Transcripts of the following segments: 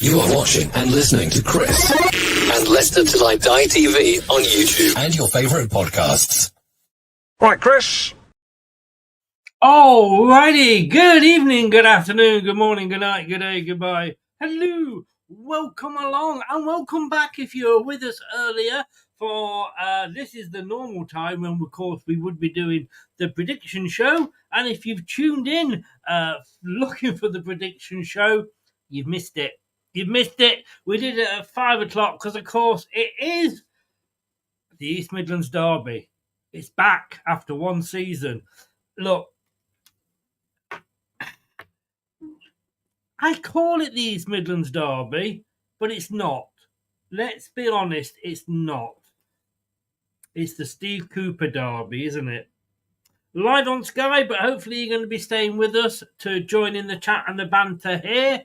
You are watching and listening to Chris and Leicester Till I Die TV on YouTube and your favourite podcasts. Right, Chris. Alrighty, good evening, good afternoon, good morning, good night, good day, goodbye. Hello, welcome along and welcome back if you were with us earlier for this is the normal time when of course we would be doing the prediction show, and if you've tuned in looking for the prediction show, you've missed it. You've missed it. We did it at 5 o'clock because of course it is the East Midlands Derby. It's back after one season. Look, I call it the East Midlands Derby, but it's not. Let's be honest, it's not. It's the Steve Cooper Derby, isn't it? Live on Sky, but hopefully you're going to be staying with us to join in the chat and the banter here.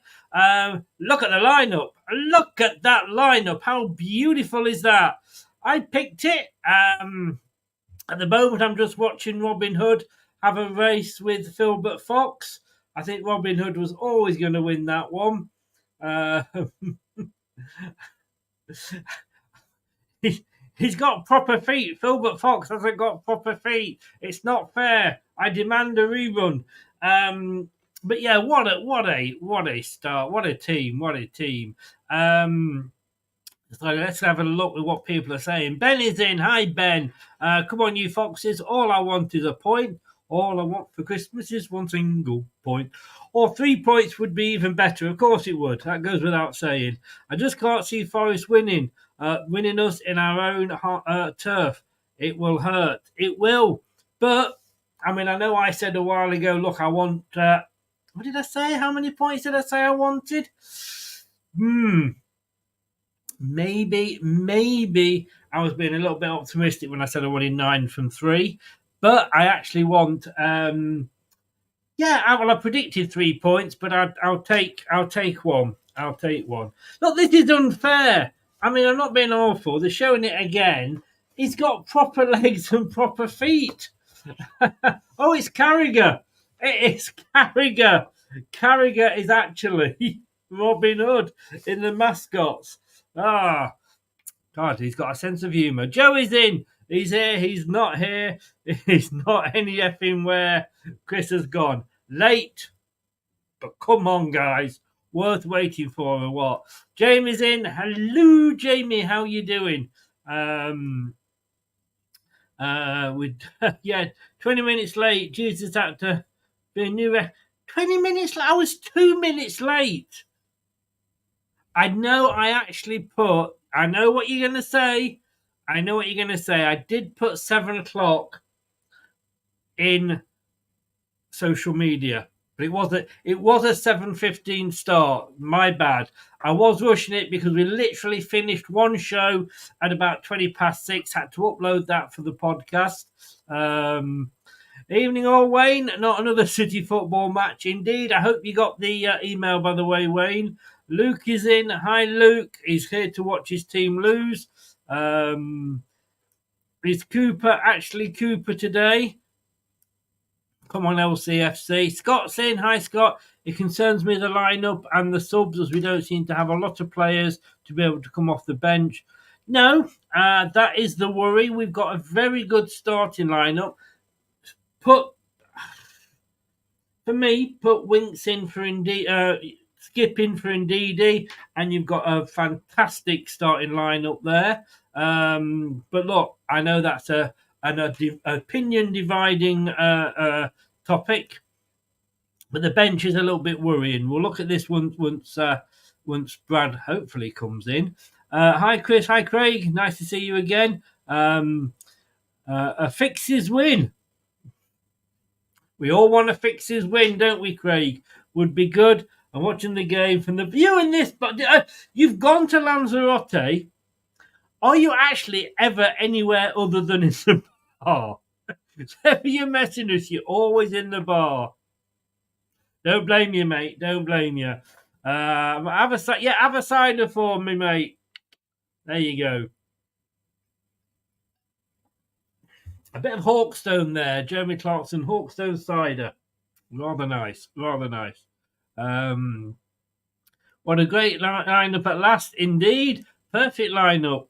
Look at the lineup. Look at that lineup. How beautiful is that? I picked it. At the moment, I'm just watching Robin Hood have a race with Filbert Fox. I think Robin Hood was always going to win that one. He's got proper feet. Filbert Fox hasn't got proper feet. It's not fair. I demand a rerun. But yeah, what a start. What a team. What a team. So let's have a look at what people are saying. Ben is in. Hi, Ben. Come on, you foxes. All I want is a point. All I want for Christmas is one single point. Or 3 points would be even better. Of course it would. That goes without saying. I just can't see Forest winning us in our own turf. It will hurt. It will. But, I mean, I know I said a while ago, look, I want... what did I say? How many points did I say I wanted? Maybe I was being a little bit optimistic when I said I wanted 9 from 3. But I actually want... I predicted 3 points, but I'll take one. I'll take one. Look, this is unfair. I mean, I'm not being awful. They're showing it again. He's got proper legs and proper feet. Oh, it's Carragher. It is Carragher. Carragher is actually Robin Hood in the mascots. God, he's got a sense of humour. Joe is in. He's here. He's not here. He's not any effing where. Chris has gone. Late. But come on, guys. Worth waiting for or what? Jamie's in. Hello, Jamie. How you doing? 20 minutes late. Jesus had to be a new 20 minutes late. I was 2 minutes late. I know I actually put... I know what you're going to say. I did put 7 o'clock in social media. But it was a 7:15 start. My bad. I was rushing it because we literally finished one show at about 20 past 6. Had to upload that for the podcast. Evening all, Wayne. Not another City football match. Indeed. I hope you got the email, by the way, Wayne. Luke is in. Hi, Luke. He's here to watch his team lose. Is Cooper actually Cooper today? Come on, LCFC. Scott's in. Hi, Scott. It concerns me the lineup and the subs, as we don't seem to have a lot of players to be able to come off the bench. No, that is the worry. We've got a very good starting lineup. Put Winks in for Skip in for Ndidi, and you've got a fantastic starting lineup there. But look, I know that's an opinion dividing topic, but the bench is a little bit worrying. We'll look at this once Brad hopefully comes in. Hi Chris, hi Craig, nice to see you again. A fixes win. We all want to fix his win, don't we, Craig? Would be good. I'm watching the game from the view in this, but you've gone to Lanzarote. Are you actually ever anywhere other than in the bar? Whenever you're messing us, you're always in the bar. Don't blame you, mate. Don't blame you. Have a cider for me, mate. There you go. A bit of Hawkstone there. Jeremy Clarkson, Hawkstone cider. Rather nice. What a great lineup at last, indeed. Perfect lineup.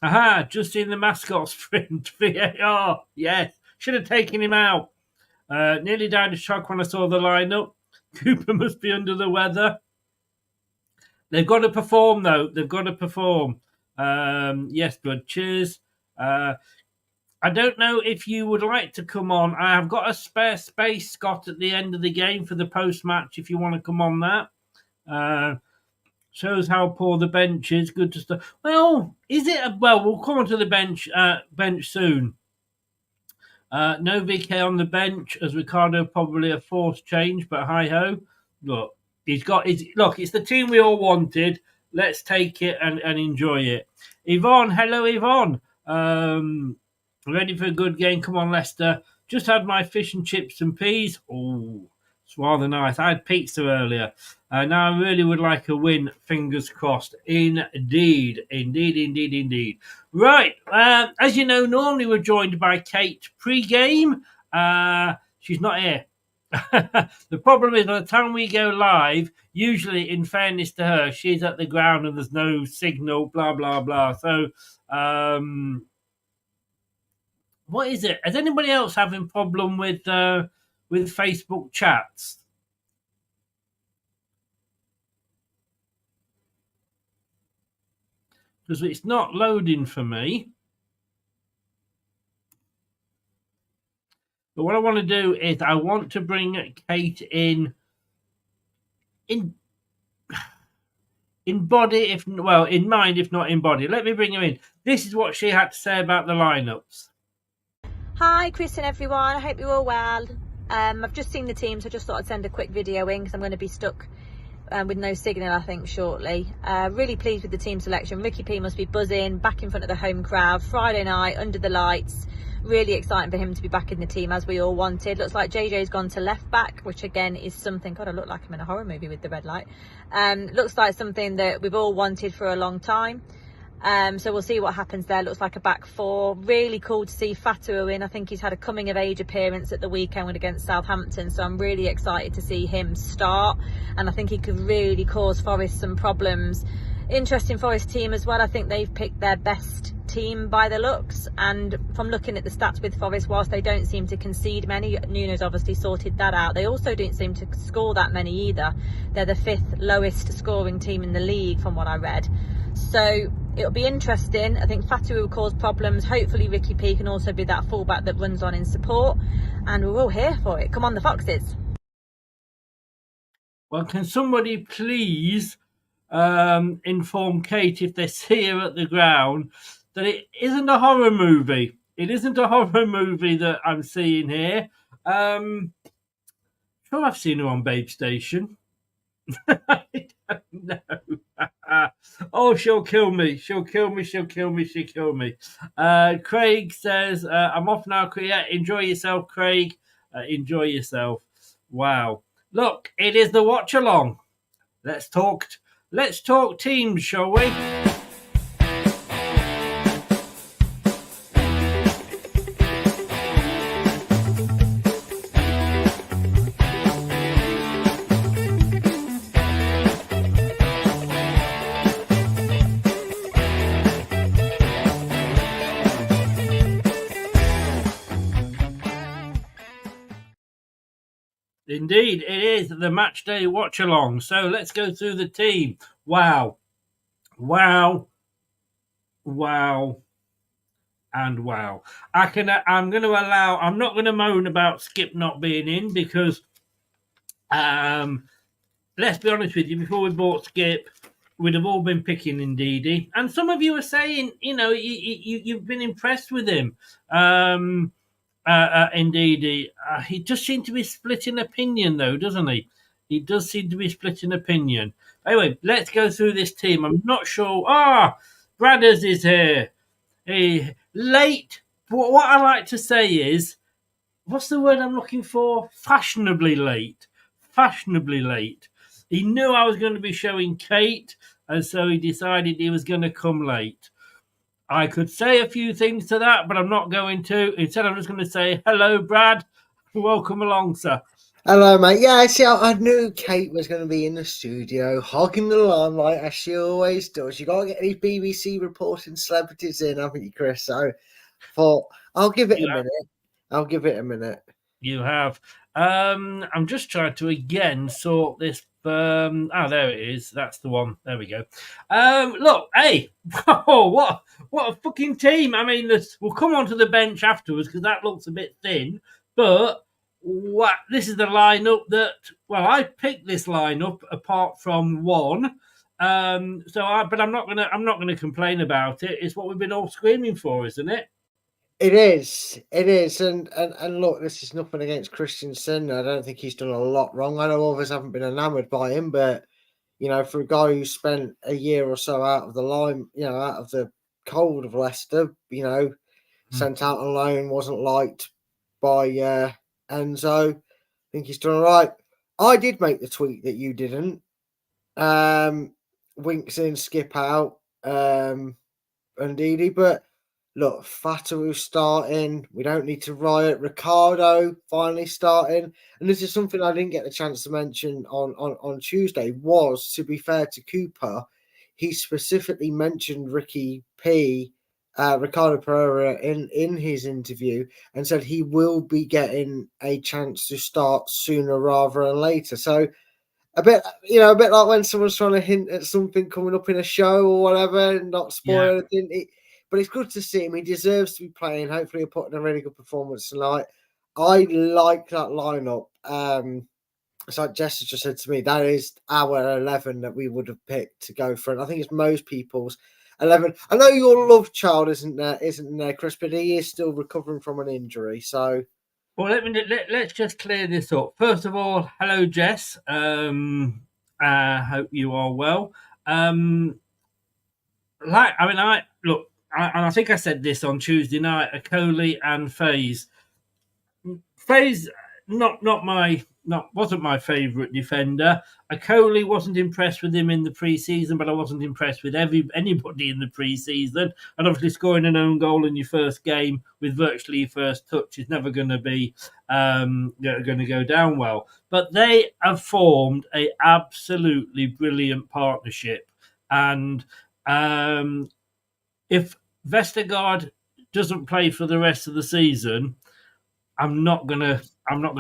Aha, just in the mascot sprint. VAR, yes. Should have taken him out. Nearly died of shock when I saw the lineup. Cooper must be under the weather. They've got to perform, though. They've got to perform. Yes, bud. Cheers. I don't know if you would like to come on. I have got a spare space, Scott, at the end of the game for the post-match if you want to come on that. Shows how poor the bench is. Good to start. Well, is it? Well, we'll come on to the bench soon. No VK on the bench, as Ricardo probably a forced change, but hi-ho. Look, look, it's the team we all wanted. Let's take it and enjoy it. Yvonne, hello, Yvonne. Ready for a good game? Come on, Leicester. Just had my fish and chips and peas. Oh, it's rather nice. I had pizza earlier. Now I really would like a win. Fingers crossed. Indeed. Right. As you know, normally we're joined by Kate pre-game. She's not here. The problem is, by the time we go live, usually, in fairness to her, she's at the ground and there's no signal, blah, blah, blah. So, what is it? Is anybody else having problem with Facebook chats? Because it's not loading for me. But what I want to do is I want to bring Kate in body, in mind, if not in body. Let me bring her in. This is what she had to say about the lineups. Hi Chris and everyone, I hope you're all well. I've just seen the team, so I just thought I'd send a quick video in because I'm going to be stuck with no signal, I think, shortly. Really pleased with the team selection. Ricky P must be buzzing, back in front of the home crowd, Friday night, under the lights. Really exciting for him to be back in the team, as we all wanted. Looks like JJ's gone to left back, which again is something, God, I look like I'm in a horror movie with the red light. Looks like something that we've all wanted for a long time. So we'll see what happens there. Looks like a back four. Really cool to see Fatu in. I think he's had a coming of age appearance at the weekend against Southampton, so I'm really excited to see him start, and I think he could really cause Forest some problems. Interesting Forest team as well. I think they've picked their best team by the looks, and from looking at the stats with Forest, whilst they don't seem to concede many, Nuno's obviously sorted that out, they also don't seem to score that many either. They're the 5th lowest scoring team in the league from what I read. So it'll be interesting. I think Fatu will cause problems. Hopefully Ricky P can also be that fullback that runs on in support, and we're all here for it. Come on, the Foxes. Well, can somebody please inform Kate, if they see her at the ground, that it isn't a horror movie. It isn't a horror movie that I'm seeing here. Sure, I've seen her on Babe Station. I don't know. Oh, she'll kill me. She'll kill me. Craig says, I'm off now, Kriya. Enjoy yourself, Craig. Enjoy yourself. Wow. Look, it is the Watchalong. Let's talk teams, shall we? Indeed, it is the Matchday Watchalong. So let's go through the team. Wow, and wow. I'm not going to moan about Skip not being in, because let's be honest with you, before we bought Skip, we'd have all been picking Ndidi. And some of you are saying, you've been impressed with him. Indeed, he does seem to be splitting opinion, though, doesn't he? He does seem to be splitting opinion. Anyway, let's go through this team. I'm not sure. Bradders is here. Late. What I like to say is, what's the word I'm looking for? Fashionably late. Fashionably late. He knew I was going to be showing Kate, and so he decided he was going to come late. I could say a few things to that, but I'm not going to. Instead, I'm just going to say, hello, Brad. Welcome along, sir. Hello, mate. Yeah, see, I knew Kate was going to be in the studio, hogging the limelight as she always does. You got to get these BBC reporting celebrities in, haven't you, Chris? So, thought I'll give it a minute. I'll give it a minute. You have. I'm just trying to again sort this. There it is. That's the one. There we go. Look, hey, what a fucking team! I mean, we'll come onto the bench afterwards because that looks a bit thin. But this is the lineup that. Well, I picked this lineup apart from one. But I'm not gonna complain about it. It's what we've been all screaming for, isn't it? It is, and look, this is nothing against Christensen. I don't think he's done a lot wrong. I know others haven't been enamoured by him, but for a guy who spent a year or so out of the line, out of the cold of Leicester, sent out on loan, wasn't liked by Enzo. I think he's done all right. I did make the tweet that you didn't. Winks in, skip out, Ndidi, but. Look, Fataru's starting. We don't need to riot. Ricardo finally starting. And this is something I didn't get the chance to mention on Tuesday, was, to be fair to Cooper, he specifically mentioned Ricardo Pereira in his interview and said he will be getting a chance to start sooner rather than later. So a bit like when someone's trying to hint at something coming up in a show or whatever and not spoil anything. But it's good to see him. He deserves to be playing. Hopefully he'll put in a really good performance tonight. I like that lineup. It's like Jess has just said to me, that is our 11 that we would have picked to go for. And I think it's most people's 11. I know your love child isn't there, Chris, but he is still recovering from an injury. So, well, let's just clear this up. First of all, hello, Jess. Hope you are well. I think I said this on Tuesday night. Akoli and FaZe. FaZe wasn't my favourite defender. Akoli, wasn't impressed with him in the pre-season, but I wasn't impressed with anybody in the pre-season. And obviously, scoring an own goal in your first game with virtually your first touch is never going to be going to go down well. But they have formed a absolutely brilliant partnership, and if Vestergaard doesn't play for the rest of the season, I'm not gonna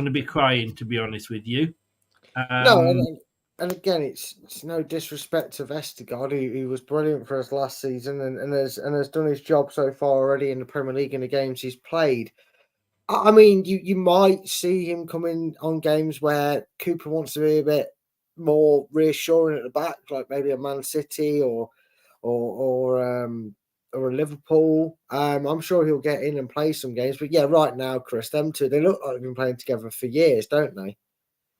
be crying, to be honest with you. No, and again, it's no disrespect to Vestergaard, who was brilliant for us last season and has done his job so far already in the Premier League in the games he's played. I mean, you might see him coming on games where Cooper wants to be a bit more reassuring at the back, like maybe a Man City or a Liverpool. I'm sure he'll get in and play some games. But yeah, right now, Chris, them two, they look like they've been playing together for years, don't they?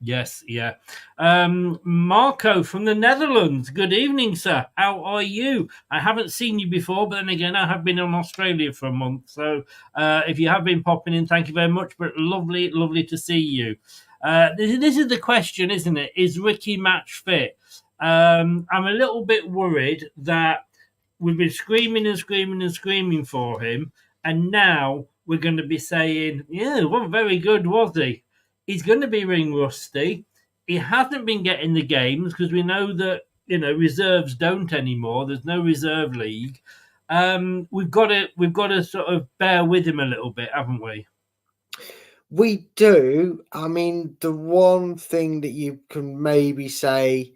Yes, yeah. Marco from the Netherlands. Good evening, sir. How are you? I haven't seen you before, but then again, I have been in Australia for a month. So if you have been popping in, thank you very much. But lovely to see you. This is the question, isn't it? Is Ricky match fit? I'm a little bit worried that we've been screaming for him, and now we're going to be saying, yeah, wasn't very good, was he? He's going to be ring rusty. He hasn't been getting the games because we know that reserves don't anymore. There's no reserve league. We've got to sort of bear with him a little bit, haven't we? We do. I mean, the one thing that you can maybe say,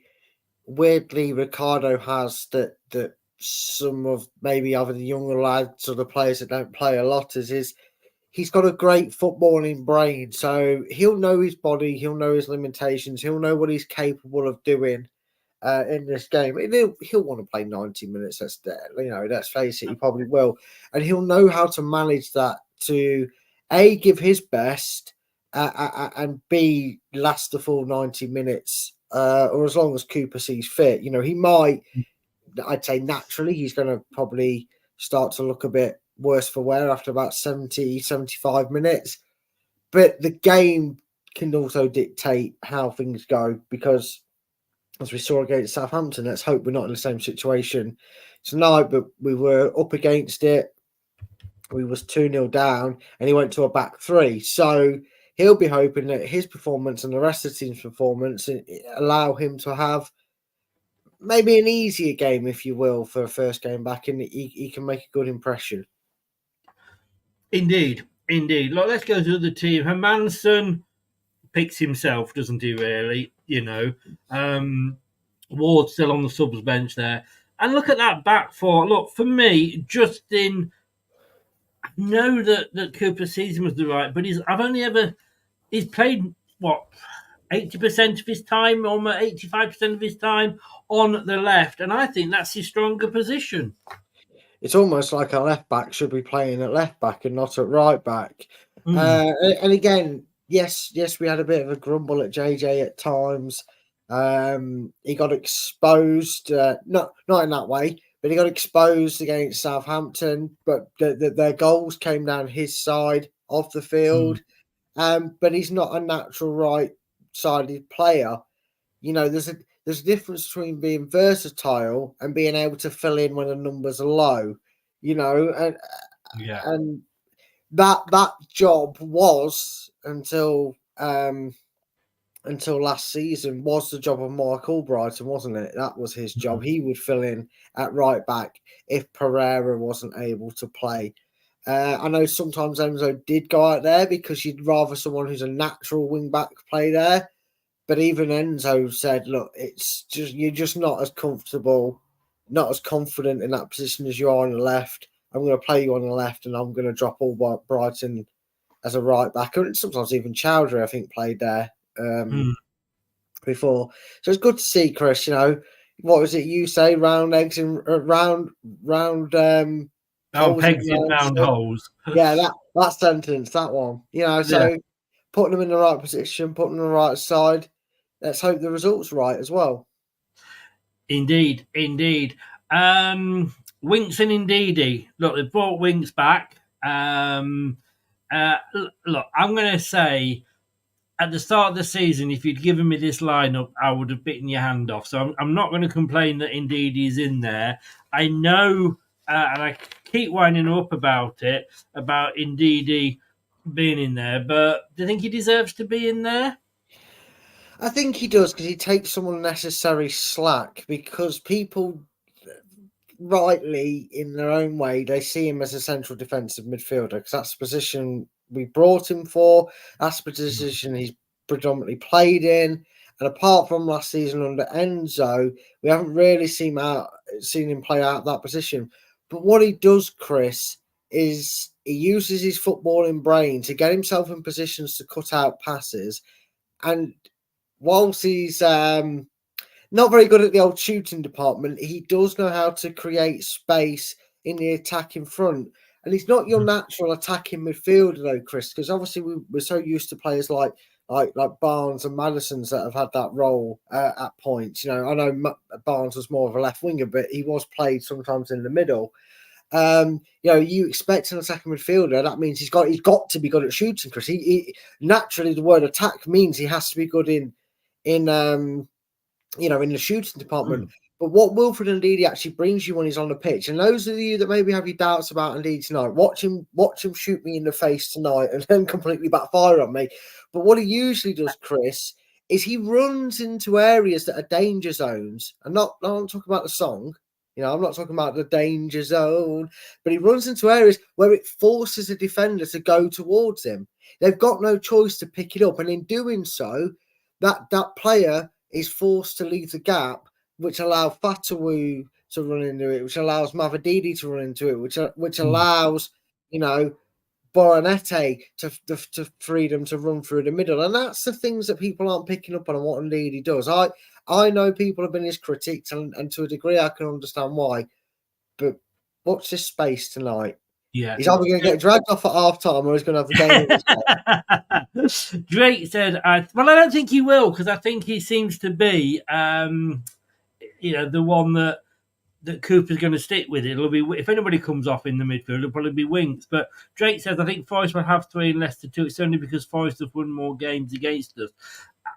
weirdly, Ricardo has that some of maybe other the younger lads or the players that don't play a lot is he's got a great footballing brain. So he'll know his body, he'll know his limitations, he'll know what he's capable of doing in this game. And he'll want to play 90 minutes. Let's face it, he probably will. And he'll know how to manage that to A, give his best and B, last the full 90 minutes or as long as Cooper sees fit. He might, I'd say naturally, he's going to probably start to look a bit worse for wear after about 70, 75 minutes. But the game can also dictate how things go because, as we saw against Southampton, let's hope we're not in the same situation tonight, but we were up against it. We was 2-0 down and he went to a back three. So he'll be hoping that his performance and the rest of the team's performance allow him to have maybe an easier game, if you will, for a first game back, and he can make a good impression. Indeed. Look, let's go to the team. Hermanson picks himself, doesn't he, really? Ward's still on the subs bench there. And look at that back four. Look, for me, Justin, I know that Cooper season was the right, but he's played, 80% of his time, almost 85% of his time on the left. And I think that's his stronger position. It's almost like a left back should be playing at left back and not at right back. And again, yes, we had a bit of a grumble at JJ at times. He got exposed, not in that way, but he got exposed against Southampton. But their goals came down his side of the field. But he's not a natural right-sided player. There's a difference between being versatile and being able to fill in when the numbers are low. And that job was until last season was the job of Mark Albrighton, wasn't it? That was his job. He would fill in at right back if Pereira wasn't able to play. I know sometimes Enzo did go out there because you'd rather someone who's a natural wing back play there. But even Enzo said, look, it's just you're just not as comfortable, not as confident in that position as you are on the left. I'm going to play you on the left and I'm going to drop Albrighton as a right back. And sometimes even Chowdhury, I think, played there before. So it's good to see, Chris, what was it you say? Round eggs and round pegs in round holes. Yeah, that sentence, that one. So putting them in the right position, putting them on the right side. Let's hope the result's right as well. Indeed. Winks and Indeedy. Look, they brought Winks back. Look, I'm going to say at the start of the season, if you'd given me this lineup, I would have bitten your hand off. So I'm not going to complain that Indeedy's in there. I know, and I keep winding up about Indeedy being in there, but do you think he deserves to be in there? I think he does, because he takes some unnecessary slack, because people, rightly, in their own way, they see him as a central defensive midfielder, because that's the position we brought him for. That's the position he's predominantly played in. And apart from last season under Enzo, we haven't really seen him play out that position. But what he does, Chris, is he uses his footballing brain to get himself in positions to cut out passes. And whilst he's not very good at the old shooting department, he does know how to create space in the attack in front. And he's not your natural attacking midfielder, though, Chris, because obviously we're so used to players like Barnes and Maddison's that have had that role at points. I know Barnes was more of a left winger, but he was played sometimes in the middle. You expect an attacking midfielder. That means he's got to be good at shooting, Chris. He naturally, the word attack means he has to be good in the shooting department. But what Wilfred Ndidi actually brings you when he's on the pitch, and those of you that maybe have your doubts about Ndidi tonight, watch him shoot me in the face tonight and then completely backfire on me. But what he usually does, Chris, is he runs into areas that are danger zones. I'm not talking about the song. I'm not talking about the danger zone, but he runs into areas where it forces a defender to go towards him. They've got no choice to pick it up. And in doing so, that player is forced to leave the gap, which allows Fatawu to run into it, which allows Mavididi to run into it, which allows, Boronete to freedom to run through the middle. And that's the things that people aren't picking up on and what Ndidi does. I know people have been his critics, and to a degree I can understand why. But watch this space tonight. Yeah, he's either going to get dragged off at half time or he's going to have the game in his head. Drake said, I don't think he will, because I think he seems to be, the one that Cooper's going to stick with. It'll be, if anybody comes off in the midfield, it'll probably be Winks. But Drake says, I think Forest will have 3 and Leicester 2. It's only because Forest have won more games against us.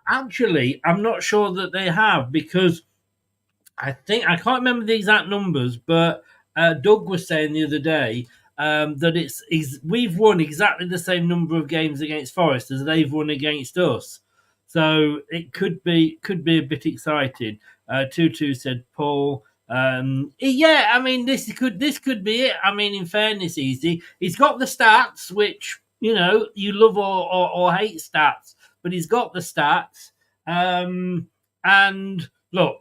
Actually, I'm not sure that they have, because I can't remember the exact numbers, but Doug was saying the other day, that we've won exactly the same number of games against Forest as they've won against us. So it could be a bit exciting. 2-2 said Paul. Yeah, I mean this could be it. I mean, in fairness, he's got the stats, which you love or hate stats, but he's got the stats. And look,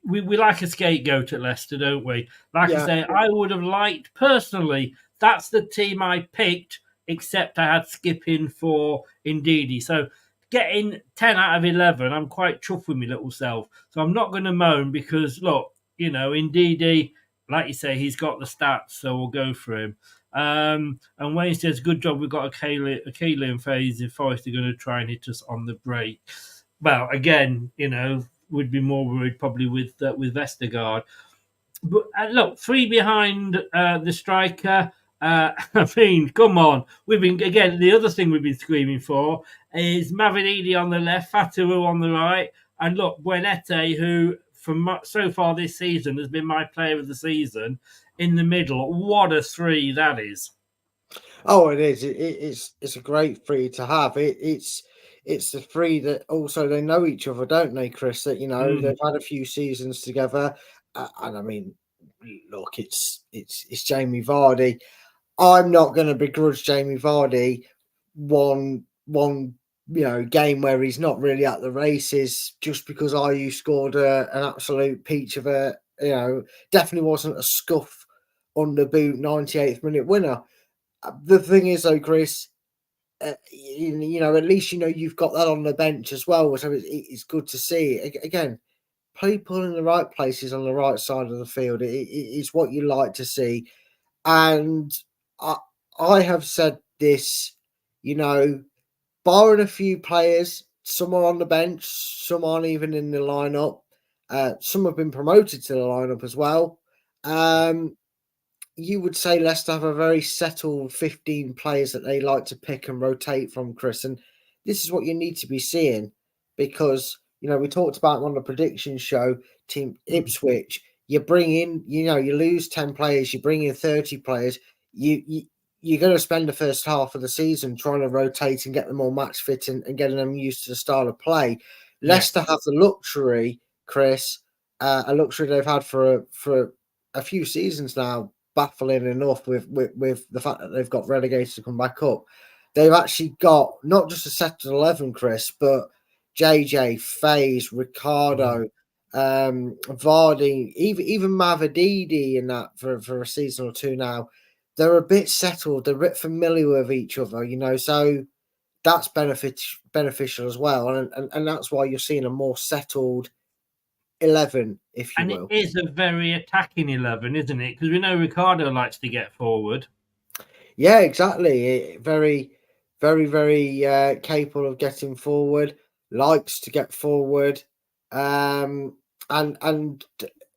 we like a scapegoat at Leicester, don't we? Like I say, I would have liked personally. That's the team I picked, except I had skipping for Ndidi. So getting 10 out of 11, I'm quite chuffed with my little self. So I'm not going to moan because, look, Ndidi, like you say, he's got the stats, so we'll go for him. And Wayne says, good job, we've got Achille phase if Forest are going to try and hit us on the break. Well, again, would be more worried probably with Vestergaard. But look, 3 behind the striker. I mean, come on. The other thing we've been screaming for is Mavididi on the left, Fatawu on the right, and look, Buenete, who so far this season has been my player of the season, in the middle. What a 3 that is. Oh, it is. It's a great 3 to have. It's the 3 that also they know each other, don't they, Chris? That they've had a few seasons together, and I mean, look, it's Jamie Vardy. I'm not going to begrudge Jamie Vardy one game where he's not really at the races just because IU scored an absolute peach of a definitely wasn't a scuff on the boot 98th minute winner. The thing is though, Chris, at least you've got that on the bench as well, so it's good to see. Again, people in the right places on the right side of the field. It's what you like to see, and I have said this, barring a few players, some are on the bench, some aren't even in the lineup. Some have been promoted to the lineup as well. You would say Leicester have a very settled 15 players that they like to pick and rotate from, Chris. And this is what you need to be seeing because, we talked about on the prediction show, Team Ipswich, you bring in, you lose 10 players, you bring in 30 players, you're going to spend the first half of the season trying to rotate and get them all match fit and getting them used to the style of play. Leicester have the luxury, Chris, a luxury they've had for a few seasons now, baffling enough with the fact that they've got relegated to come back up. They've actually got not just a settled 11, Chris, but JJ, FaZe, Ricardo, Vardy, even Mavididi in that for a season or two now. They're a bit settled. They're a bit familiar with each other, so that's beneficial as well. And that's why you're seeing a more settled 11, if you will. And it is a very attacking 11, isn't it? Because we know Ricardo likes to get forward. Yeah, exactly. Very, very, very capable of getting forward. Likes to get forward, and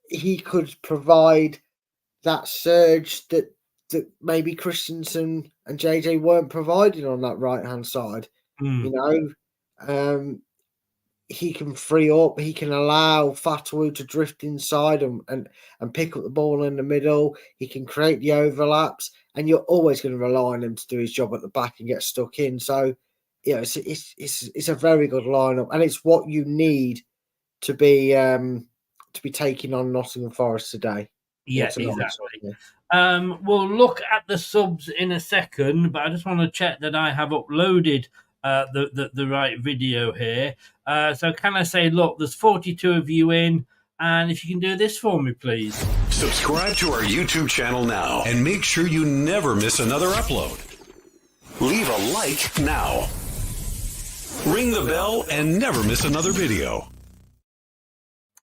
he could provide that surge that maybe Christensen and JJ weren't providing on that right hand side. He can free up. He can allow Fatawu to drift inside and pick up the ball in the middle. He can create the overlaps, and you're always going to rely on him to do his job at the back and get stuck in. So, it's a very good lineup, and it's what you need to be taking on Nottingham Forest today. Yeah, exactly. We'll look at the subs in a second, but I just want to check that I have uploaded the right video here. So can I say, look, there's 42 of you in, and if you can do this for me, please. Subscribe to our YouTube channel now and make sure you never miss another upload. Leave a like now. Ring the bell and never miss another video.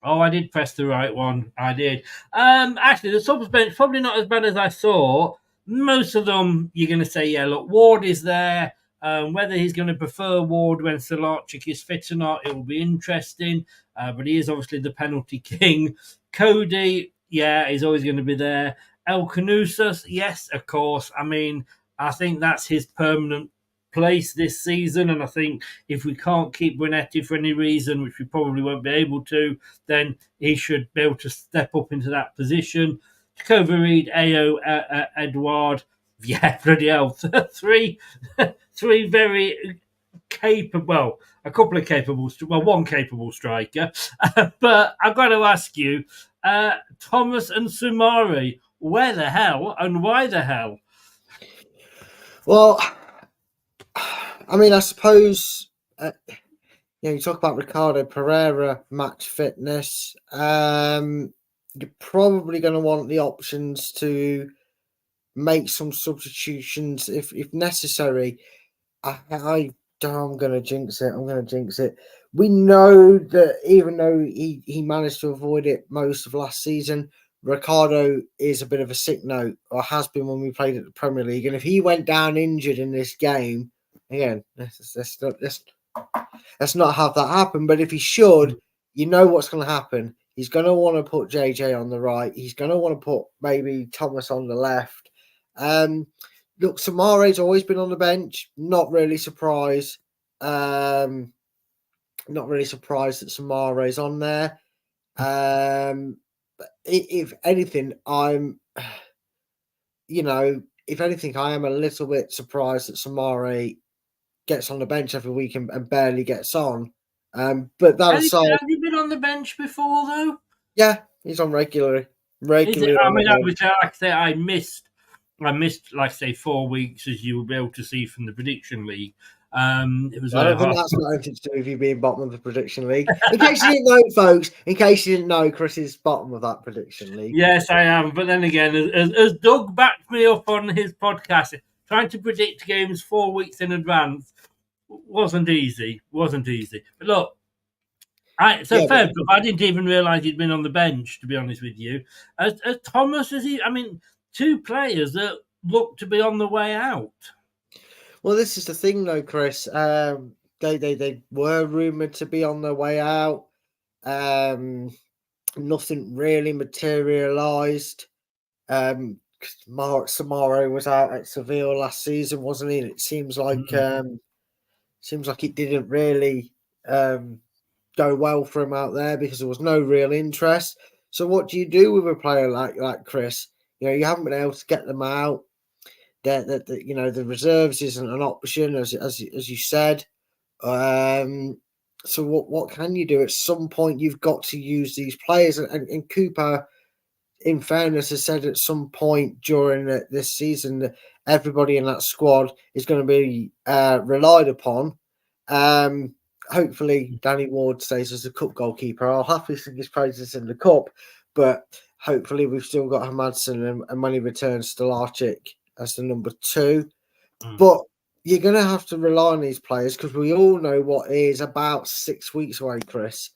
Oh, I did press the right one. I did. Actually, the subs bench probably not as bad as I thought. Most of them, you're going to say, yeah, look, Ward is there. Whether he's going to prefer Ward when Salarchik is fit or not, it will be interesting. But he is obviously the penalty king. Cody, yeah, he's always going to be there. El Canusas, yes, of course. I mean, I think that's his permanent place this season, and I think if we can't keep Buenete for any reason, which we probably won't be able to, then he should be able to step up into that position. Cover Reed, AO, Edward. Yeah, bloody hell. three very capable, well, a couple of capable, well, one capable striker. But I've got to ask you, Thomas and Sumari, where the hell and why the hell? Well, I mean, I suppose you talk about Ricardo Pereira match fitness. You're probably going to want the options to make some substitutions if necessary. I'm going to jinx it. I'm going to jinx it. We know that even though he managed to avoid it most of last season, Ricardo is a bit of a sick note, or has been when we played at the Premier League. And if he went down injured in this game, again, let's not have that happen. But if he should, you know what's going to happen. He's going to want to put JJ on the right. He's going to want to put maybe Thomas on the left. Look, Samare's always been on the bench. Not really surprised. Not really surprised that Samare's on there. If anything, I am a little bit surprised that Samare gets on the bench every week and barely gets on. But that aside, Have you been on the bench before, though? yeah, he's on regularly. I mean, obviously, like I say, I missed, like I say, 4 weeks, as you will be able to see from the prediction league. It was. I don't think that's got anything to do with you being bottom of the prediction league. In case you didn't know, folks, Chris is bottom of that prediction league. Yes, I am. But then again, as Doug backed me up on his podcast, trying to predict games 4 weeks in advance wasn't easy. But look, I didn't even realise he'd been on the bench, to be honest with you. As Thomas, two players that look to be on the way out. Well, this is the thing, though, Chris. They were rumoured to be on their way out. Nothing really materialised. Mark Samaro was out at Seville last season, wasn't he? And it seems like it didn't really go well for him out there because there was no real interest. So what do you do with a player like Chris? You haven't been able to get them out. The reserves isn't an option, as you said. So what can you do? At some point, you've got to use these players. And Cooper, in fairness, has said at some point during this season that everybody in that squad is going to be relied upon. Hopefully, Danny Ward stays as the cup goalkeeper. I'll happily sing his praises in the cup, but hopefully we've still got Hamadson and when he returns, Stolarczyk as the number 2. But you're going to have to rely on these players because we all know what is about 6 weeks away, Chris.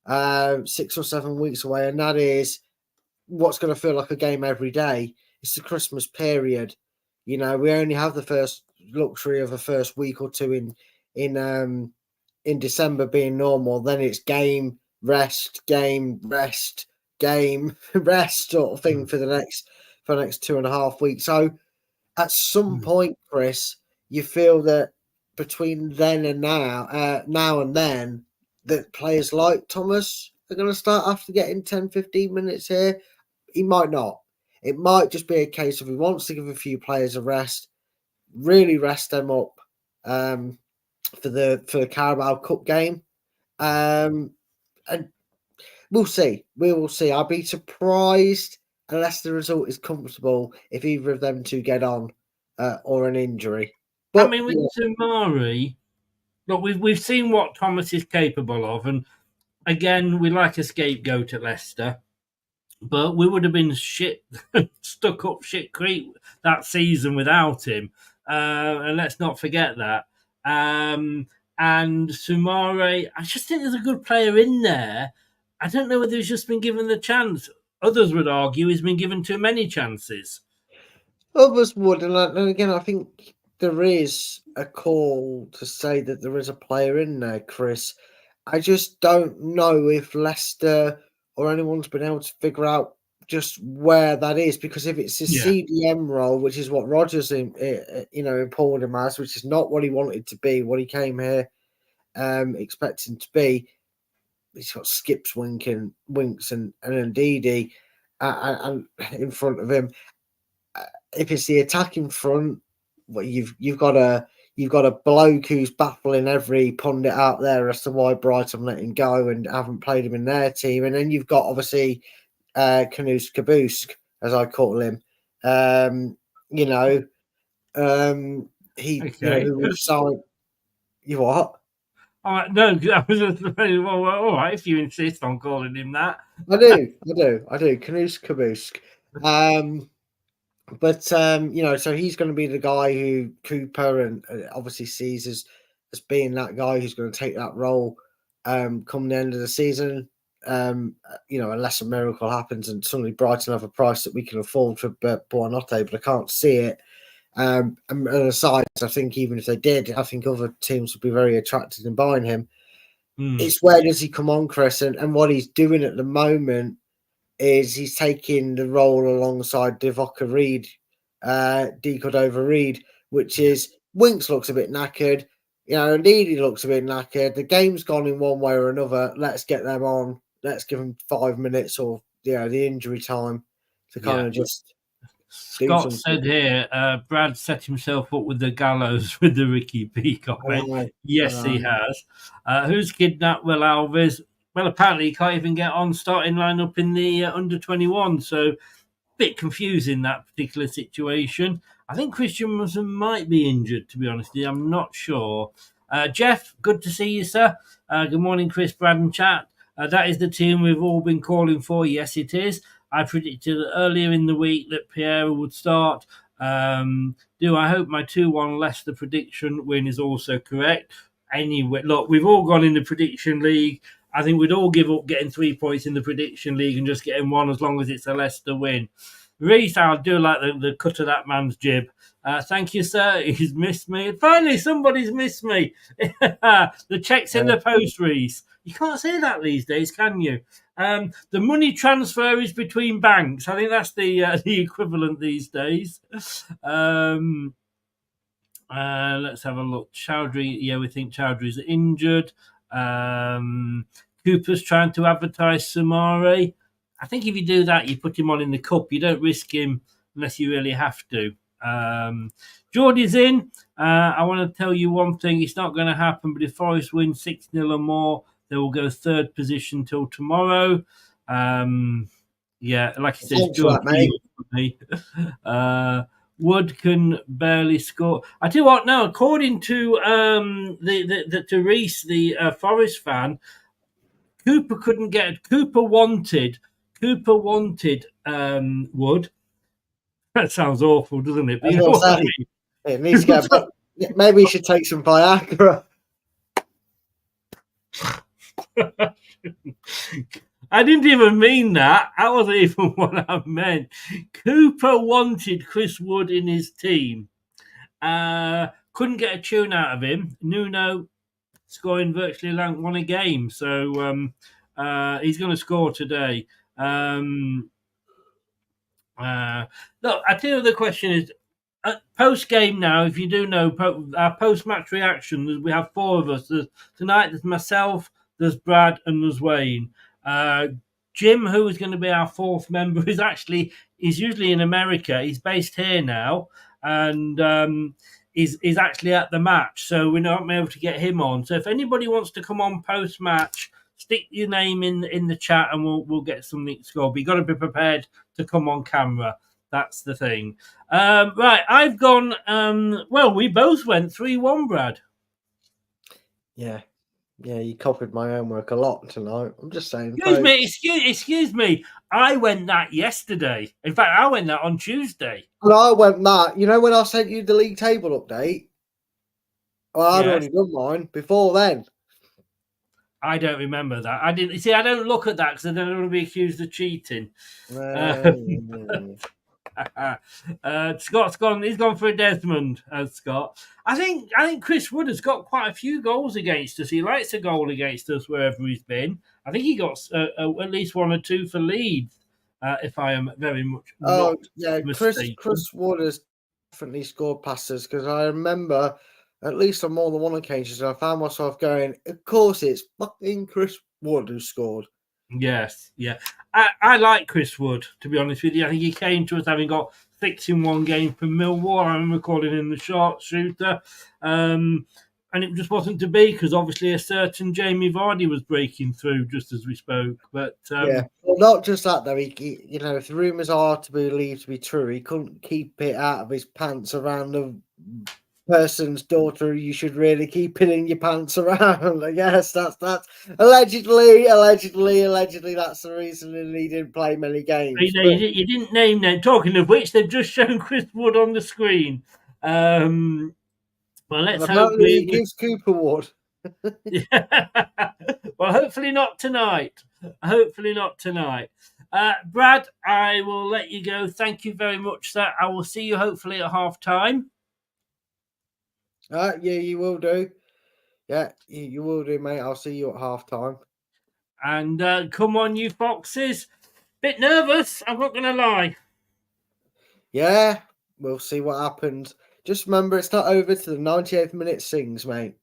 6 or 7 weeks away, and that is what's going to feel like a game every day. It's the Christmas period. We only have the first luxury of a first week or two in December being normal. Then it's game, rest, game, rest sort of thing for the next 2.5 weeks. So at some point, Chris, you feel that between then and now and then, that players like Thomas are going to start after getting 10, 15 minutes here. He might not. It might just be a case of he wants to give a few players a rest, really rest them up for the Carabao Cup game. And we'll see. We will see. I'll be surprised unless the result is comfortable if either of them two get on or an injury. But, with Sumari, look, we've seen what Thomas is capable of, and again, we like a scapegoat at Leicester, but we would have been stuck up shit creek that season without him, and let's not forget that. And Sumari, I just think there's a good player in there. I don't know whether he's just been given the chance. Others would argue he's been given too many chances. Others would, and again, I think there is a call to say that there is a player in there, Chris. I just don't know if Leicester or anyone's been able to figure out just where that is, because if it's a CDM role, which is what Rodgers employed him as, which is not what he wanted to be, what he came here expecting to be. He's got Skips, Winks, and Ndidi. and in front of him. If it's the attacking front, well, you've got a bloke who's baffling every pundit out there as to why Brighton let him go and haven't played him in their team, and then you've got obviously Knus Kabusk, as I call him. He who was signed. You what? All right, no, I was just well, all right, if you insist on calling him that. I do. Knus Kabusk. But so he's going to be the guy who Cooper and obviously sees as being that guy who's going to take that role come the end of the season. Unless a miracle happens and suddenly Brighton have a price that we can afford for Buonanotte, but I can't see it. And aside, I think even if they did, I think other teams would be very attracted in buying him. It's where does he come on, Chris? And what he's doing at the moment is he's taking the role alongside Divock Reed, D Cordova-Reid, which is Winks looks a bit knackered. Needy looks a bit knackered. The game's gone in one way or another. Let's get them on. Let's give them 5 minutes or the injury time to kind of just. Scott said here, Brad set himself up with the gallows with the Ricky P comment. Yes, he has. Who's kidnapped Will Alves? Well, apparently he can't even get on starting lineup in the under-21, so a bit confusing, that particular situation. I think Christian Wilson might be injured, to be honest with you. I'm not sure. Jeff, good to see you, sir. Good morning, Chris, Brad and chat. That is the team we've all been calling for. Yes, it is. I predicted earlier in the week that Pierre would start. I hope my 2-1 Leicester prediction win is also correct. Anyway, look, we've all gone in the prediction league. I think we'd all give up getting 3 points in the prediction league and just getting 1 as long as it's a Leicester win. Reese, I'll do like the cut of that man's jib. Thank you, sir. He's missed me. Finally, somebody's missed me. The check's in the post, Reese. You can't say that these days, can you? The money transfer is between banks. I think that's the equivalent these days. Let's have a look. Chowdhury, we think Chowdhury's injured. Cooper's trying to advertise Sumare. I think if you do that, you put him on in the cup. You don't risk him unless you really have to. Geordie's in. I want to tell you one thing. It's not going to happen, but if Forest win 6-0 or more, they will go third position till tomorrow. Like I said, Geordie. Wood can barely score. I tell you what, no, according to to Reese, the Forest fan, Cooper wanted Wood. That sounds awful, doesn't it? But you know what I mean? It needs to get maybe you should take some Viagra. I didn't even mean that. That wasn't even what I meant. Cooper wanted Chris Wood in his team. Couldn't get a tune out of him. Nuno scoring virtually won a game. So he's going to score today. Look, I tell you the question is, post-game now, if you do know, our post-match reaction, we have 4 of us. Tonight there's myself, there's Brad, and there's Wayne. Jim, who is going to be our 4th member, is usually in America. He's based here now, and is actually at the match, so we're not able to get him on. So if anybody wants to come on post-match, stick your name in the chat, and we'll get something scored. But you've got to be prepared to come on camera. That's the thing. Right, I've gone. We both went 3-1, Brad. Yeah, you copied my homework a lot tonight. I'm just saying. Excuse me. I went that yesterday. In fact, I went that on Tuesday. And I went that. You know when I sent you the league table update? Well, I'd already done mine before then. I don't remember that. I didn't see. I don't look at that because I don't want to be accused of cheating. Scott's gone. He's gone for a Desmond. Scott. I think Chris Wood has got quite a few goals against us. He likes a goal against us wherever he's been. I think he got at least 1 or 2 for Leeds. If I am very much. Chris Wood has definitely scored passes because I remember at least on more than one occasion I found myself going, of course it's fucking Chris Wood who scored. Yes, yeah. I like Chris Wood, to be honest with you. I think he came to us having got 6 in one game from Millwall. I remember calling him the sharpshooter. And it just wasn't to be because obviously a certain Jamie Vardy was breaking through just as we spoke. But yeah, well, not just that though. You know, if the rumours are to be believed to be true, he couldn't keep it out of his pants around the person's daughter. You should really keep it in your pants around. I guess that's allegedly. That's the reason he didn't play many games. you didn't name them. Talking of which, they've just shown Chris Wood on the screen. Well, let's hope he gives Cooper Wood. Yeah. Well, hopefully not tonight. Hopefully not tonight. Brad, I will let you go. Thank you very much, sir. I will see you hopefully at half time. Yeah, you will do. Yeah, you will do, mate. I'll see you at half time. And come on, you foxes. Bit nervous, I'm not going to lie. Yeah, we'll see what happens. Just remember, it's not over to the 98th minute sings, mate.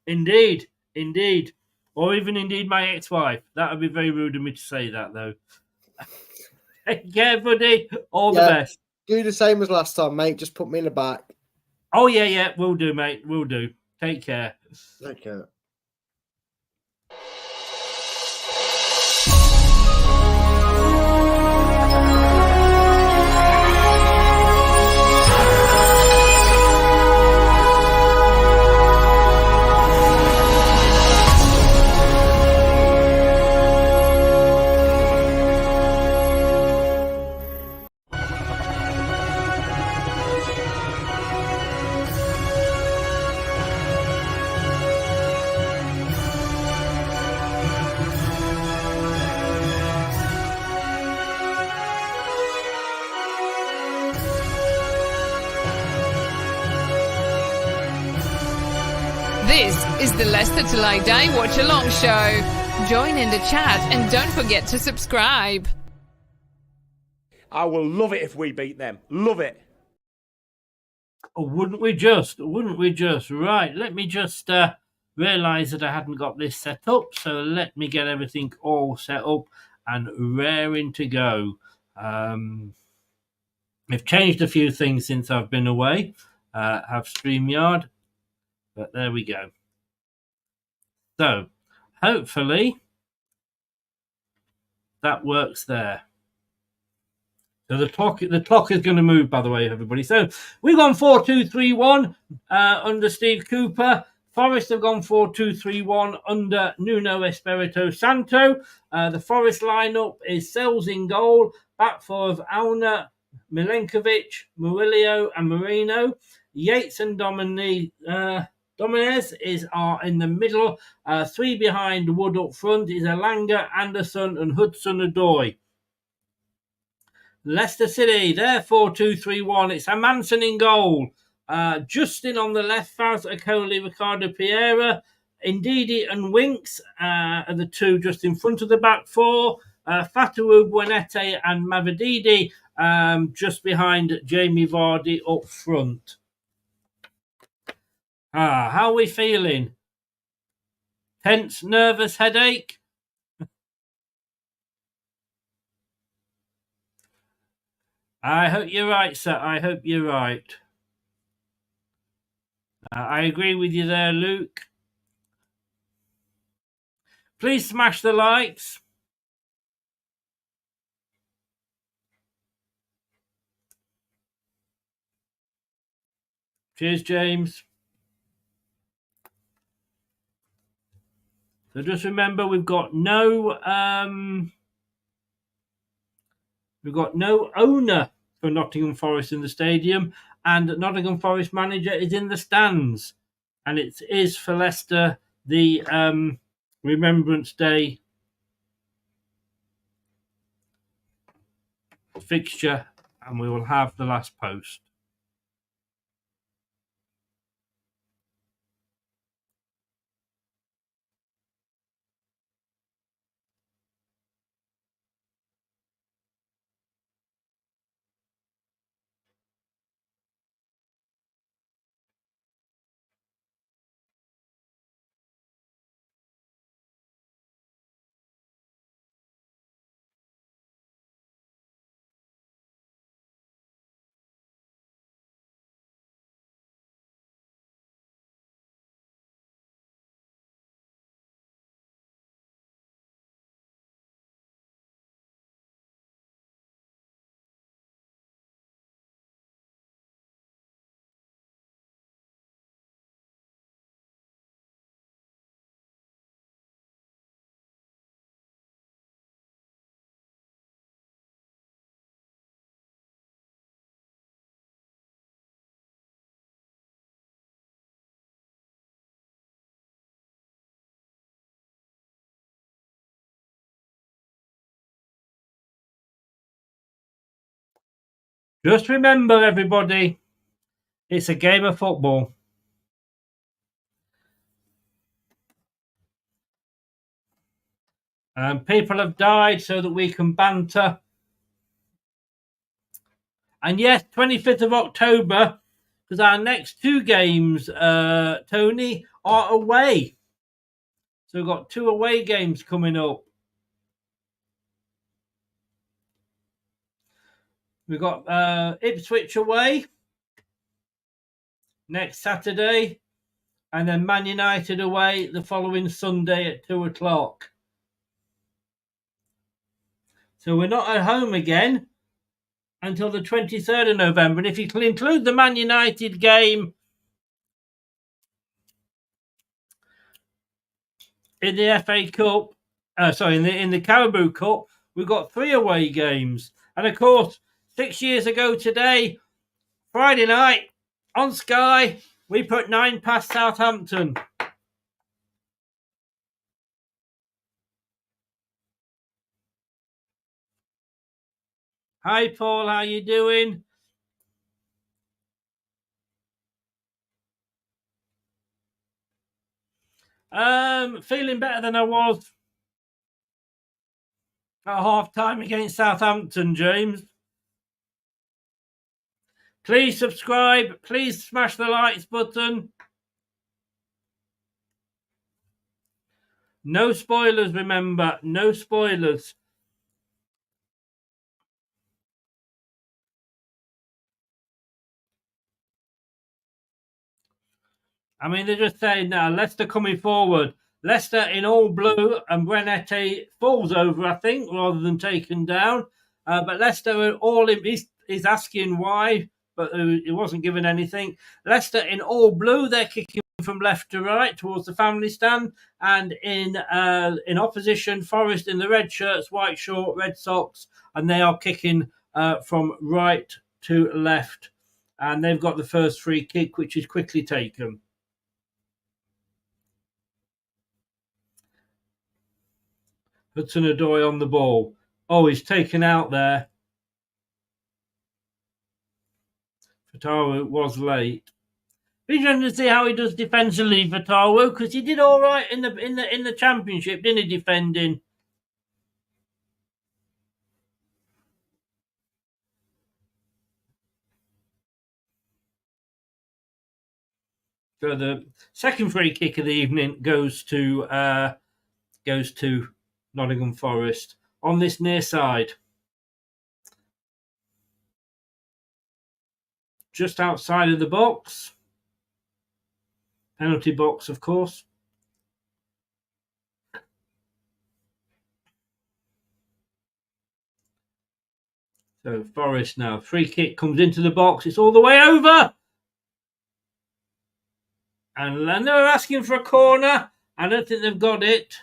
Indeed, indeed. Or even indeed my ex-wife. That would be very rude of me to say that, though. Take care, buddy. All the best. Do the same as last time, mate. Just put me in the back. Oh, yeah. Will do, mate. Will do. Take care. Take care. This is the Leicester Till I Die Watchalong show. Join in the chat and don't forget to subscribe. I will love it if we beat them. Love it. Oh, wouldn't we just? Wouldn't we just? Right, let me just realise that I hadn't got this set up. So let me get everything all set up and raring to go. I've changed a few things since I've been away. Have StreamYard. But there we go. So, hopefully, that works there. So the clock is going to move, by the way, everybody. So we've gone 4-2-3-1 under Steve Cooper. Forest have gone 4-2-3-1 under Nuno Espirito Santo. The Forest lineup is Sells in goal, back four of Auna, Milenkovic, Murillo, and Marino. Yates and Dominez are in the middle. Three behind Wood up front is Elanga, Anderson, and Hudson-Odoi. Leicester City, they're 4-2-3-1. It's Hermansen in goal. Justin on the left, Faz Akoli, Ricardo Pereira. Ndidi and Winks are the two just in front of the back four. Fatawu, Buenete and Mavididi just behind Jamie Vardy up front. How are we feeling? Tense, nervous, headache? I hope you're right, sir. I hope you're right. I agree with you there, Luke. Please smash the likes. Cheers, James. So just remember, we've got no owner for Nottingham Forest in the stadium, and Nottingham Forest manager is in the stands, and it is for Leicester the Remembrance Day fixture, and we will have the last post. Just remember, everybody, it's a game of football. And people have died so that we can banter. And yes, 25th of October, because our next 2 games, Tony, are away. So we've got 2 away games coming up. We've got Ipswich away next Saturday, and then Man United away the following Sunday at 2 o'clock. So we're not at home again until the 23rd of November. And if you can include the Man United game in the FA Cup, in the Carabao Cup, we've got 3 away games. And of course, 6 years ago today, Friday night on Sky, we put 9 past Southampton. Hi, Paul. How you doing? Feeling better than I was at half time against Southampton, James. Please subscribe. Please smash the likes button. No spoilers, remember. No spoilers. I mean, they're just saying now, Leicester coming forward. Leicester in all blue, and Brenette falls over, I think, rather than taken down. But Leicester all in, he's asking why, but he wasn't given anything. Leicester in all blue, they're kicking from left to right towards the family stand, and in opposition, Forest in the red shirts, white short, red socks, and they are kicking from right to left. And they've got the first free kick, which is quickly taken. Hudson-Odoi on the ball. Oh, he's taken out there. Fatawu was late. Be interesting to see how he does defensively, Fatawu, because he did all right in the championship, didn't he, defending? So the second free kick of the evening goes to Nottingham Forest on this near side, just outside of the box, penalty box, of course. So Forest now, free kick comes into the box. It's all the way over. And they're asking for a corner. I don't think they've got it.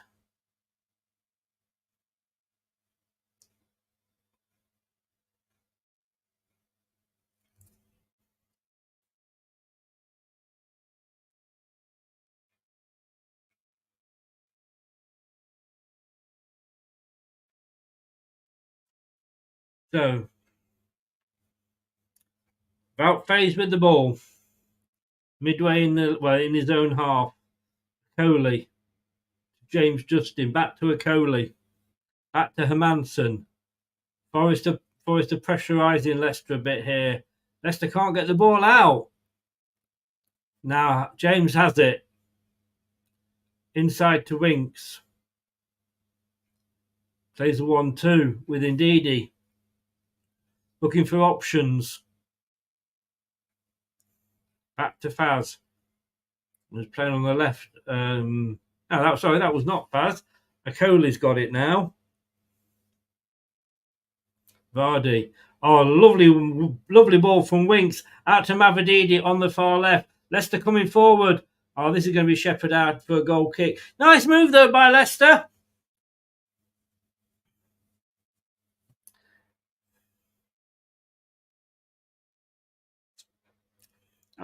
So, about phased with the ball. Midway in his own half. Coley. James Justin. Back to Coley. Back to Hermansen. Forest are pressurising Leicester a bit here. Leicester can't get the ball out. Now, James has it. Inside to Winks. Plays a 1-2 with Ndidi. Looking for options. Back to Faz. Was playing on the left. That was not Faz. Coley's got it now. Vardy. Oh, lovely ball from Winks. Out to Mavididi on the far left. Leicester coming forward. Oh, this is going to be Shepherd out for a goal kick. Nice move, though, by Leicester.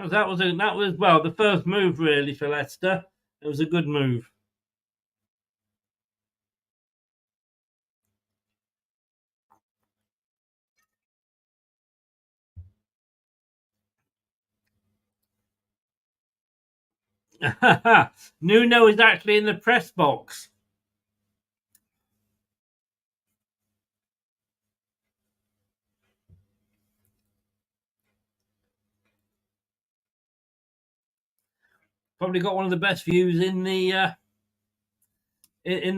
That was the first move, really, for Leicester. It was a good move. Nuno is actually in the press box. Probably got one of the best views in the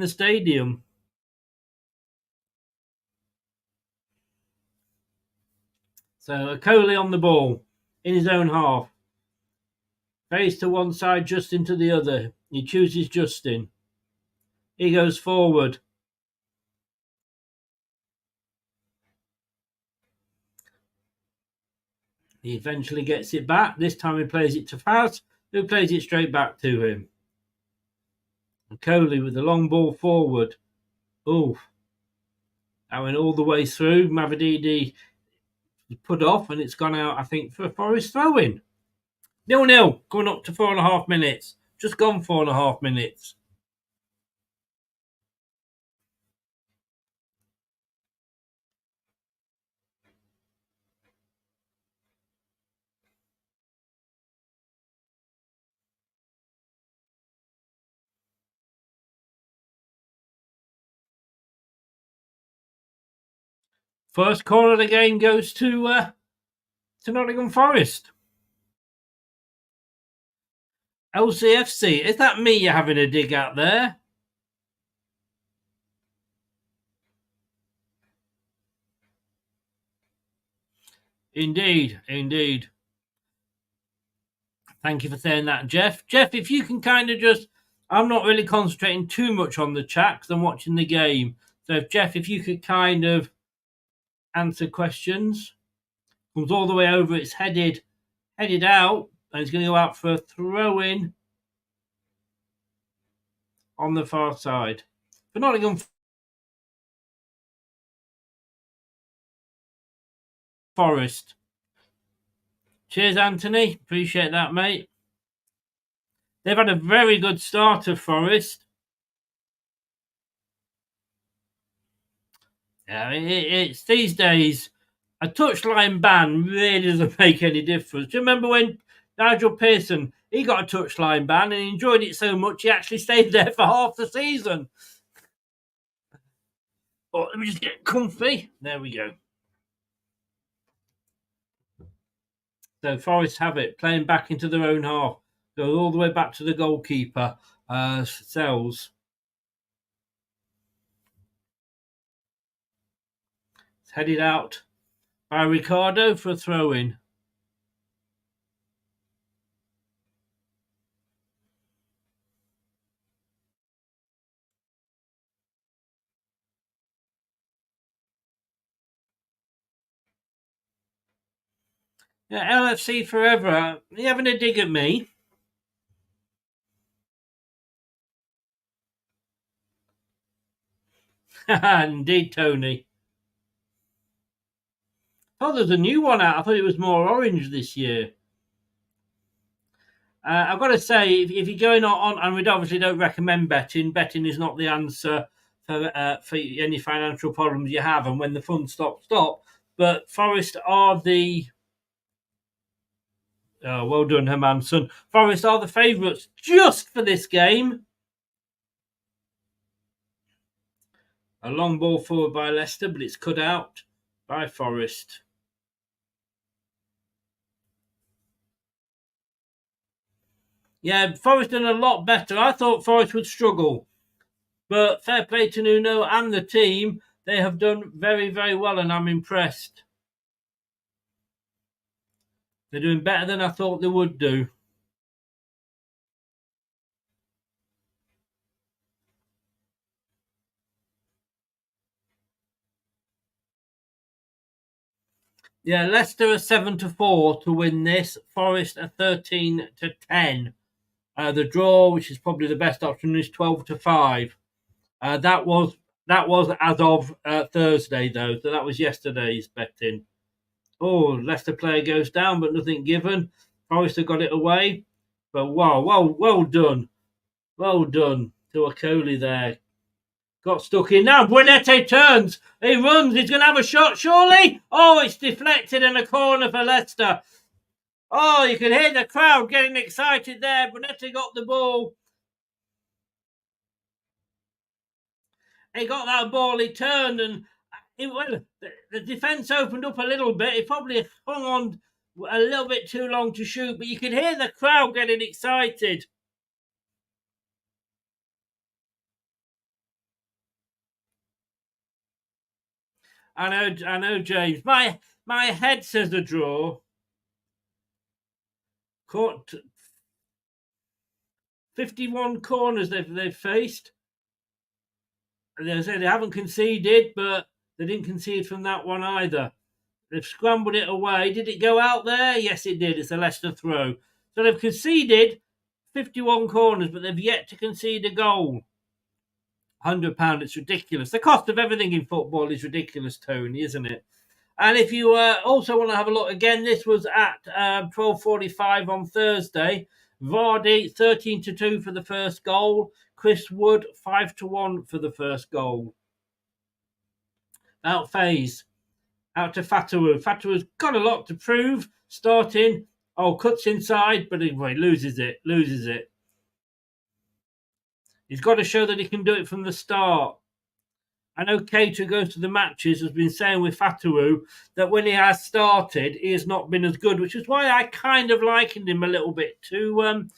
stadium. So Coley on the ball in his own half. Face to one side, Justin to the other. He chooses Justin. He goes forward. He eventually gets it back. This time he plays it to Faz, who plays it straight back to him. And Coley with the long ball forward. Ooh. That went all the way through. Mavididi put off, and it's gone out, I think, for a Forest throw-in. 0-0, going up to 4.5 minutes. Just gone 4.5 minutes. First corner of the game goes to Nottingham Forest. LCFC, is that me you're having a dig out there? Indeed, indeed. Thank you for saying that, Jeff. Jeff, if you can kind of just... I'm not really concentrating too much on the chat because I'm watching the game. So, Jeff, if you could kind of answer questions. Comes all the way over. It's headed out. And it's going to go out for a throw-in on the far side. For Nottingham Forest. Cheers, Anthony. Appreciate that, mate. They've had a very good start of Forest. Yeah, it's these days, a touchline ban really doesn't make any difference. Do you remember when Nigel Pearson, he got a touchline ban and he enjoyed it so much he actually stayed there for half the season? Oh, let me just get comfy. There we go. So Forest have it, playing back into their own half. Goes all the way back to the goalkeeper, Sells. It's headed out by Ricardo for a throw-in. Yeah, LFC forever. Are you having a dig at me? Indeed, Tony. Oh, there's a new one out. I thought it was more orange this year. I've got to say, if you're going on, and we obviously don't recommend betting. Betting is not the answer for any financial problems you have, and when the funds stop. But Forest are the... Oh, well done, Hermanson. Forest are the favourites just for this game. A long ball forward by Leicester, but it's cut out by Forest. Yeah, Forest done a lot better. I thought Forest would struggle. But fair play to Nuno and the team. They have done very, very well, and I'm impressed. They're doing better than I thought they would do. Yeah, Leicester are 7-4 to win this. Forest are 13-10. The draw, which is probably the best option, is 12-5. That was as of Thursday, though. So that was yesterday's betting. Oh, Leicester player goes down, but nothing given. Forest have got it away. But wow, well done. Well done to Okoli there. Got stuck in. Now Buenete turns. He runs. He's going to have a shot, surely. Oh, it's deflected in a corner for Leicester. Oh, you can hear the crowd getting excited there. Brunetti got the ball. He got that ball, he turned, and the defence opened up a little bit. He probably hung on a little bit too long to shoot, but you could hear the crowd getting excited. I know, James. My head says a draw. Caught 51 corners they've faced. They say they haven't conceded, but they didn't concede from that one either. They've scrambled it away. Did it go out there? Yes, it did. It's a Leicester throw. So they've conceded 51 corners, but they've yet to concede a goal. £100, it's ridiculous. The cost of everything in football is ridiculous, Tony, isn't it? And if you also want to have a look again, this was at 12:45 on Thursday. Vardy 13-2 for the first goal. Chris Wood 5-1 for the first goal. Out phase. Out to Fatawu. Fatawu's got a lot to prove. Starting. Oh, cuts inside, but he loses it. He's got to show that he can do it from the start. I know Kate, who goes to the matches, has been saying with Fatawu that when he has started, he has not been as good, which is why I kind of likened him a little bit to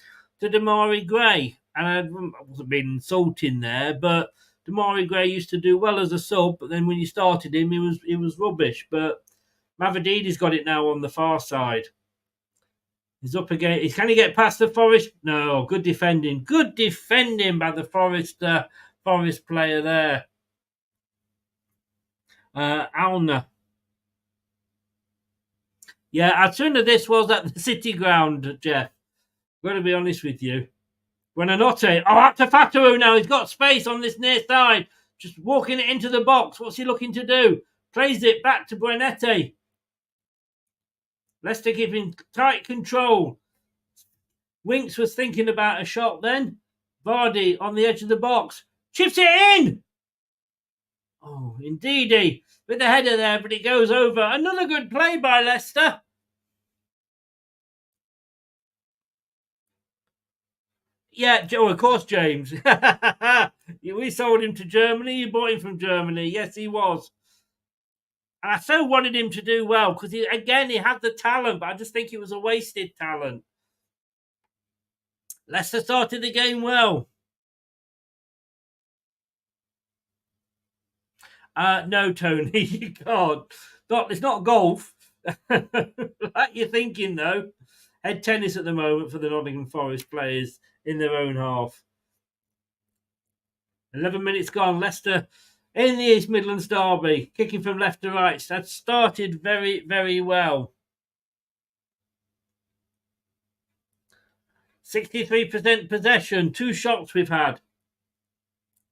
Damari Gray. And I wasn't being insulting there, but Damari Gray used to do well as a sub, but then when you started him, he was rubbish. But Mavadidi's got it now on the far side. He's up again. Can he get past the Forest? No, good defending. Good defending by the Forest player there. Alna. Yeah, I'd sooner this was at the City Ground, Jeff. I've got to be honest with you. Buonanotte. Oh, up to Fatawu now. He's got space on this near side. Just walking it into the box. What's he looking to do? Plays it back to Buonanotte. Leicester giving tight control. Winks was thinking about a shot then. Vardy on the edge of the box. Chips it in! Oh, indeedy. With the header there, but it goes over. Another good play by Leicester. Yeah, of course, James. We sold him to Germany. You bought him from Germany. Yes, he was. And I so wanted him to do well because, he had the talent, but I just think it was a wasted talent. Leicester started the game well. No, Tony, you can't. It's not golf. Like you're thinking, though. Head tennis at the moment for the Nottingham Forest players in their own half. 11 minutes gone. Leicester in the East Midlands Derby, kicking from left to right. That started very, very well. 63% possession. 2 shots we've had.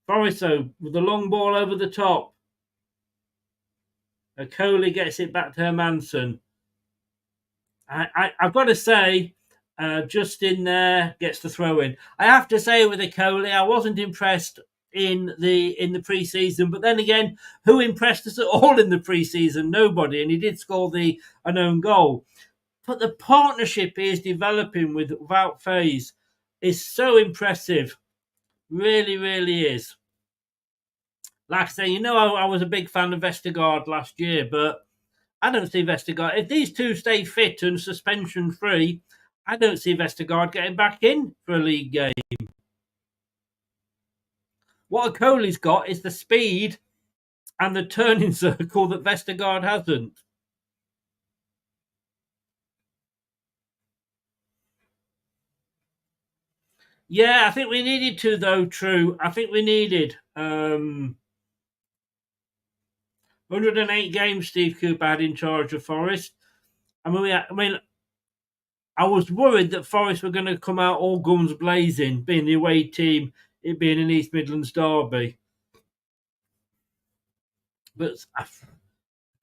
Forest, with the long ball over the top. Coley gets it back to Hermansen. I've got to say, Justin there gets the throw in. I have to say with Coley, I wasn't impressed in the pre-season, but then again, who impressed us at all in the pre-season? Nobody, and he did score the unknown goal. But the partnership he is developing with Wout Faes is so impressive. Really, really is. Like I say, I was a big fan of Vestergaard last year, but I don't see Vestergaard. If these two stay fit and suspension-free, I don't see Vestergaard getting back in for a league game. What Coley's got is the speed and the turning circle that Vestergaard hasn't. Yeah, I think we needed to, though, True. I think we needed 108 games Steve Cooper had in charge of Forest. I was worried that Forest were going to come out all guns blazing, being the away team, it being an East Midlands Derby. But I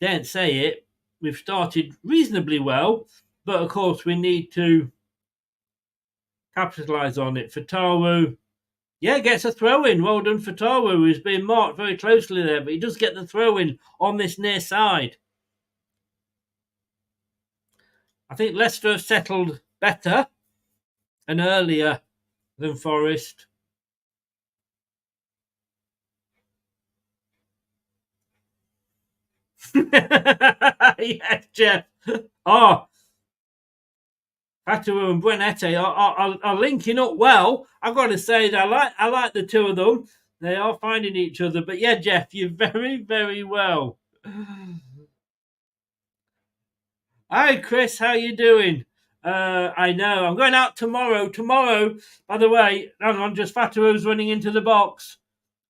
daren't say it. We've started reasonably well, but of course we need to capitalise on it. Fatawu, gets a throw-in. Well done, Fatawu, who's being marked very closely there, but he does get the throw-in on this near side. I think Leicester have settled better and earlier than Forest. Yes, Jeff. Oh, Fatawu and Buenete are linking up well. I've got to say that I like the two of them. They are finding each other. But yeah, Jeff, you're very, very well. Hi, Chris. How you doing? I know. I'm going out tomorrow. Tomorrow, by the way, hang on, just Fatawu's running into the box.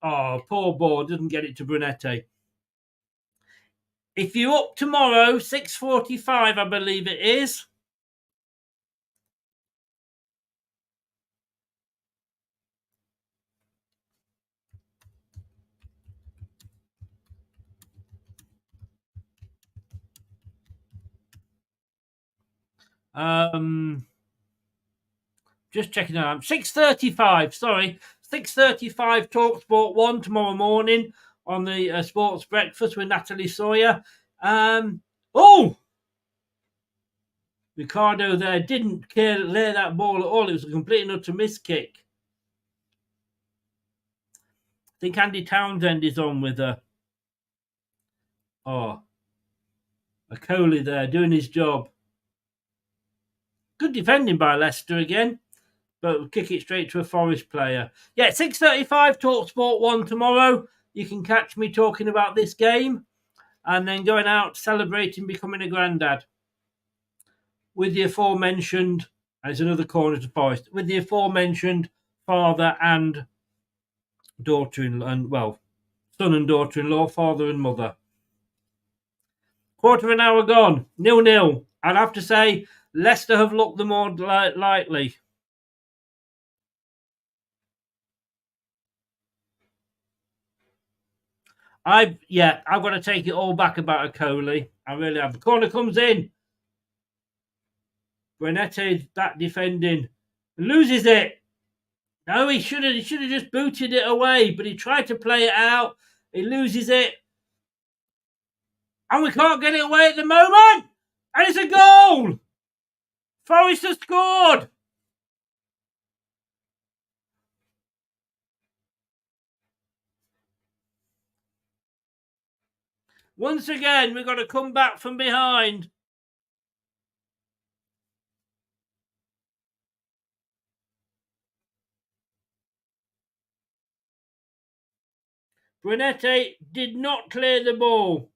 Oh, poor boy, doesn't get it to Brunette. If you're up tomorrow, 6:45, I believe it is. Just checking out. 6:35. Sorry, 6:35. Talksport 1 tomorrow morning on the Sports Breakfast with Natalie Sawyer. Oh, Ricardo there didn't lay that ball at all. It was a complete and utter miss kick. I think Andy Townsend is on with her. Oh, a Coley there doing his job. Good defending by Leicester again, but we'll kick it straight to a Forest player. Yeah, 6:35, Talksport 1 tomorrow. You can catch me talking about this game and then going out celebrating becoming a granddad with the aforementioned, there's another corner to Forest, with the aforementioned father and daughter-in-law, and well, son and daughter-in-law, father and mother. Quarter of an hour gone, 0-0. I'd have to say Leicester have looked the more lightly. I've got to take it all back about a Coley. I really have. The corner comes in. Brunette's back defending. Loses it. No, he should have just booted it away, but he tried to play it out. He loses it. And we can't get it away at the moment. And it's a goal. Forest has scored. Once again, we've got to come back from behind. Brunette did not clear the ball.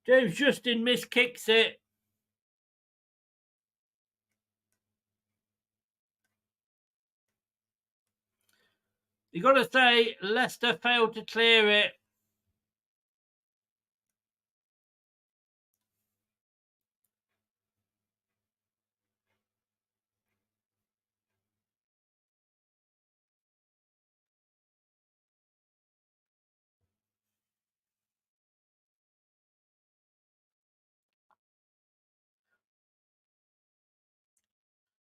James Justin miskicks it. You got to say, Leicester failed to clear it.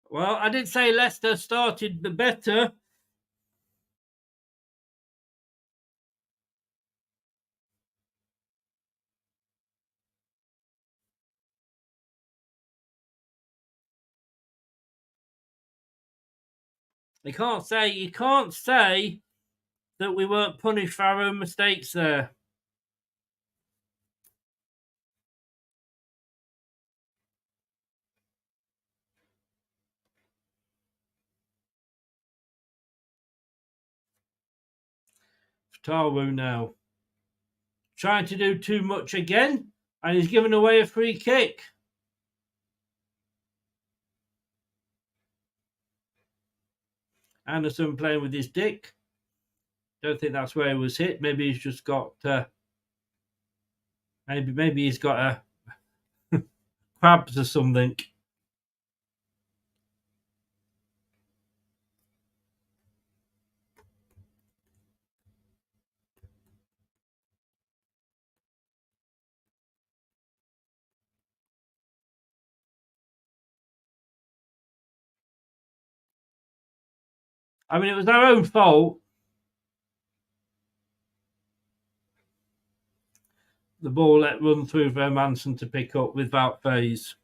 Well, I did say Leicester started the better. You can't say that we weren't punished for our own mistakes there. Fatawu now. Trying to do too much again, and he's given away a free kick. Anderson playing with his dick. Don't think that's where he was hit. Maybe he's just got... maybe he's got a crabs or something. I mean, it was our own fault. The ball let run through for Manson to pick up without phase.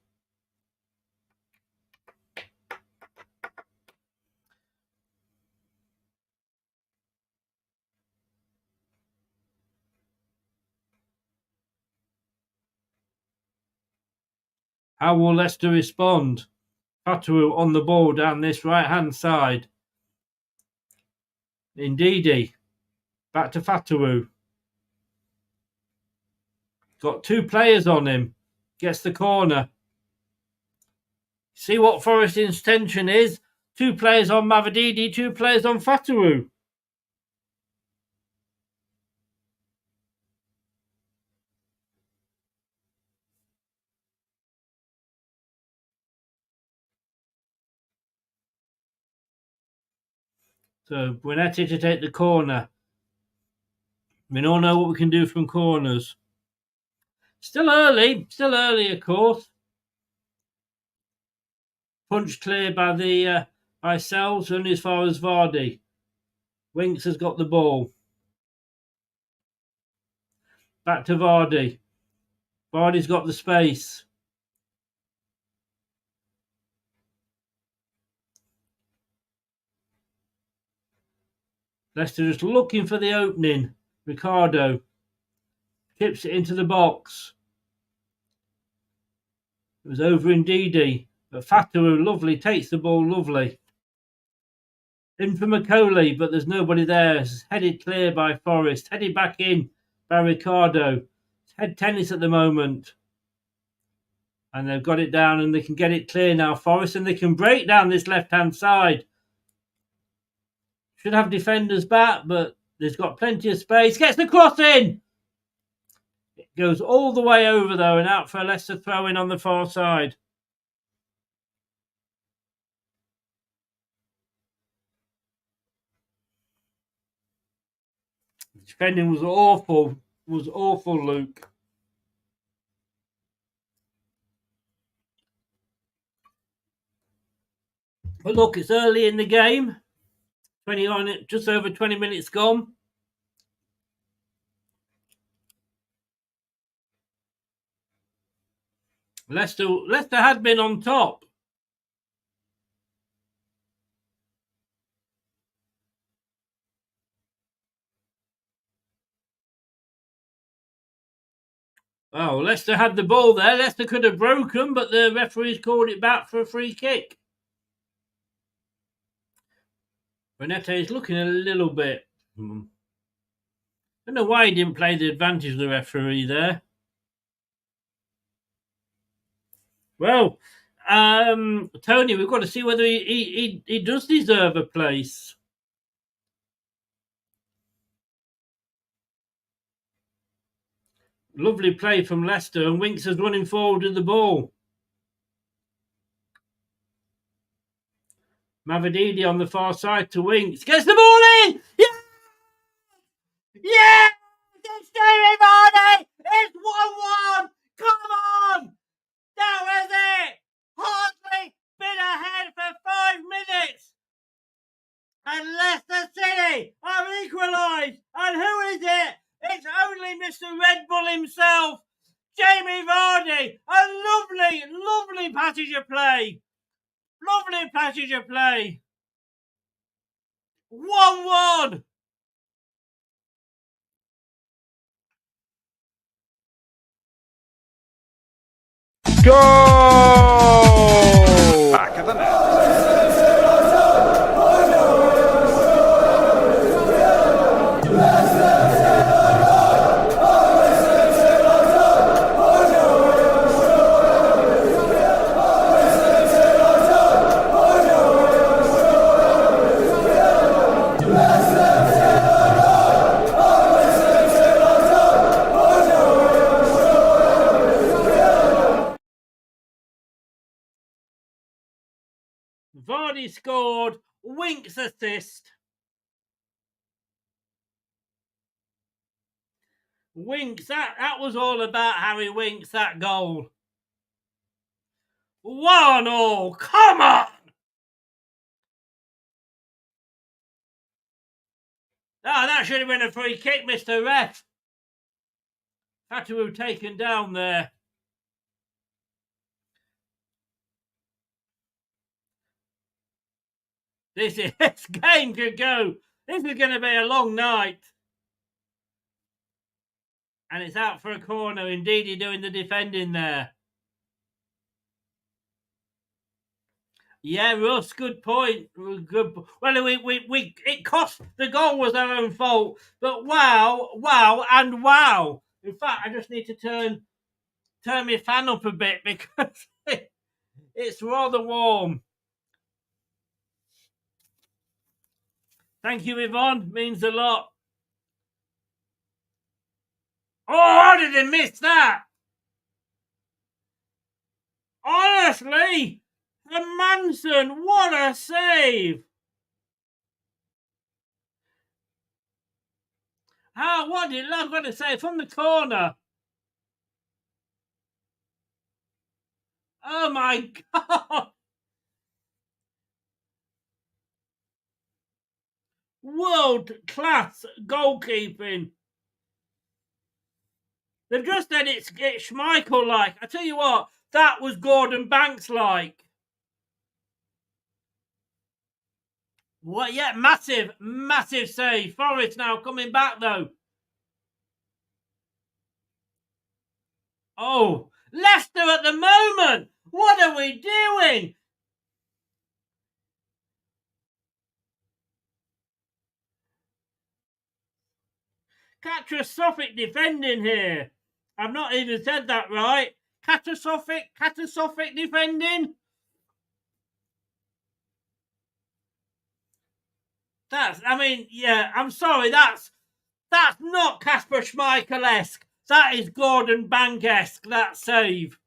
How will Leicester respond? Fatawu on the ball down this right-hand side. Ndidi. Back to Fatawu. Got 2 players on him. Gets the corner. See what Forest's intention is? 2 players on Mavididi, 2 players on Fatawu. So Buenetti to take the corner. We all know what we can do from corners. Still early, of course. Punched clear by Sells, only as far as Vardy. Winks has got the ball. Back to Vardy. Vardy's got the space. Leicester just looking for the opening. Ricardo tips it into the box. It was over Ndidi, but Fatawu, lovely, takes the ball, lovely. In for Macaulay, but there's nobody there. It's headed clear by Forest. Headed back in by Ricardo. It's head tennis at the moment. And they've got it down and they can get it clear now, Forest, and they can break down this left-hand side. Should have defenders back, but there's got plenty of space. Gets the cross in! It goes all the way over, though, and out for a Leicester throw-in on the far side. The defending was awful. Luke. But look, it's early in the game. Just over 20 minutes gone. Leicester had been on top. Oh, Leicester had the ball there. Leicester could have broken, but the referees called it back for a free kick. Renete is looking a little bit. I don't know why he didn't play the advantage of the referee there. Well, Tony, we've got to see whether he does deserve a place. Lovely play from Leicester, and Winks is running forward with the ball. Mavididi on the far side to Winks. Gets the ball in! Yeah! Yeah! It's Jamie Vardy! It's 1-1! Come on! That was it! Hardly been ahead for 5 minutes! And Leicester City have equalised! And who is it? It's only Mr. Red Bull himself, Jamie Vardy. A lovely passage of play. 1-1. Go! Back of the net. Vardy scored. Winks assist. Winks, that was all about Harry Winks, that goal. 1-1, come on! Ah, that should have been a free kick, Mr. Ref. Fatawu taken down there. This game could go. This is going to be a long night. And it's out for a corner. Indeed, he's doing the defending there. Yeah, Russ, good point. Good. Well, it cost. The goal was our own fault. But wow, and wow. In fact, I just need to turn my fan up a bit because it's rather warm. Thank you, Yvonne. Means a lot. Oh, how did they miss that? Honestly, the Manson, what a save! What did Love got to say from the corner? Oh my God! World class goalkeeping. They've just said it's Schmeichel like. I tell you what, that was Gordon Banks like. What? Yeah, massive save. Forest now coming back though. Oh, Leicester at the moment. What are we doing? Catastrophic defending here. I've not even said that right. Catastrophic defending. I'm sorry, that's not Kasper Schmeichel-esque. That is Gordon Bank-esque, that save.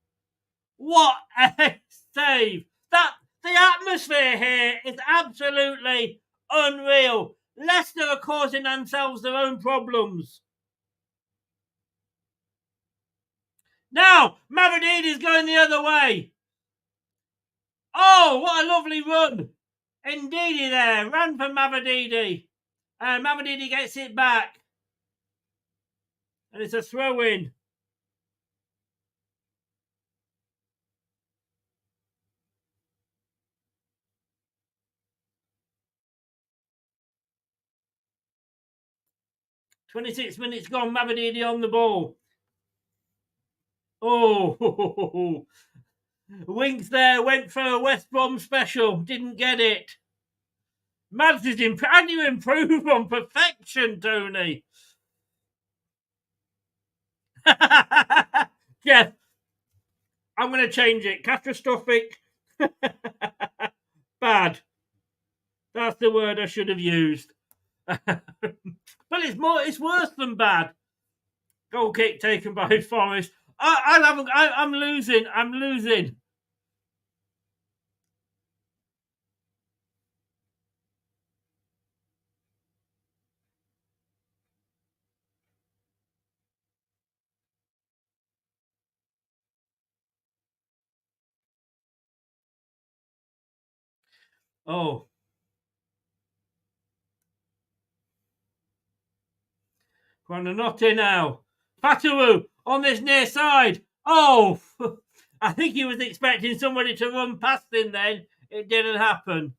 What a save. The atmosphere here is absolutely unreal. Leicester are causing themselves their own problems. Now, Mavrodidis going the other way. Oh, what a lovely run. Ndidi there, ran for Mavrodidi. And Mavrodidi gets it back. And it's a throw-in. "26 minutes gone, Mavrodidi on the ball. Oh, Winks there, went for a West Brom special, didn't get it. Mads is how do you improve on perfection, Tony? Jeff, I'm going to change it. Catastrophic. Bad. That's the word I should have used. But it's worse than bad. Goal kick taken by Forest. I'm losing. Oh. Buonanotte now. Fatawu on this near side. Oh, I think he was expecting somebody to run past him then. It didn't happen.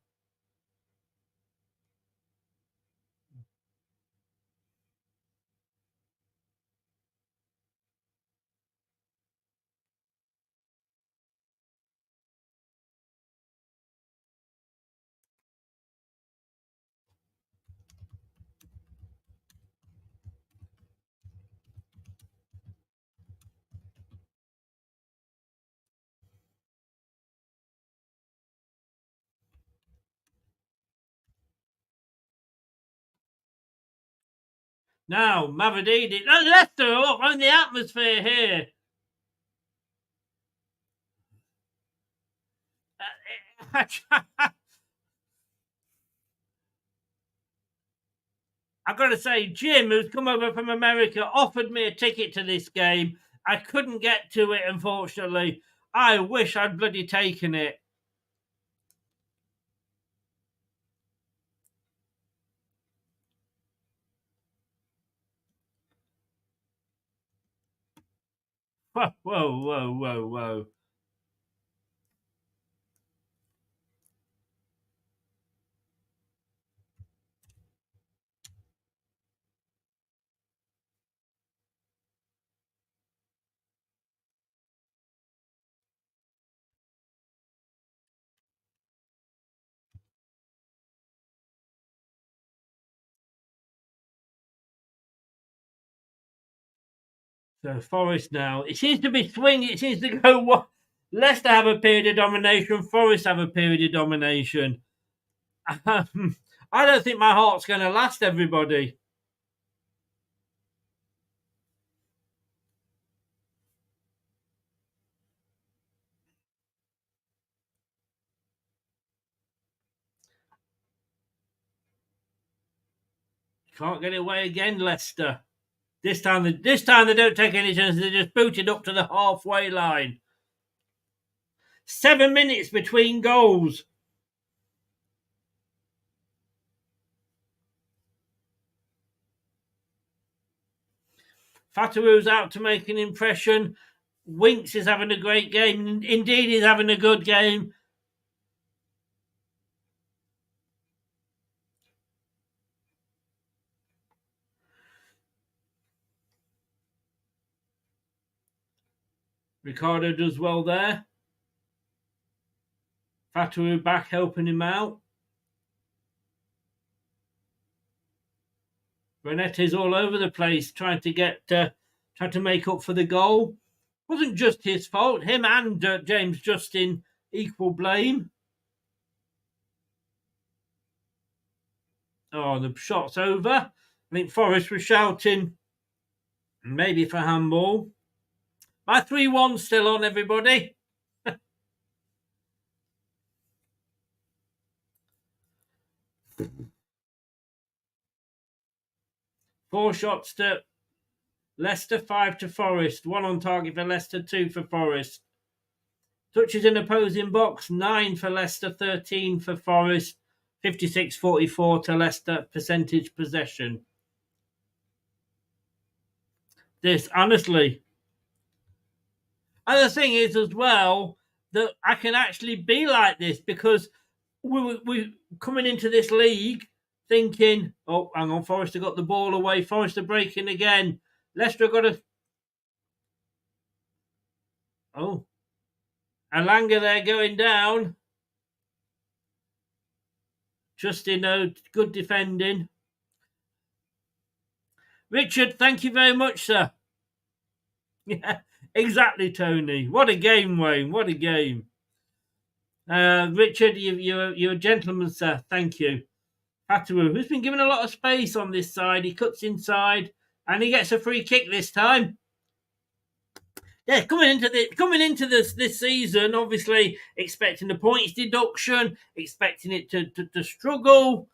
Now, Mavrodidis. Leicester are up on the atmosphere here. I've got to say, Jim, who's come over from America, offered me a ticket to this game. I couldn't get to it, unfortunately. I wish I'd bloody taken it. Whoa, whoa, whoa, whoa, whoa. So Forest now. It seems to be swinging. It seems to go what Leicester have a period of domination. Forest have a period of domination. I don't think my heart's going to last, everybody. Can't get it away again, Leicester. This time they don't take any chances. They just boot it up to the halfway line. 7 minutes between goals. Fataru's out to make an impression. Winks is having a great game. Indeed, he's having a good game. Ricardo does well there. Fataru back helping him out. Renette's all over the place trying to make up for the goal. Wasn't just his fault. Him and James Justin equal blame. Oh, the shot's over. I think Forest was shouting maybe for handball. My 3-1 still on, everybody. Four shots to Leicester, 5 to Forest. 1 on target for Leicester, 2 for Forest. Touches in opposing box, 9 for Leicester, 13 for Forest. 56-44 to Leicester, percentage possession. This, honestly. And the thing is as well, that I can actually be like this because we coming into this league thinking, oh, hang on, Forest have got the ball away. Forest are breaking again. Leicester have got a... Oh. Alanga there going down. Justin, good defending. Richard, thank you very much, sir. Yeah, exactly, Tony. What a game, Wayne. What a game. Richard, you're a gentleman, sir. Thank you. Fataru, who's been given a lot of space on this side. He cuts inside and he gets a free kick this time. Yeah, coming into this season, obviously expecting the points deduction, expecting it to struggle.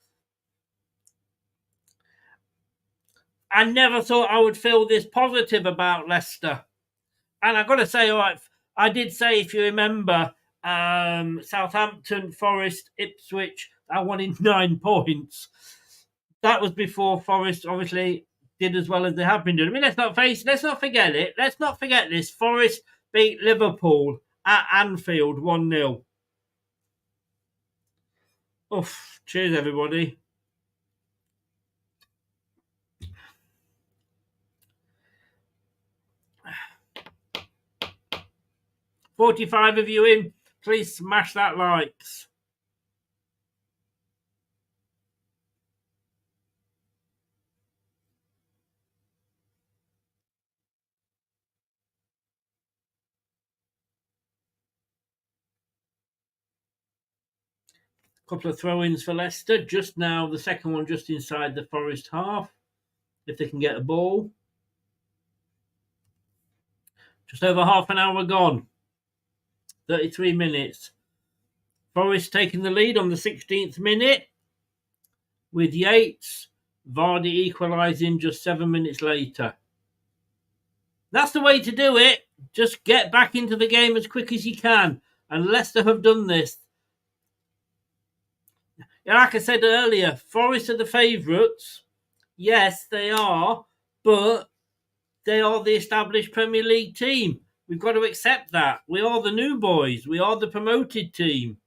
I never thought I would feel this positive about Leicester. And I've got to say, all right, I did say, if you remember, Southampton, Forest, Ipswich, I won in 9 points. That was before Forest, obviously, did as well as they have been doing. I mean, let's not forget it. Let's not forget this. Forest beat Liverpool at Anfield 1-0. Oof, cheers, everybody. $45 of you in. Please smash that likes. Couple of throw-ins for Leicester. Just now, the second one just inside the Forest half. If they can get a ball. Just over half an hour gone. 33 minutes. Forest taking the lead on the 16th minute with Yates. Vardy equalising just 7 minutes later. That's the way to do it. Just get back into the game as quick as you can. And Leicester have done this. Like I said earlier, Forest are the favourites. Yes, they are. But they are the established Premier League team. We've got to accept that. We are the new boys. We are the promoted team.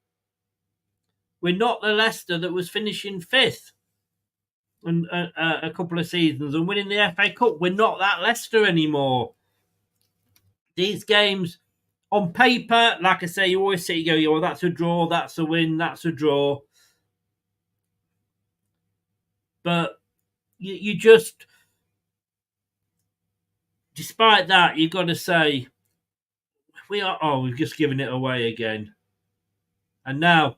We're not the Leicester that was finishing 5th and a couple of seasons and winning the FA Cup. We're not that Leicester anymore. These games, on paper, like I say, you always say, you go, that's a draw, that's a win, that's a draw. But you just, despite that, you've got to say, we've just given it away again. And now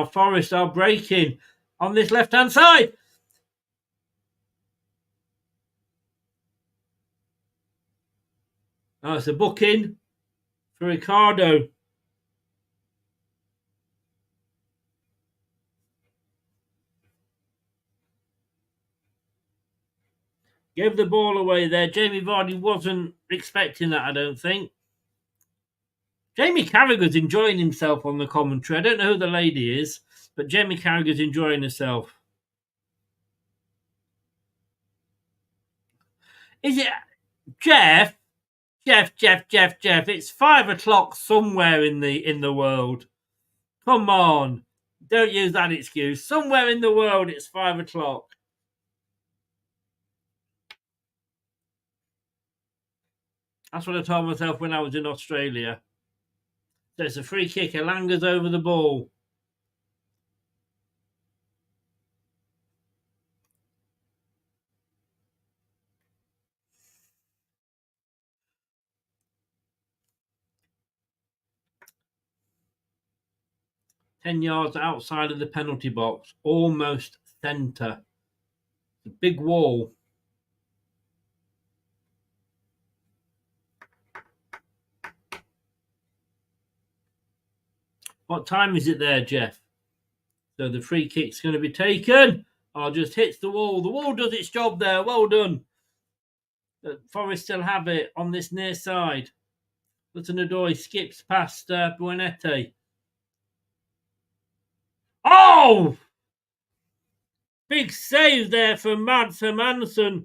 Forest are breaking on this left-hand side. Oh, it's a booking for Ricardo. Gave the ball away there. Jamie Vardy wasn't expecting that, I don't think. Jamie Carragher's enjoying himself on the commentary. I don't know who the lady is, but Jamie Carragher's enjoying herself. Is it Jeff? Jeff. It's 5 o'clock somewhere in the world. Come on. Don't use that excuse. Somewhere in the world it's 5 o'clock. That's what I told myself when I was in Australia. So it's a free kick. Elanga's over the ball. "10 yards outside of the penalty box, almost centre. The big wall." What time is it there, Jeff? So the free kick's going to be taken. Just hits the wall. The wall does its job there. Well done. Forest still have it on this near side. Hudson-Odoi skips past Buonete. Oh! Big save there from Mads Hermansson.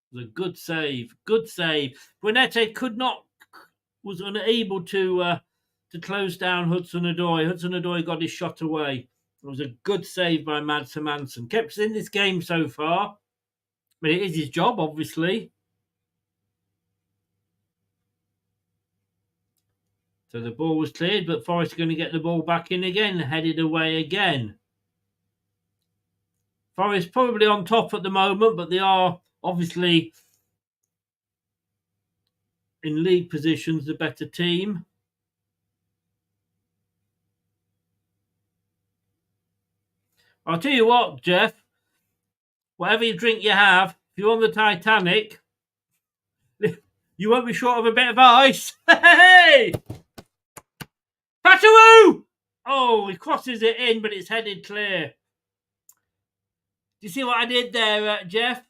It was a good save. Good save. Buonete was unable to close down Hudson-Odoi. Hudson-Odoi got his shot away. It was a good save by Mads Hermansson. Kept us in this game so far. But it is his job, obviously. So the ball was cleared, but Forest are going to get the ball back in again, headed away again. Forest probably on top at the moment, but they are obviously in league positions, the better team. I'll tell you what, Jeff, whatever you drink you have, if you're on the Titanic, you won't be short of a bit of ice. Hey! Pataroo! Oh, he crosses it in, but it's headed clear. Do you see what I did there, Jeff?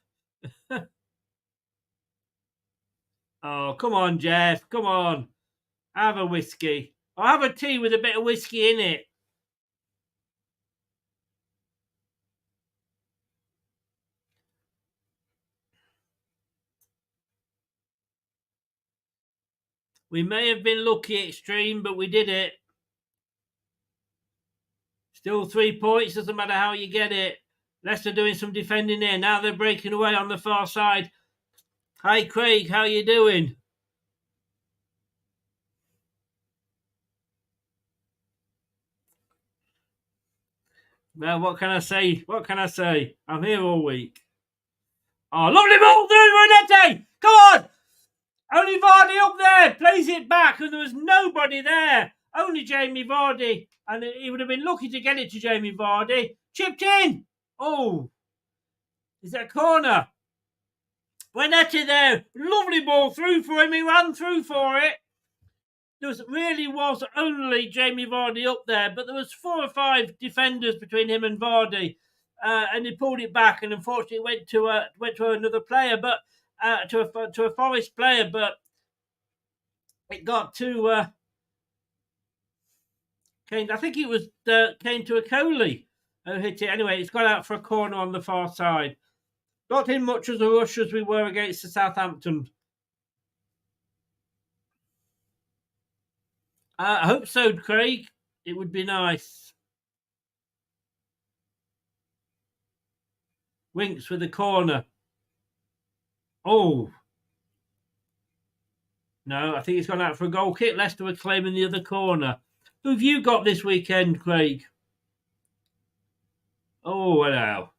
Oh, come on, Jeff. Come on. Have a whiskey. I'll have a tea with a bit of whiskey in it. We may have been lucky extreme, but we did it. Still 3 points. Doesn't matter how you get it. Leicester doing some defending here. Now they're breaking away on the far side. Hi, Craig. How you doing? Well, what can I say? What can I say? I'm here all week. Oh, lovely ball through Renete! Come on! Only Vardy up there! Plays it back, and there was nobody there. Only Jamie Vardy. And he would have been lucky to get it to Jamie Vardy. Chipped in! Oh! Is that a corner? Renete there. Lovely ball through for him. He ran through for it. There really was only Jamie Vardy up there, but there was 4 or 5 defenders between him and Vardy, and he pulled it back, and unfortunately went to another player, but to a Forest player. But it got to Kane. I think it was Kane to a Coley who hit it. Anyway, it's got out for a corner on the far side. Not in much as a rush as we were against the Southampton. I hope so, Craig. It would be nice. Winks with the corner. Oh. No, I think it's gone out for a goal kick. Leicester were claiming the other corner. Who have you got this weekend, Craig? Oh, hello.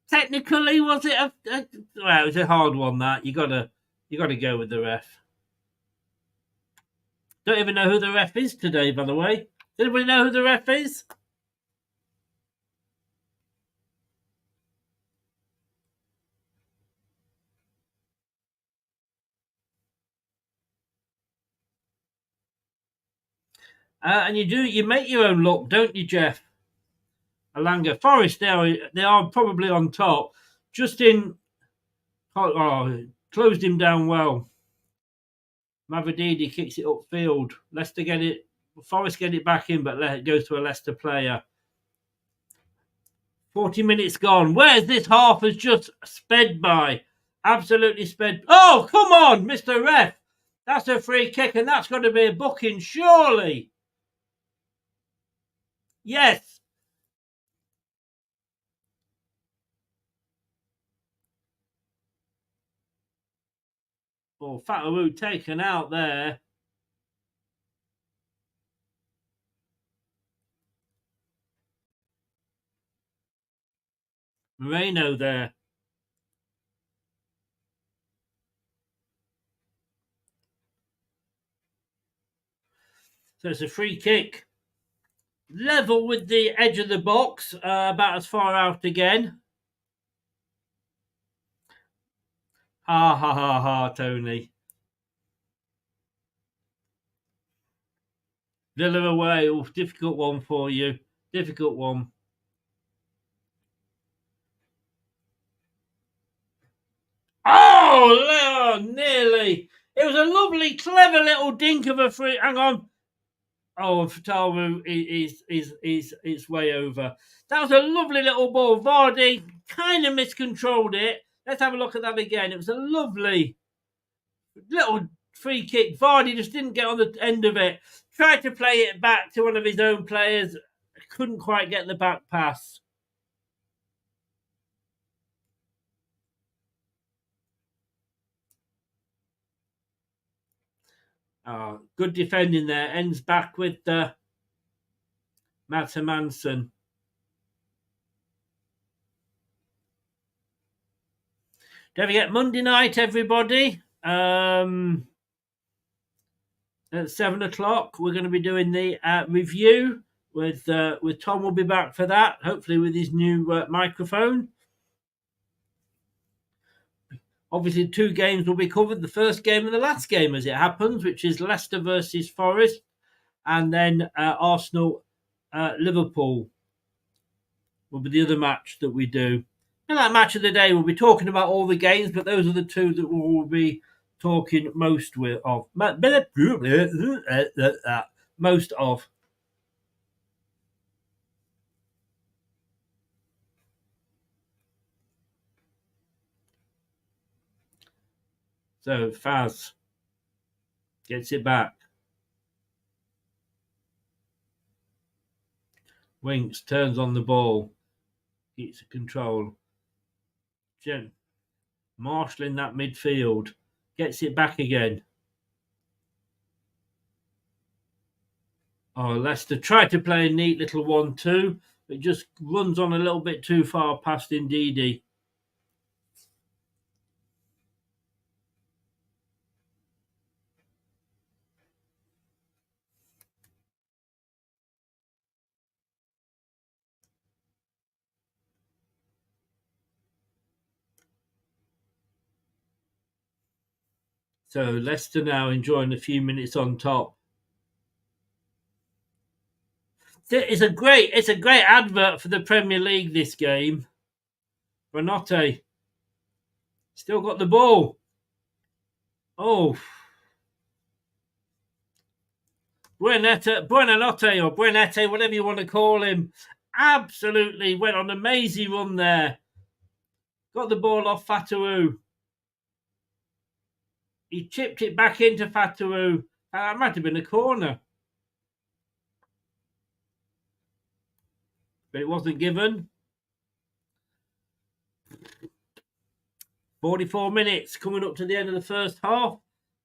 Technically, was it well, it was a hard one, that. You gotta go with the ref. Don't even know who the ref is today, by the way. Does anybody know who the ref is? And you make your own luck, don't you, Jeff? Alanga. Forest, they are probably on top. Justin closed him down well. Mavididi kicks it upfield. Leicester get it. Forest get it back in, but it goes to a Leicester player. 40 minutes gone. Where's this half has just sped by? Absolutely sped. Oh, come on, Mr. Ref. That's a free kick, and that's got to be a booking, surely. Yes. Oh, Fatawu taken out there. Moreno there. So it's a free kick. Level with the edge of the box, about as far out again. Ha ha ha ha, Tony. Villa away. Oh, difficult one for you. Difficult one. Oh, Leon, nearly. It was a lovely, clever little dink of a free. Hang on. Oh, Fatawu is way over. That was a lovely little ball. Vardy kind of miscontrolled it. Let's have a look at that again. It was a lovely little free kick. Vardy just didn't get on the end of it. Tried to play it back to one of his own players. Couldn't quite get the back pass. Oh, good defending there. Ends back with Matt Manson. Don't forget Monday night, everybody. At 7 o'clock, we're going to be doing the review with Tom. Will be back for that, hopefully with his new microphone. Obviously, 2 games will be covered, the first game and the last game as it happens, which is Leicester versus Forest, and then Arsenal-Liverpool will be the other match that we do. In that match of the day, we'll be talking about all the games, but those are the 2 that we will be talking most of. Most of. So Faz gets it back. Winks turns on the ball. Keeps control. Marshalling that midfield. Gets it back again. Oh, Leicester tried to play a neat little 1-2, but just runs on a little bit too far past Ndidi. So Leicester now enjoying a few minutes on top. It's a great advert for the Premier League, this game. Renate still got the ball. Oh, Buonanotte, or Buenette, whatever you want to call him, absolutely went on a mazy run there. Got the ball off Fatawu. He chipped it back into Fatawu. That might have been a corner. But it wasn't given. 44 minutes coming up to the end of the first half.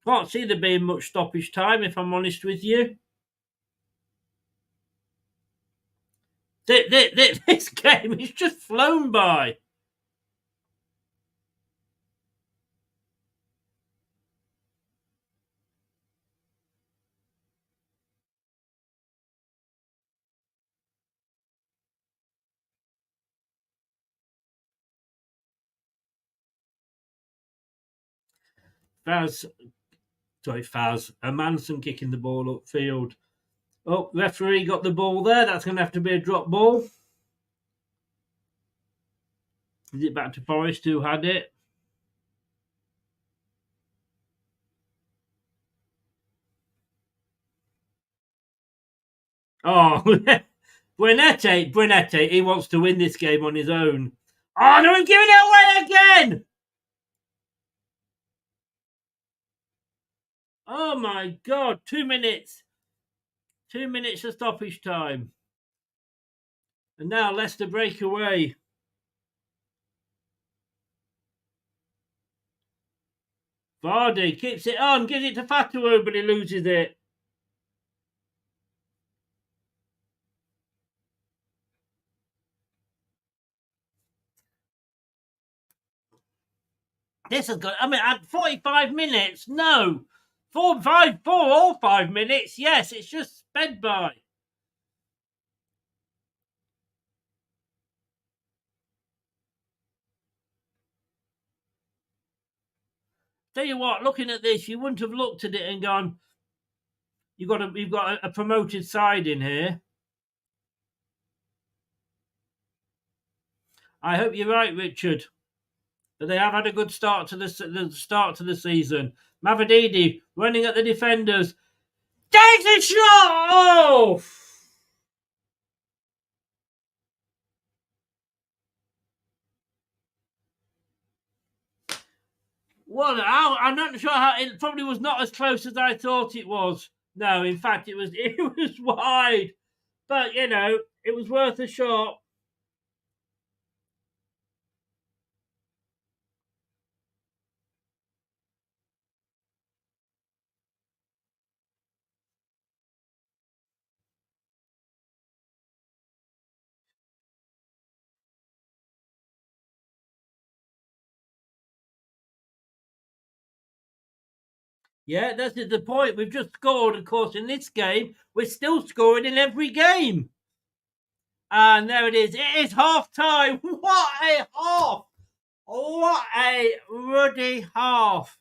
Can't see there being much stoppage time, if I'm honest with you. This game has just flown by. A Manson kicking the ball upfield. Oh, referee got the ball there. That's going to have to be a drop ball. Is it back to Forrest, who had it? Oh, Buenette, he wants to win this game on his own. Oh, no, I'm giving it away again! Oh, my God. 2 minutes. 2 minutes of stoppage time. And now Leicester break away. Vardy keeps it on, gives it to Fatawu, but he loses it. This has got, at 45 minutes, no. 4 or 5 minutes, yes, it's just sped by. Tell you what, looking at this, you wouldn't have looked at it and gone, you've got a promoted side in here. I hope you're right, Richard. But they have had a good start to the season. Mavididi running at the defenders. Takes a shot! Oh! Well, I'm not sure how. It probably was not as close as I thought it was. No, in fact, it was wide. But, it was worth a shot. Yeah, that's the point. We've just scored, of course, in this game. We're still scoring in every game. And there it is. It is half time. What a half! What a ruddy half.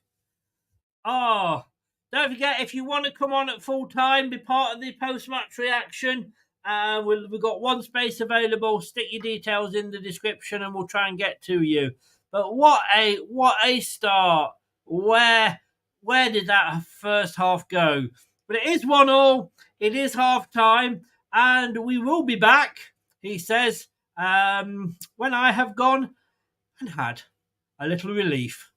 Oh, don't forget, if you want to come on at full time, be part of the post-match reaction, we've got one space available. Stick your details in the description and we'll try and get to you. But what a start. Where did that first half go? But it is 1-1. It is half time, and we will be back, he says, when I have gone and had a little relief.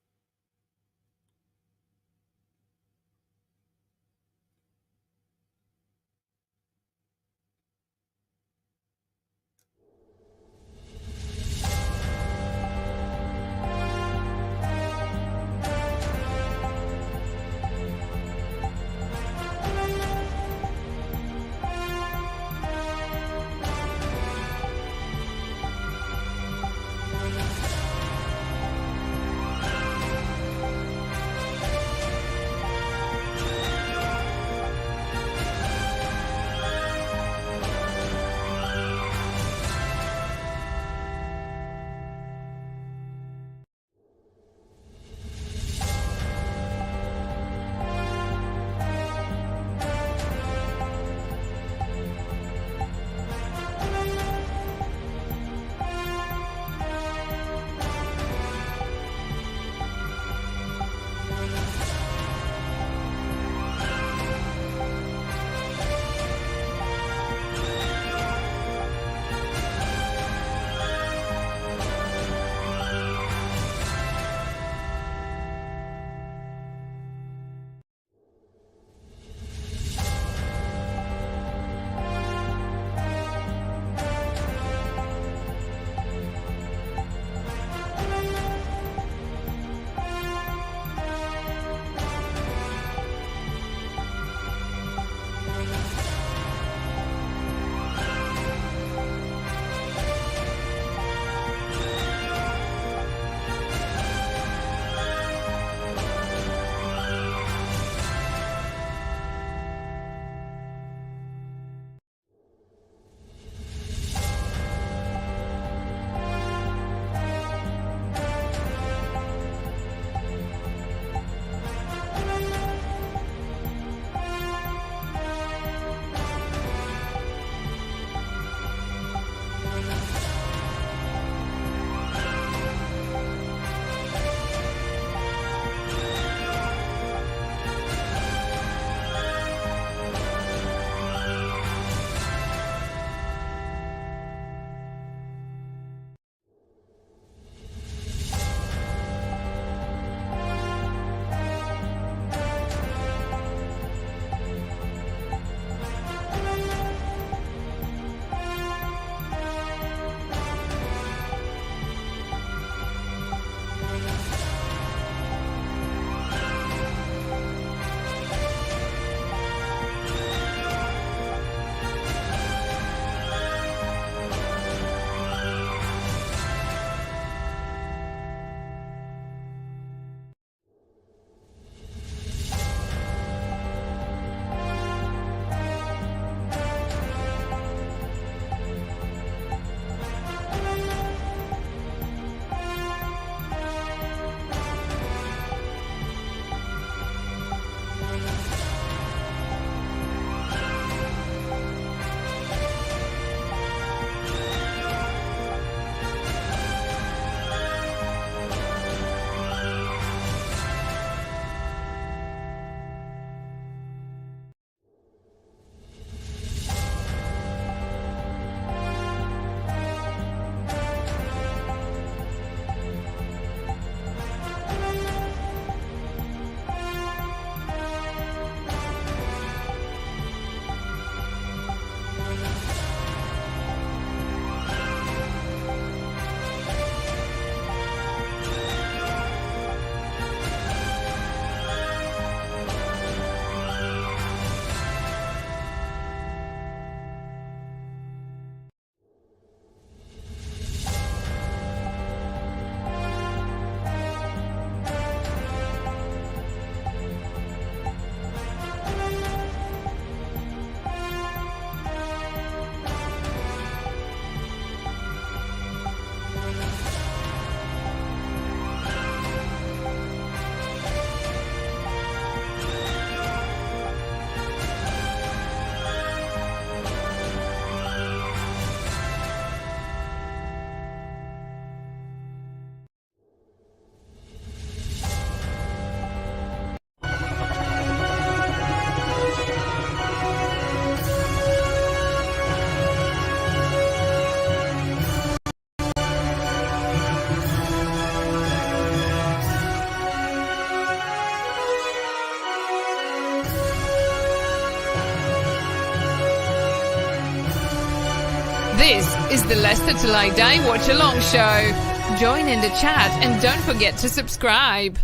This is the Leicester to Lay Day Watchalong show. Join in the chat and don't forget to subscribe.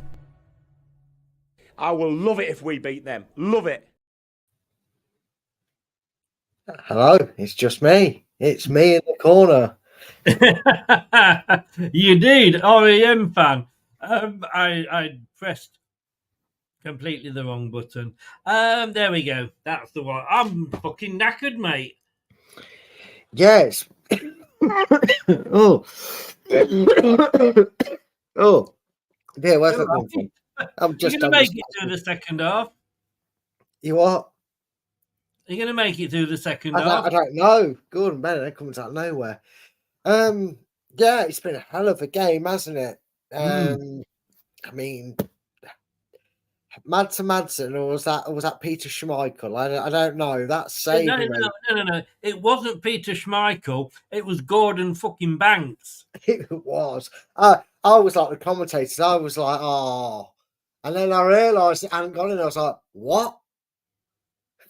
I will love it if we beat them. Love it. Hello, it's just me. It's me in the corner. You did, REM fan. I pressed completely the wrong button. There we go. That's the one. I'm fucking knackered, mate. Yes. Oh. Oh. Yeah, where's that one from? I'm just. You're gonna make it through the second half. You what? You're gonna make it through the second half. I don't know. Gordon Bennett comes out of nowhere. Yeah, it's been a hell of a game, hasn't it? I mean, Madsen, or was that Peter Schmeichel? I don't know. That's saved. No. It wasn't Peter Schmeichel. It was Gordon fucking Banks. It was. I was like the commentators. I was like, oh, and then I realised it hadn't gone in. I was like, what?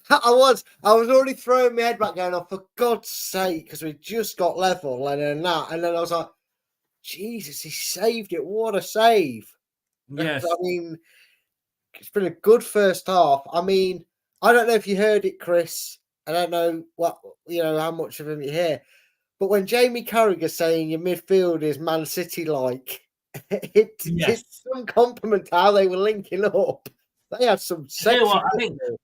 I was already throwing my head back, going, oh, for God's sake, because we just got level, and then I was like, Jesus, he saved it. What a save! Yes, I mean, it's been a good first half. I mean, I don't know if you heard it, Chris. I don't know how much of him you hear, but when Jamie Carragher's saying your midfield is Man City like, it's some compliment to how they were linking up. They had some sexy.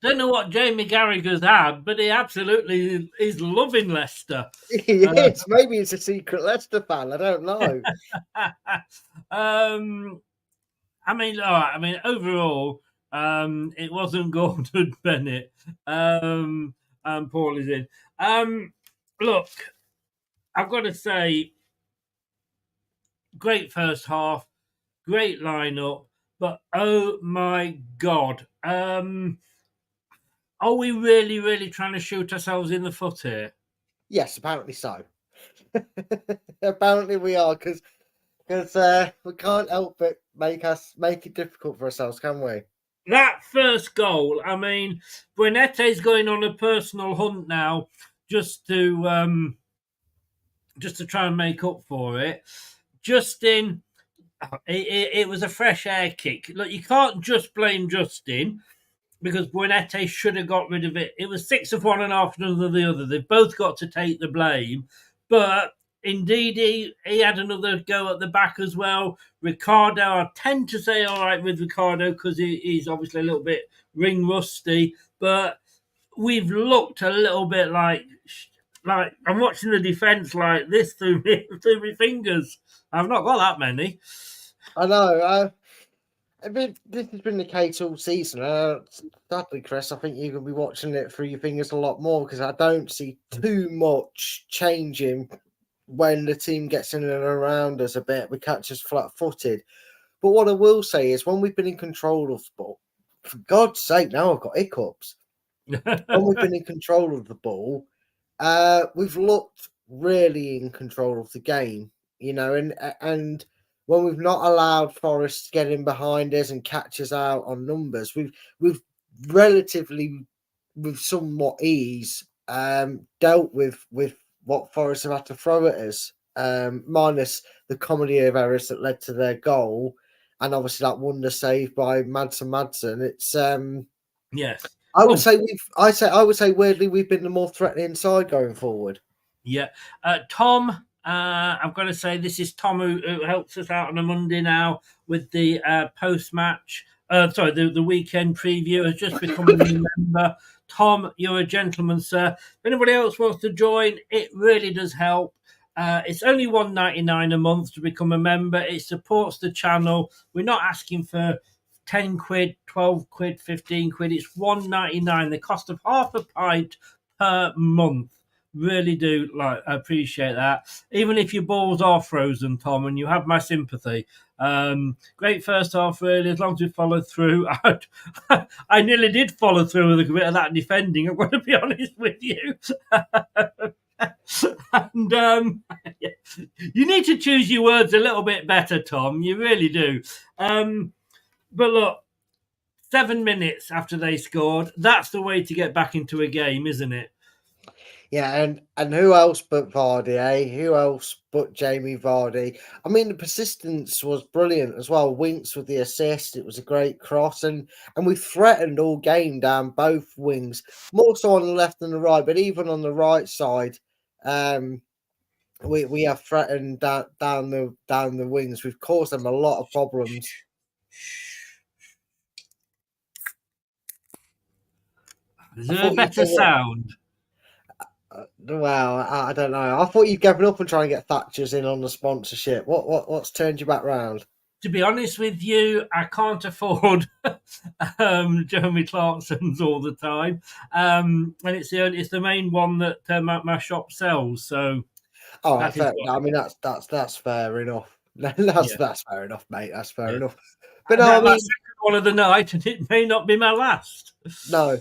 Don't know what Jamie Carragher's had, but he absolutely is loving Leicester. He is. Maybe he's a secret Leicester fan. I don't know. I mean, overall, it wasn't Gordon Bennett. And Paul is in. Look, I've got to say, great first half, great lineup. But oh my God, are we really, really trying to shoot ourselves in the foot here? Yes, apparently so. Apparently we are, because we can't help but make it difficult for ourselves, can we? That first goal, I mean, Buenette's going on a personal hunt now, just to try and make up for it. Justin. It was a fresh air kick. Look, you can't just blame Justin because Buenette should have got rid of it. It was 6 of one and half of the other. They've both got to take the blame. But indeed, he had another go at the back as well. Ricardo, I tend to say all right with Ricardo because he's obviously a little bit ring rusty. But we've looked a little bit like I'm watching the defence like this through my fingers. I've not got that many. I know. I mean, this has been the case all season. Sadly, Chris, I think you're going to be watching it through your fingers a lot more because I don't see too much changing when the team gets in and around us a bit. We catch us flat-footed. But what I will say is when we've been in control of the ball, for God's sake, now I've got hiccups. When we've been in control of the ball, we've looked really in control of the game, and when we've not allowed Forest to get in behind us and catch us out on numbers, we've relatively, with somewhat ease, dealt with what Forest have had to throw at us, minus the comedy of errors that led to their goal, and obviously that wonder save by Madsen. It's yes. I would say weirdly we've been the more threatening side going forward. Yeah, Tom. I've got to say this is Tom who helps us out on a Monday now with the post-match. The weekend preview has just become a new member. Tom, you're a gentleman, sir. If anybody else wants to join, it really does help. It's only $1.99 a month to become a member. It supports the channel. We're not asking for 10 quid, 12 quid, 15 quid. It's $1.99, the cost of half a pint per month. Really do appreciate that. Even if your balls are frozen, Tom, and you have my sympathy. Great first half, really, as long as we follow through. I nearly did follow through with a bit of that defending, I'm going to be honest with you. And you need to choose your words a little bit better, Tom. You really do. But look, 7 minutes after they scored, that's the way to get back into a game, isn't it? Yeah, and who else but Vardy, eh? Who else but Jamie Vardy? I mean, the persistence was brilliant as well. Winks with the assist. It was a great cross, and we threatened all game down both wings, more so on the left than the right, but even on the right side, um, we have threatened down the wings. We've caused them a lot of problems. Is I there a thought you better sound? Well, I don't know. I thought you'd given up on trying to get Thatcher's in on the sponsorship. What's turned you back round? To be honest with you, I can't afford Jeremy Clarkson's all the time, and it's the main one that my shop sells. So Oh, that is fair. why. I mean, that's fair enough. Yeah, That's fair enough, mate. That's fair yeah. enough. But no, I That's mean, second one of the night, and it may not be my last. no.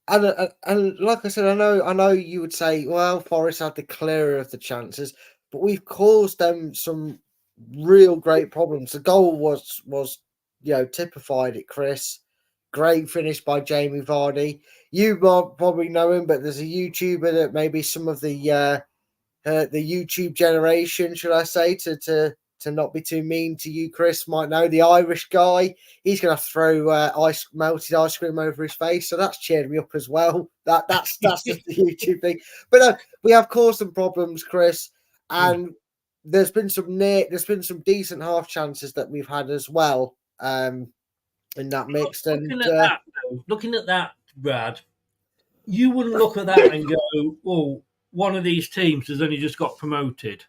And like I said, I know you would say, well, Forest had the clearer of the chances, but we've caused them some real great problems. The goal was typified it, Chris. Great finish by Jamie Vardy. You might probably know him, but there's a YouTuber that maybe some of the YouTube generation, should I say, to not be too mean to you, Chris, might know the Irish guy. He's going to throw melted ice cream over his face, so that's cheered me up as well. That's just the YouTube thing. But we have caused some problems, Chris, and there's been some decent half chances that we've had as well in that mix. Looking at that, Brad, you wouldn't look at that and go, "Oh, one of these teams has only just got promoted."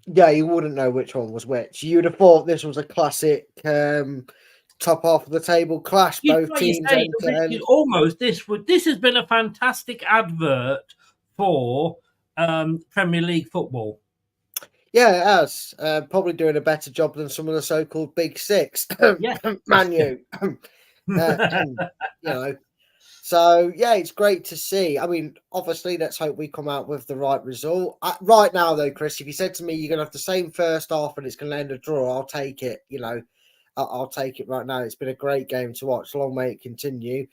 Yeah, you wouldn't know which one was which. You'd have thought this was a classic top half of the table clash. Both teams end to end. Almost this has been a fantastic advert for Premier League football. Yeah, it has. Probably doing a better job than some of the so-called Big Six. Yeah. Man U. So yeah, it's great to see. I mean, obviously, let's hope we come out with the right result. Right now, though, Chris, if you said to me you're going to have the same first half and it's going to end a draw, I'll take it. I'll take it right now. It's been a great game to watch. Long may it continue.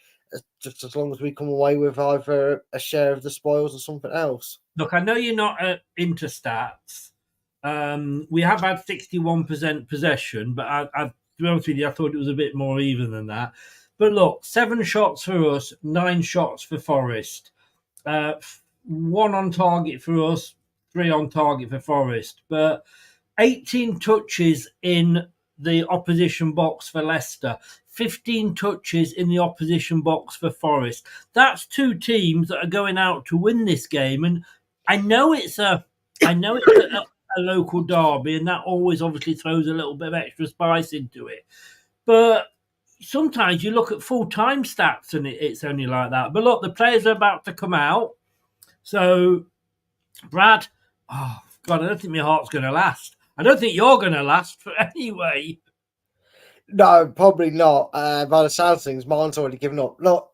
Just as long as we come away with either a share of the spoils or something else. Look, I know you're not into stats. We have had 61% possession, but to be honest with you, I thought it was a bit more even than that. But look, 7 shots for us, 9 shots for Forest. 1 on target for us, 3 on target for Forest. But 18 touches in the opposition box for Leicester, 15 touches in the opposition box for Forest. That's 2 teams that are going out to win this game. And I know it's a local derby, and that always obviously throws a little bit of extra spice into it. But sometimes you look at full-time stats and it's only like that. But look, the players are about to come out. So, Brad, oh, God, I don't think my heart's going to last. I don't think you're going to last anyway. No, probably not. By the sound of things, mine's already given up. Look,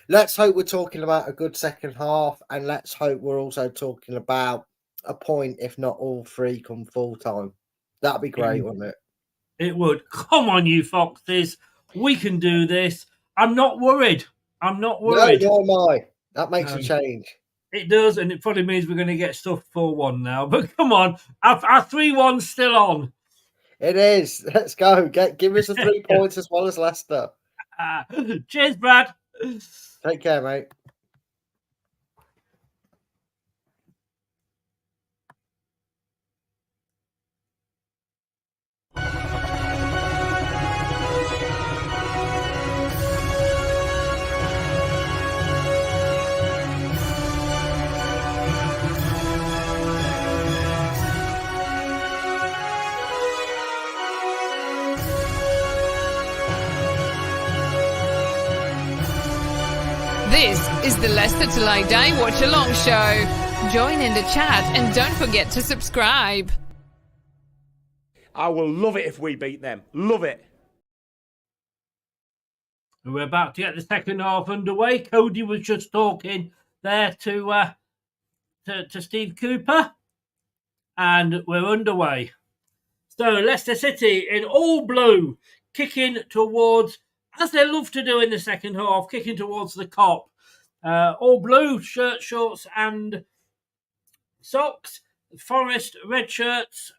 let's hope we're talking about a good second half, and let's hope we're also talking about a point, if not all 3, come full time. That'd be great, wouldn't it? It would. Come on, you Foxes. We can do this. I'm not worried. No, nor am I. That makes a change. It does, and it probably means we're going to get stuffed 4-1 now. But come on, our 3-1's still on. It is. Let's go. Give us the 3 points as well as Leicester. Cheers, Brad. Take care, mate. This is the Leicester Till I Die Watchalong show. Join in the chat and don't forget to subscribe. I will love it if we beat them. Love it. We're about to get the second half underway. Cody was just talking there to Steve Cooper, and we're underway. So Leicester City in all blue, kicking towards, as they love to do in the second half, kicking towards the Kop. All blue shirt, shorts, and socks, Forest red shirts,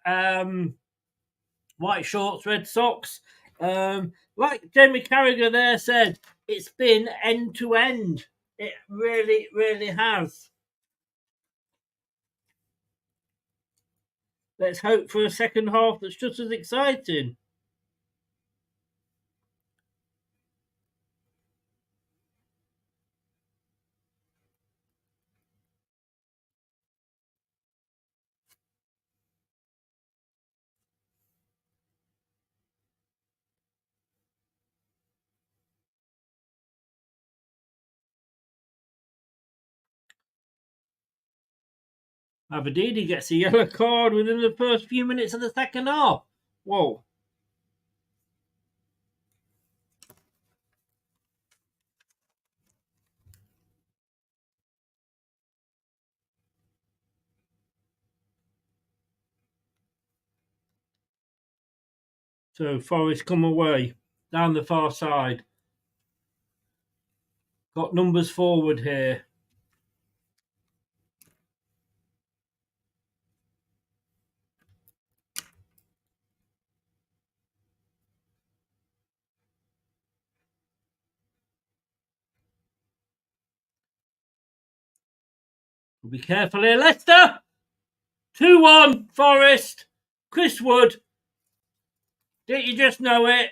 white shorts, red socks. Like Jamie Carragher there said, it's been end to end. It really, really has. Let's hope for a second half that's just as exciting. Aberdeen gets a yellow card within the first few minutes of the second half. Whoa. So Forest come away down the far side. Got numbers forward here. Be careful here, Leicester. 2-1 Forest. Chris Wood. Didn't you just know it?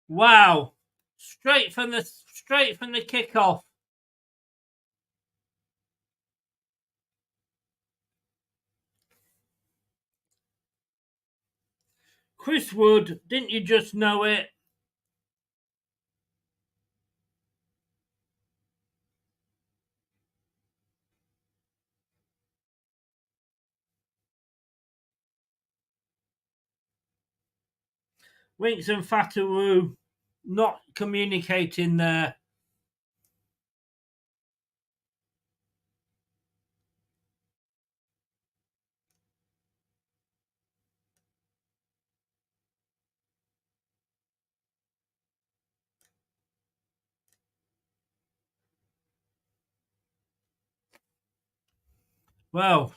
Wow. Straight from the kickoff. Chris Wood, didn't you just know it? Winks and Fatawu not communicating there. Well,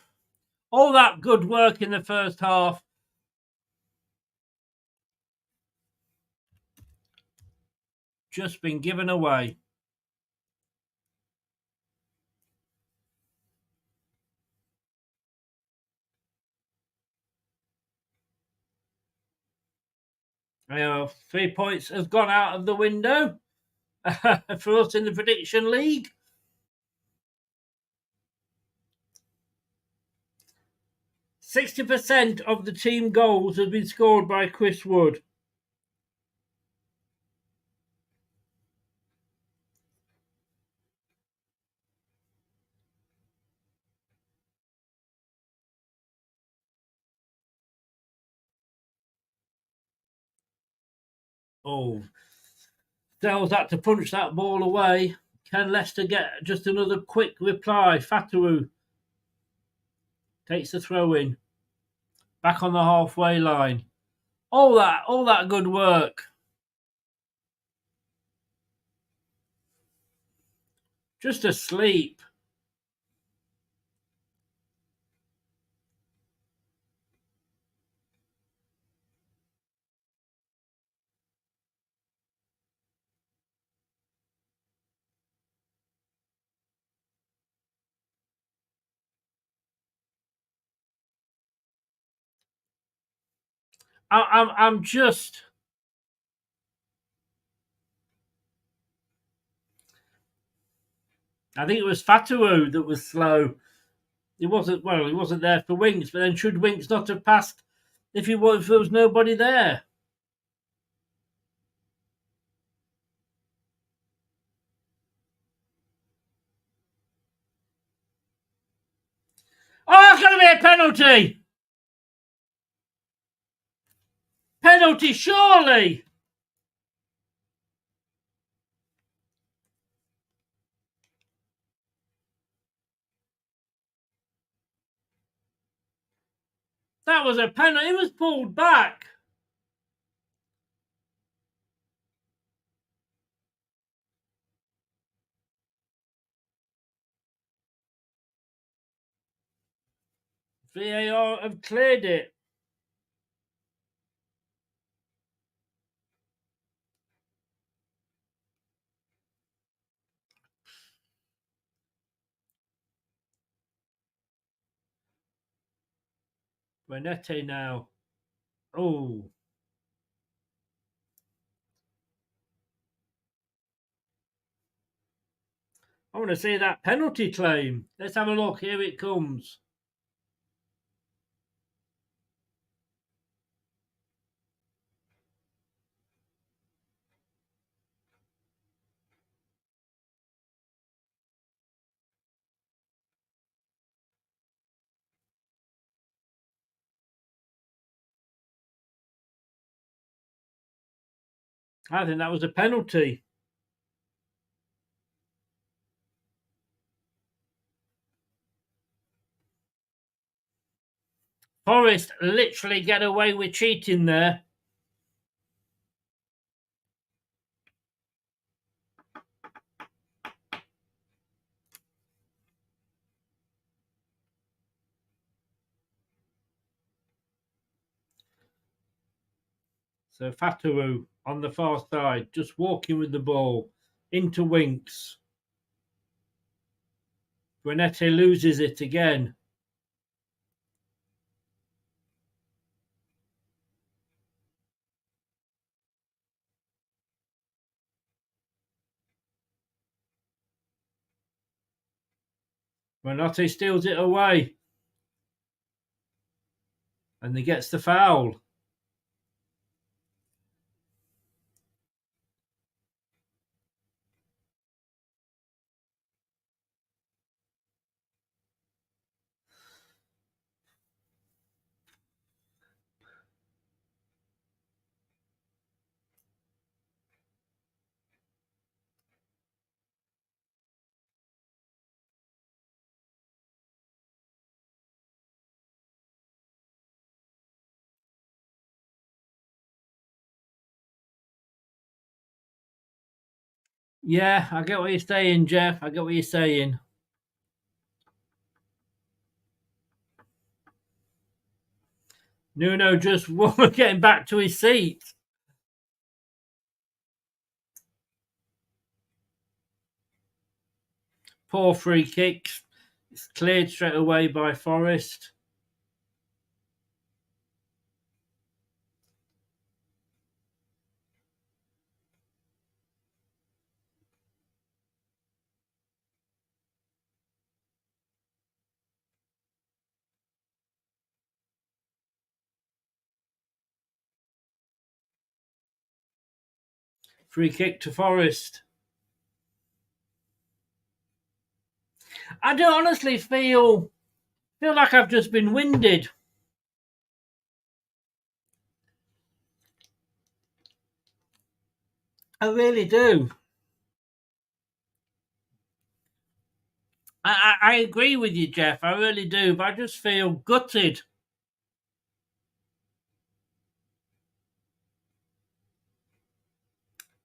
all that good work in the first half just been given away. You know, 3 points has gone out of the window for us in the prediction league. 60% of the team goals have been scored by Chris Wood. Oh, Stell's had to punch that ball away. Can Leicester get just another quick reply? Fatawu takes the throw in. Back on the halfway line. All that good work. Just asleep. I'm just. I think it was Fatawu that was slow. He wasn't there for Winks, but then should Winks not have passed if there was nobody there? Oh, it's going to be a penalty! Penalty, surely! That was a penalty. It was pulled back. VAR have cleared it. Renette now. Oh. I want to see that penalty claim. Let's have a look. Here it comes. I think that was a penalty. Forest literally get away with cheating there. So Fatawu on the far side, just walking with the ball into Winks. Renette loses it again. Renette steals it away. And he gets the foul. Yeah, I get what you're saying, Jeff. I get what you're saying. Nuno just getting back to his seat. Poor free kicks. It's cleared straight away by Forest. Free kick to Forest. I do honestly feel like I've just been winded. I really do. I agree with you, Jeff. I really do. But I just feel gutted.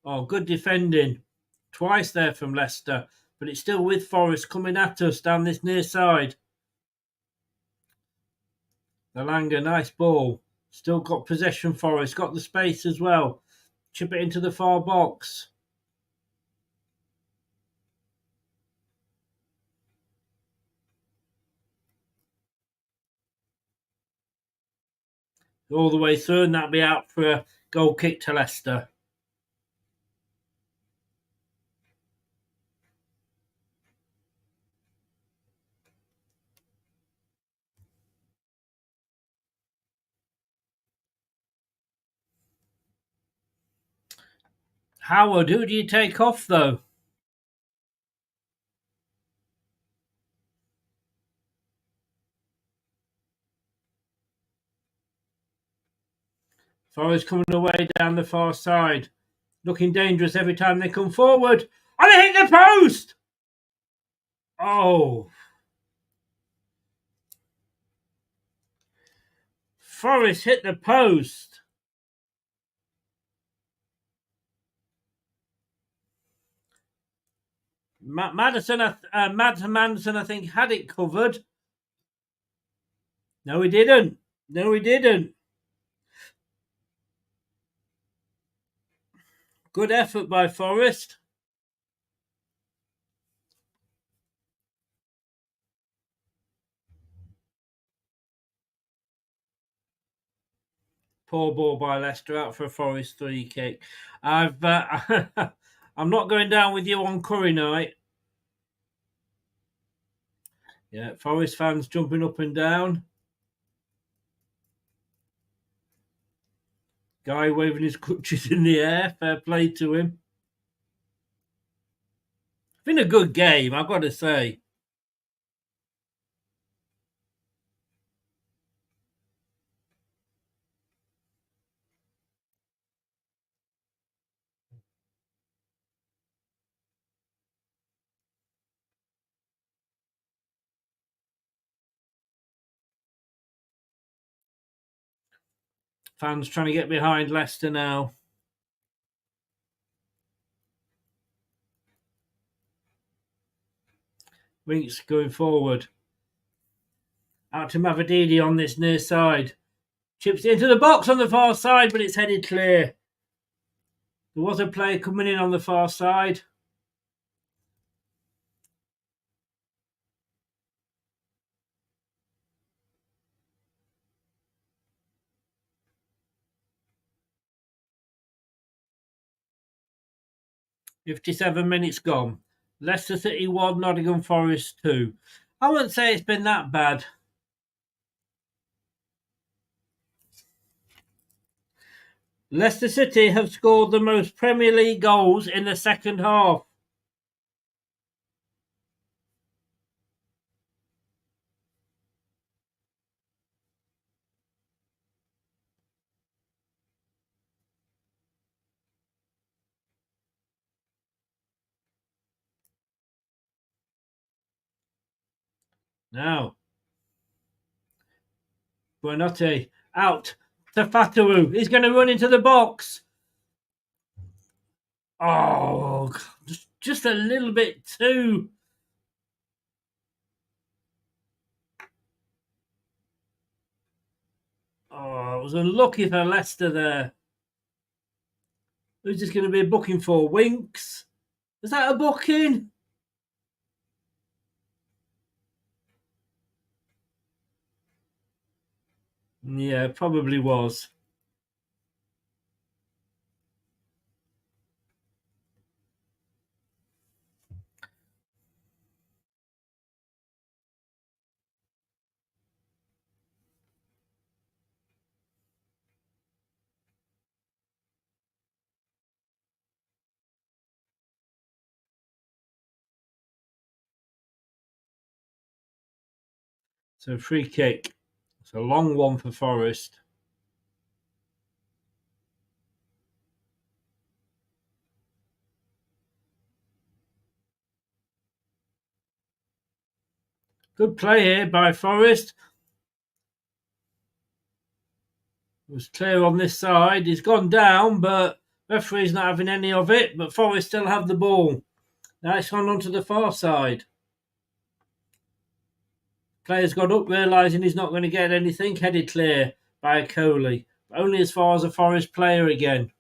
Oh, good defending. Twice there from Leicester. But it's still with Forest coming at us down this near side. The Langer, nice ball. Still got possession, Forest. Got the space as well. Chip it into the far box. All the way through, and that'll be out for a goal kick to Leicester. Howard, who do you take off though? Forest coming away down the far side. Looking dangerous every time they come forward. And they hit the post! Oh. Forest hit the post. Madison, I think, had it covered. No, he didn't. No, he didn't. Good effort by Forest. Poor ball by Leicester, out for a Forest 3 kick. I'm not going down with you on Curry night. Yeah, Forest fans jumping up and down. Guy waving his crutches in the air. Fair play to him. It's been a good game, I've got to say. Fans trying to get behind Leicester now. Winks going forward. Out to Mavadidi on this near side. Chips it into the box on the far side, but it's headed clear. There was a player coming in on the far side. "57 minutes gone. Leicester City 1, Nottingham Forest 2. I wouldn't say it's been that bad. Leicester City have scored the most Premier League goals in the second half. Now, Buonanotte out to Fatawu. He's going to run into the box. Oh, just a little bit too. Oh, it was unlucky for Leicester there. Who's this going to be a booking for? Winks? Is that a booking? Yeah, probably was. So free kick. It's a long one for Forest. Good play here by Forest. It was clear on this side. He's gone down, but referee's not having any of it. But Forest still have the ball. Now it's gone onto the far side. Player's got up, realising he's not going to get anything. Headed clear by a Coley. But only as far as a Forest player again.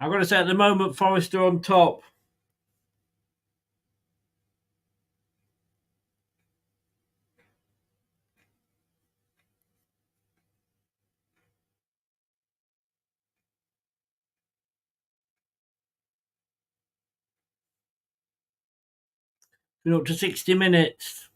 I've got to say, at the moment, Forest are on top. Been up to 60 minutes.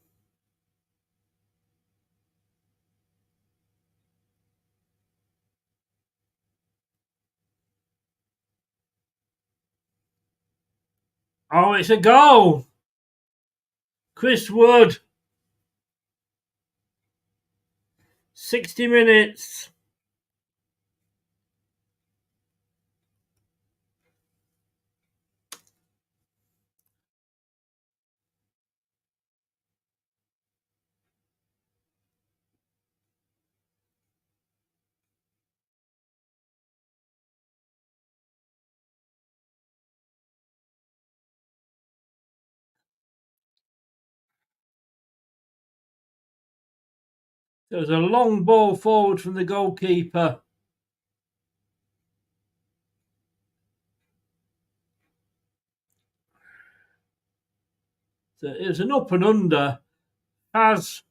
Oh, it's a goal. Chris Wood. 60 minutes. There was a long ball forward from the goalkeeper. So it was an up and under. As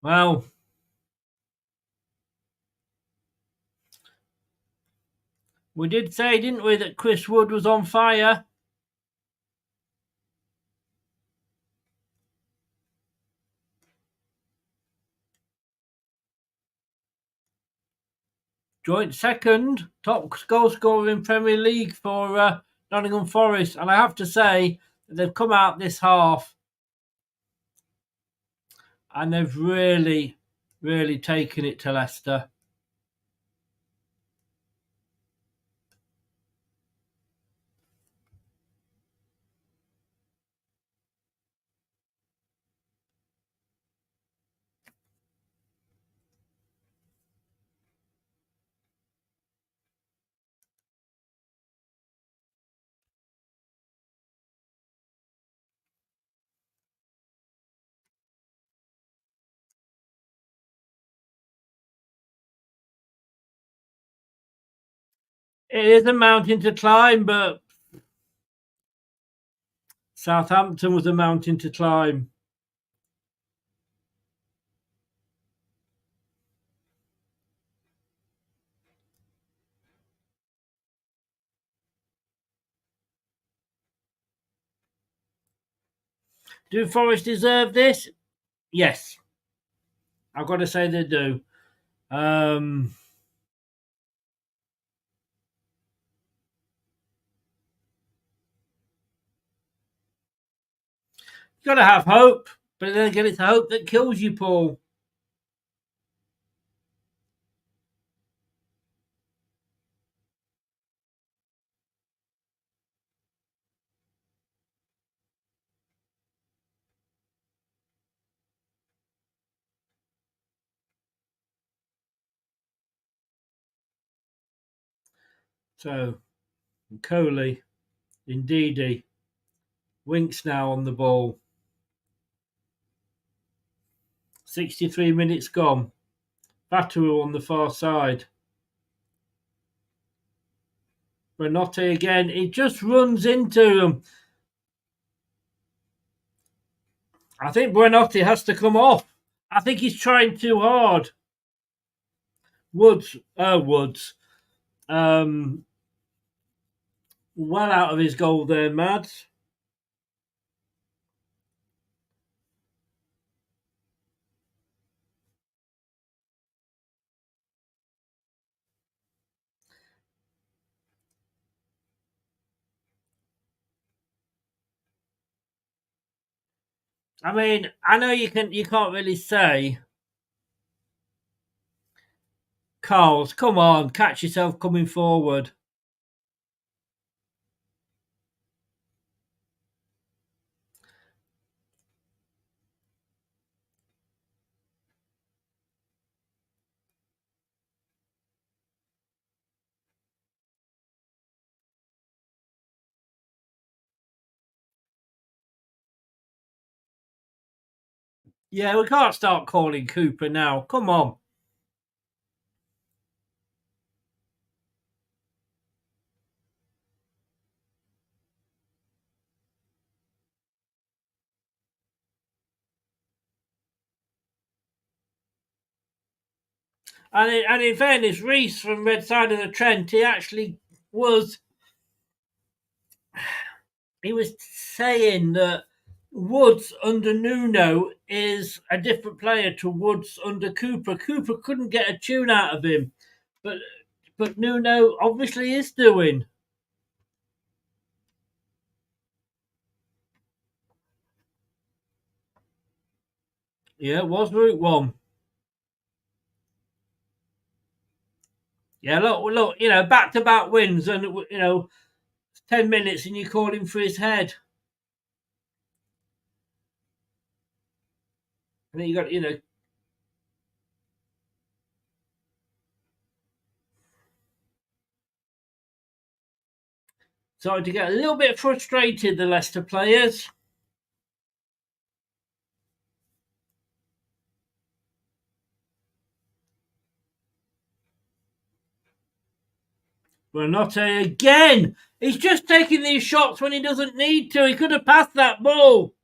well, we did say, didn't we, that Chris Wood was on fire? Joint second, top goal scorer in Premier League for Nottingham Forest. And I have to say, they've come out this half and they've really, really taken it to Leicester. It is a mountain to climb, but Southampton was a mountain to climb. Do Forest deserve this? Yes. I've got to say they do. You've got to have hope, but then again, it's hope that kills you, Paul. So, Coley, Ndidi, Winks now on the ball. 63 minutes gone. Batu on the far side. Brenotti again. He just runs into him. I think Brenotti has to come off. I think he's trying too hard. Woods. Well out of his goal there, Mads. I mean, I know you can't really say, Carls, come on, catch yourself coming forward. Yeah, we can't start calling Cooper now. Come on. And in fairness, Reese from Red Side of the Trent, he actually was. He was saying that Woods under Nuno is a different player to Woods under Cooper. Cooper couldn't get a tune out of him, but Nuno obviously is doing. Yeah, it was Route 1. Yeah, look, back-to-back wins, and 10 minutes and you call him for his head. And then you got, starting to get a little bit frustrated, the Leicester players. Buildup again. He's just taking these shots when he doesn't need to. He could have passed that ball.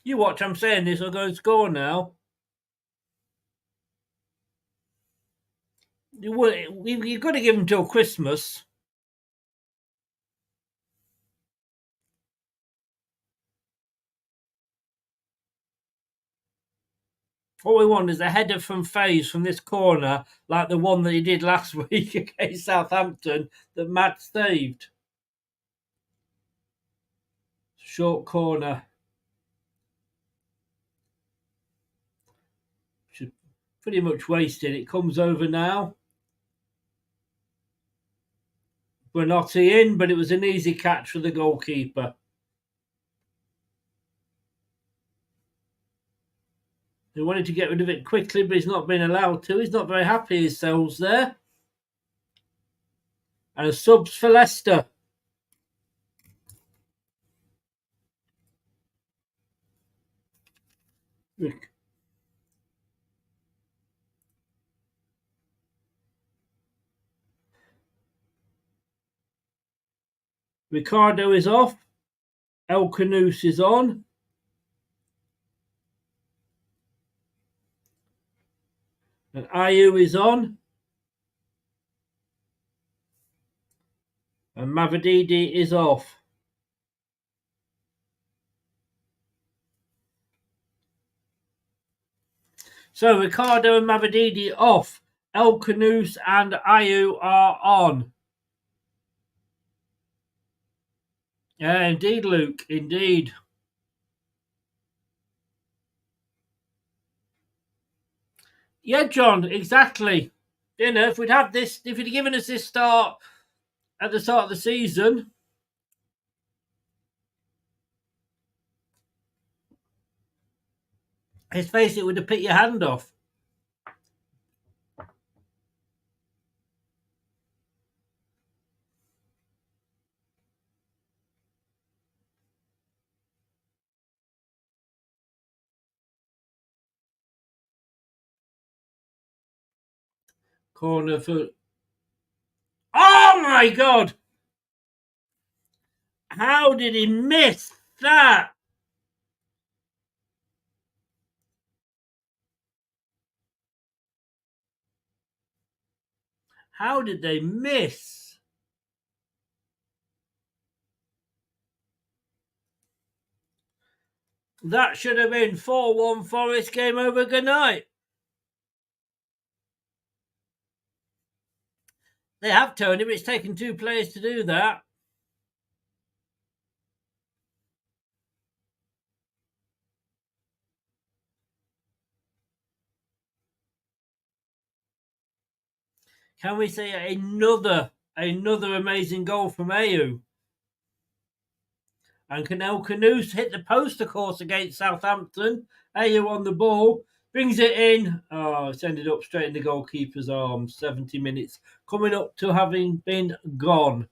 You watch, I'm saying this, I'll go and score now. You've got to give him till Christmas. What we want is a header from Faze from this corner, like the one that he did last week against Southampton that Matt saved. Short corner. Should pretty much wasted. It comes over now. We're not in, but it was an easy catch for the goalkeeper. He wanted to get rid of it quickly, but he's not been allowed to. He's not very happy himself there. And a subs for Leicester. Ricardo is off. El Canoose is on. And Ayew is on. And Mavididi is off. So Ricardo and Mavididi off. El Canoose and Ayew are on. Yeah, indeed, Luke. Indeed. Yeah, John, exactly. If we'd had this, if he'd given us this start at the start of the season, let's face it, would have picked your hand off. Corner for... Oh, my God! How did he miss that? How did they miss? That should have been 4-1 Forest, game over, good night. They have, Tony, but it's taken 2 players to do that. Can we say another amazing goal from Ayew? And can El Canoose hit the post, of course, against Southampton? Ayew on the ball, brings it in. Oh, it's ended up straight in the goalkeeper's arms. 70 minutes coming up to having been gone.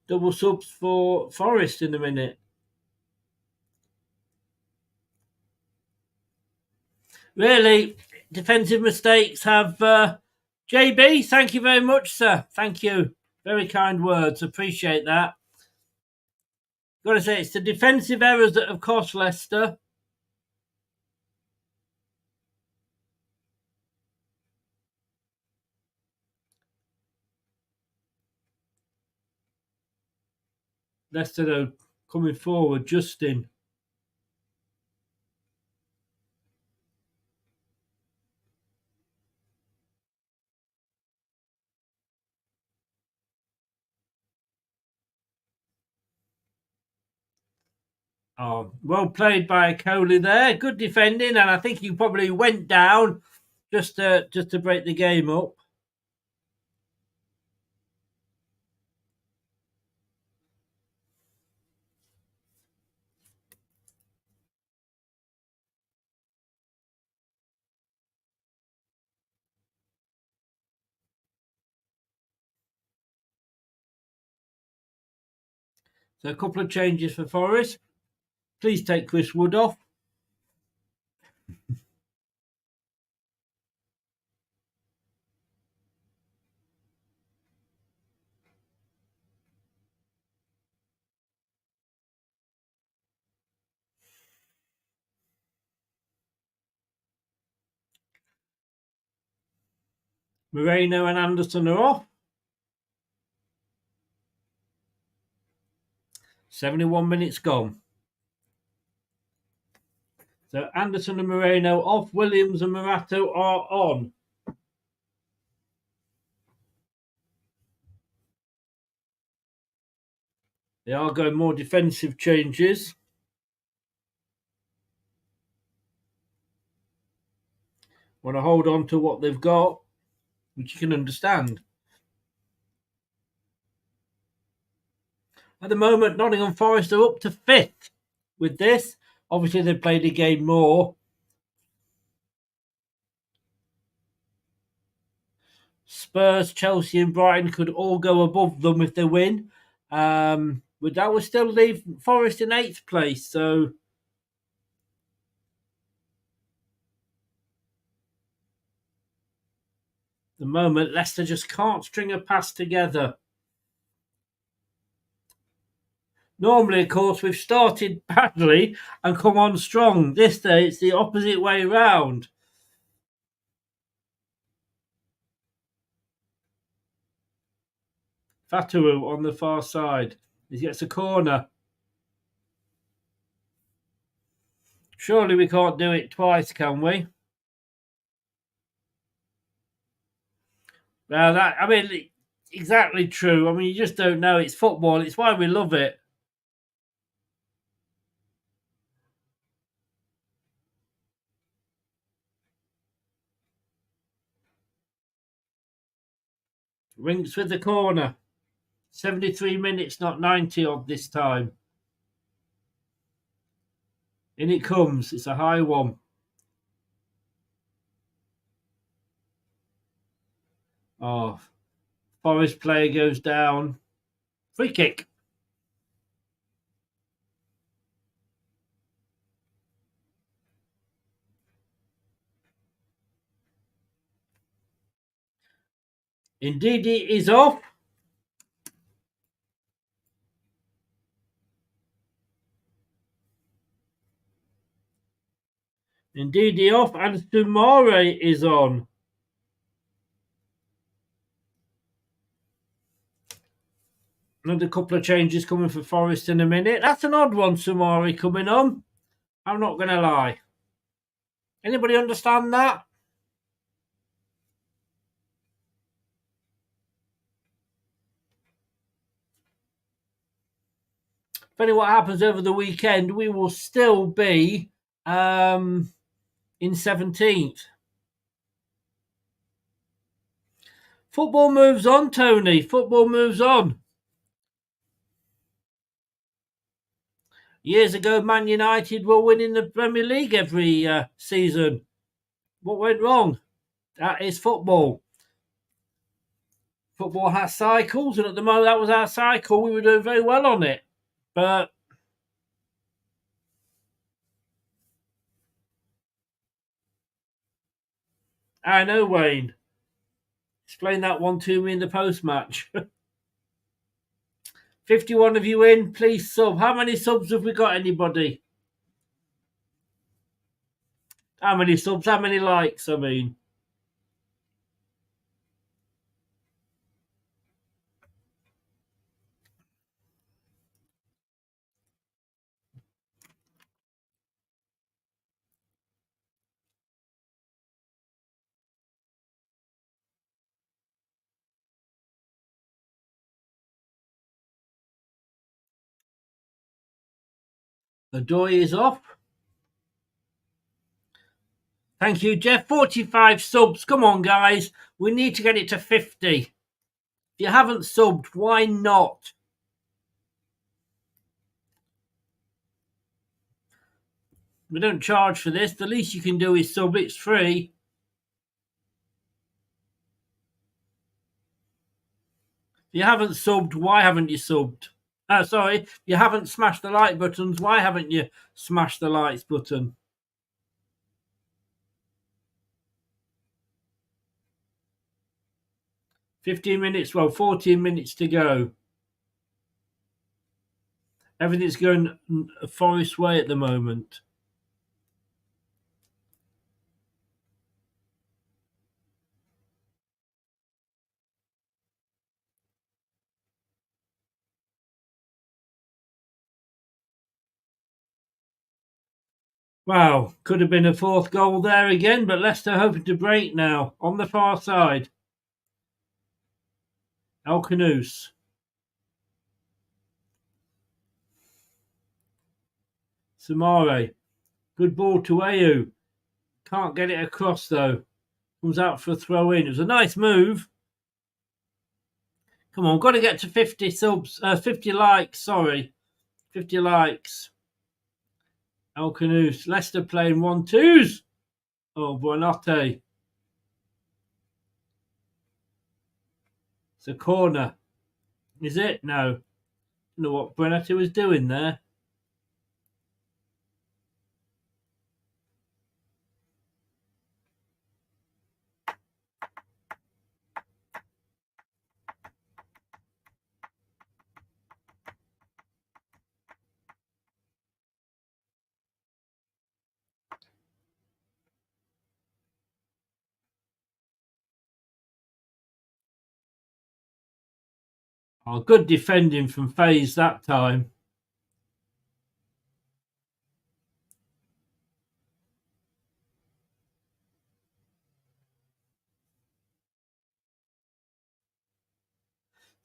Double subs for Forest in a minute. Really, defensive mistakes have... JB, thank you very much, sir. Thank you. Very kind words. Appreciate that. Got to say, it's the defensive errors that have cost Leicester. Leicester, though, coming forward. Justin. Oh, well played by Coley there. Good defending, and I think he probably went down just to break the game up. So a couple of changes for Forest. Please take Chris Wood off. Moreno and Anderson are off. 71 minutes gone. So Anderson and Moreno off. Williams and Morato are on. They are going more defensive changes. Want to hold on to what they've got, which you can understand. At the moment, Nottingham Forest are up to 5th with this. Obviously, they've played a game more. Spurs, Chelsea and Brighton could all go above them if they win. But that would still leave Forest in 8th place. So at the moment, Leicester just can't string a pass together. Normally, of course, we've started badly and come on strong. This day, it's the opposite way round. Fatawu on the far side. He gets a corner. Surely we can't do it twice, can we? Now exactly true. I mean, you just don't know. It's football. It's why we love it. Rinks with the corner. 73 minutes, not 90 odd this time. In it comes. It's a high one. Oh, Forest player goes down. Free kick. Indeed, he is off. Indeed, he off. And Sumare is on. Another couple of changes coming for Forest in a minute. That's an odd one, Sumare coming on. I'm not going to lie. Anybody understand that? Depending what happens over the weekend, we will still be in 17th. Football moves on, Tony. Football moves on. Years ago, Man United were winning the Premier League every season. What went wrong? That is football. Football has cycles, and at the moment that was our cycle. We were doing very well on it. But I know, Wayne. Explain that one to me in the post-match. 51 of you in, please sub. How many subs have we got, anybody? How many subs? How many likes, I mean? The door is off. Thank you, Jeff. 45 subs. Come on, guys. We need to get it to 50. If you haven't subbed, why not? We don't charge for this. The least you can do is sub. It's free. If you haven't subbed, why haven't you subbed? Sorry, if you haven't smashed the like buttons, why haven't you smashed the likes button? Well, 14 minutes to go. Everything's going Forest way at the moment. Wow, could have been a fourth goal there again, but Leicester hoping to break now on the far side. El Canoes. Samare. Good ball to Ayu. Can't get it across though. Comes out for a throw in. It was a nice move. Come on, got to get to 50 subs, 50 likes, sorry. 50 likes. El Canoes. Leicester playing 1-2s. Oh, Buonanotte. It's a corner. Is it? No. I don't know what Buonanotte was doing there. Oh, good defending from FaZe that time.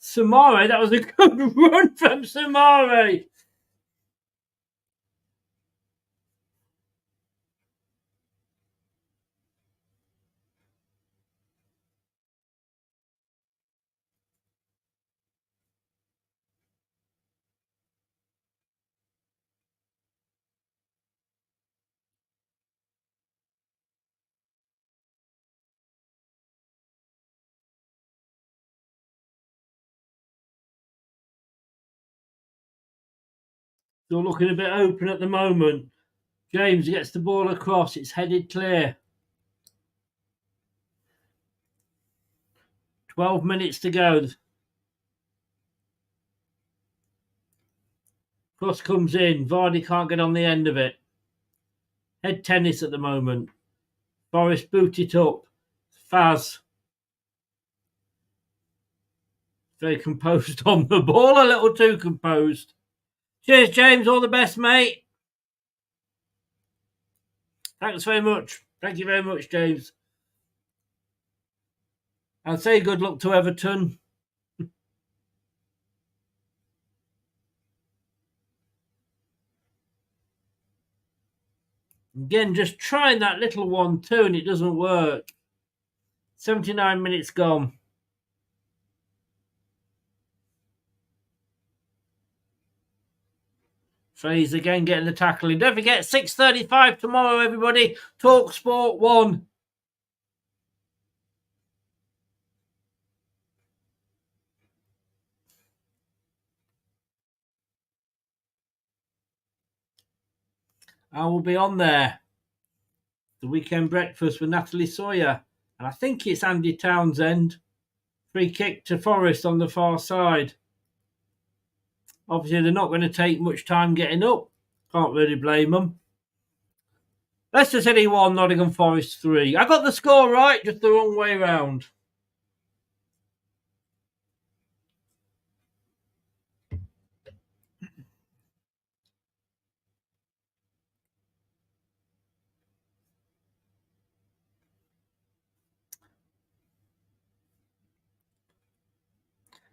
Samare, that was a good run from Samare. Still looking a bit open at the moment. James gets the ball across. It's headed clear. 12 minutes to go. Cross comes in. Vardy can't get on the end of it. Head tennis at the moment. Forest boot it up. Faz. Very composed on the ball. A little too composed. Cheers, James. All the best, mate. Thanks very much. Thank you very much, James. I'll say good luck to Everton. Again, just trying that little 1-2 and it doesn't work. 79 minutes gone. FaZe again getting the tackling. Don't forget, 6:35 tomorrow, everybody. Talk Sport 1. I will be on there. The weekend breakfast with Natalie Sawyer. And I think it's Andy Townsend. Free kick to Forest on the far side. Obviously, they're not going to take much time getting up. Can't really blame them. Leicester City 1, Nottingham Forest 3. I got the score right, just the wrong way round.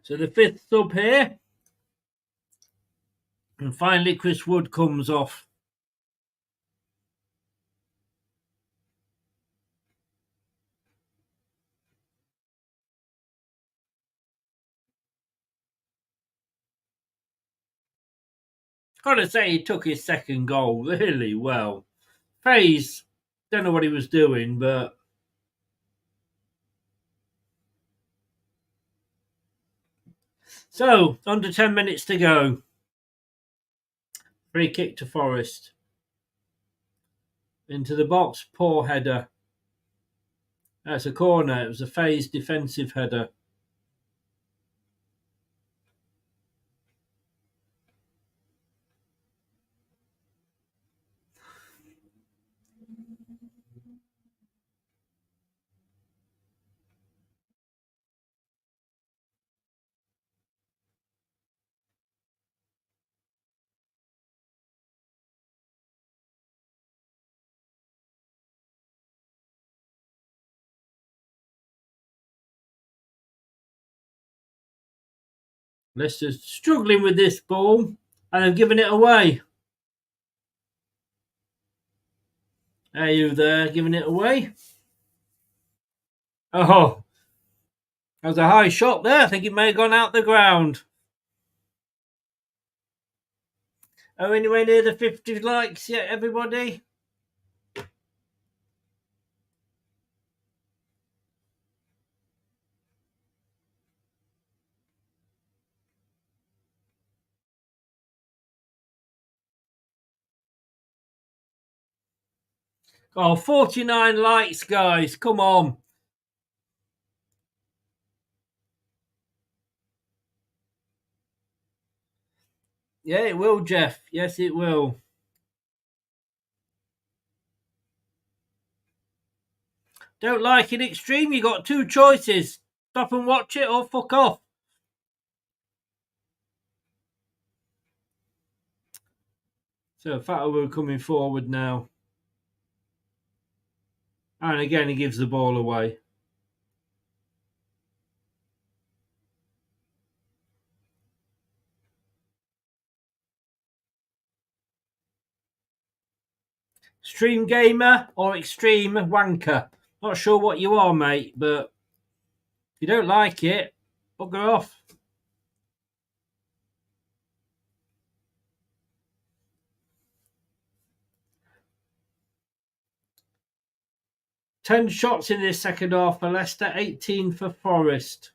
So the fifth sub here. And finally, Chris Wood comes off. Got to say, he took his second goal really well. Faze, don't know what he was doing, but so under 10 minutes to go. Free kick to Forest. Into the box, poor header. That's a corner. It was a Faze defensive header. Leicester's struggling with this ball and have given it away. Are you there, giving it away? Oh, that was a high shot there. I think it may have gone out the ground. Are we anywhere near the 50 likes yet, everybody? Oh, 49 likes, guys. Come on. Yeah, it will, Jeff. Yes, it will. Don't like it extreme? You got two choices. Stop and watch it or fuck off. So Fatawu coming forward now. And again, he gives the ball away. Stream gamer or extreme wanker? Not sure what you are, mate, but if you don't like it, bugger off. Ten shots in this second half for Leicester, 18 for Forest.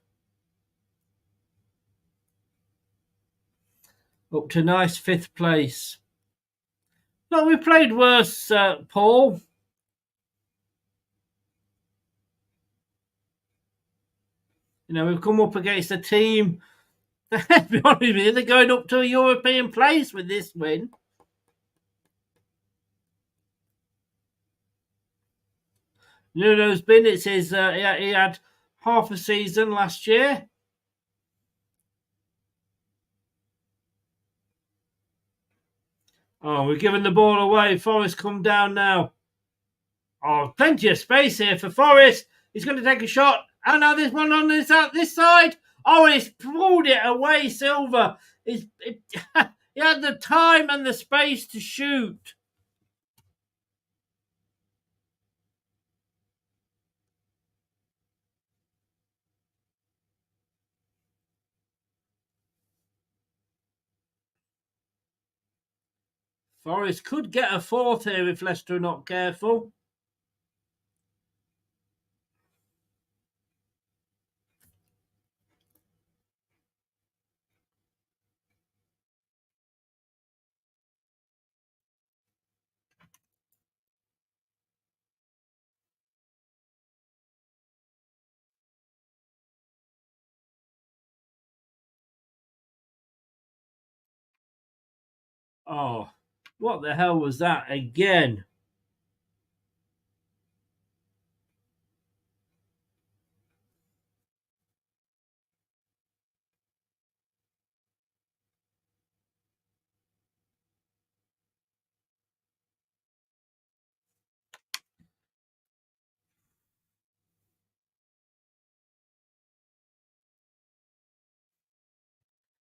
Up to nice 5th place. No, we played worse, Paul. You know, we've come up against a team, to be honest with you, they're going up to a European place with this win. Nuno's been, it says he had half a season last year. Oh, we're giving the ball away. Forest come down now. Oh, plenty of space here for Forest. He's going to take a shot. Oh, now there's one on this side. Oh, he's pulled it away, Silver. He had the time and the space to shoot. Forest could get a 4th here if Leicester are not careful. Oh, what the hell was that again?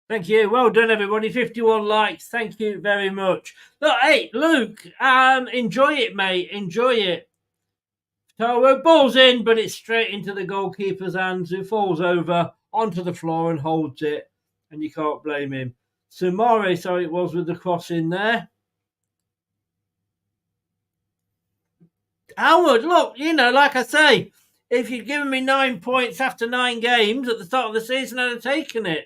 Thank you. Well done, everybody. 51 likes. Thank you very much. Look, hey, Luke, enjoy it, mate. Enjoy it. So ball's in, but it's straight into the goalkeeper's hands, who falls over onto the floor and holds it, and you can't blame him. Sumare, sorry, it was with the cross in there. Howard, look, like I say, if you'd given me 9 points after 9 games at the start of the season, I'd have taken it.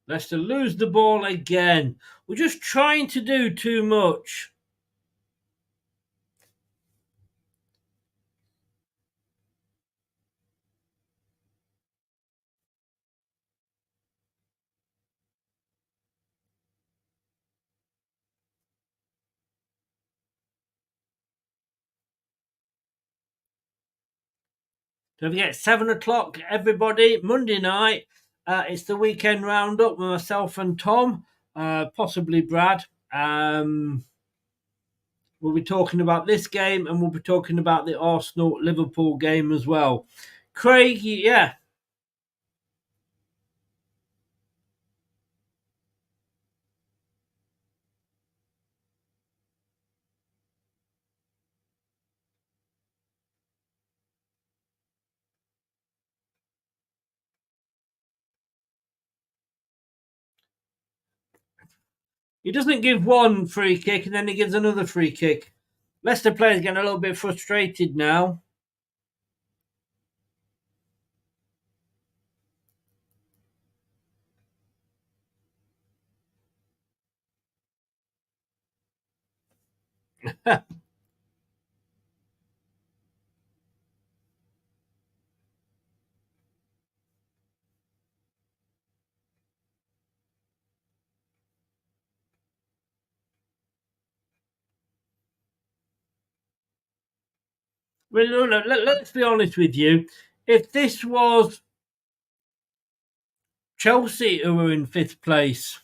Leicester lose the ball again. We're just trying to do too much. Don't forget, 7 o'clock, everybody, Monday night. It's the weekend roundup with myself and Tom, possibly Brad. We'll be talking about this game, and we'll be talking about the Arsenal-Liverpool game as well. Craig, yeah. He doesn't give one free kick and then he gives another free kick. Leicester players getting a little bit frustrated now. Well, let's be honest with you. If this was Chelsea who were in 5th place,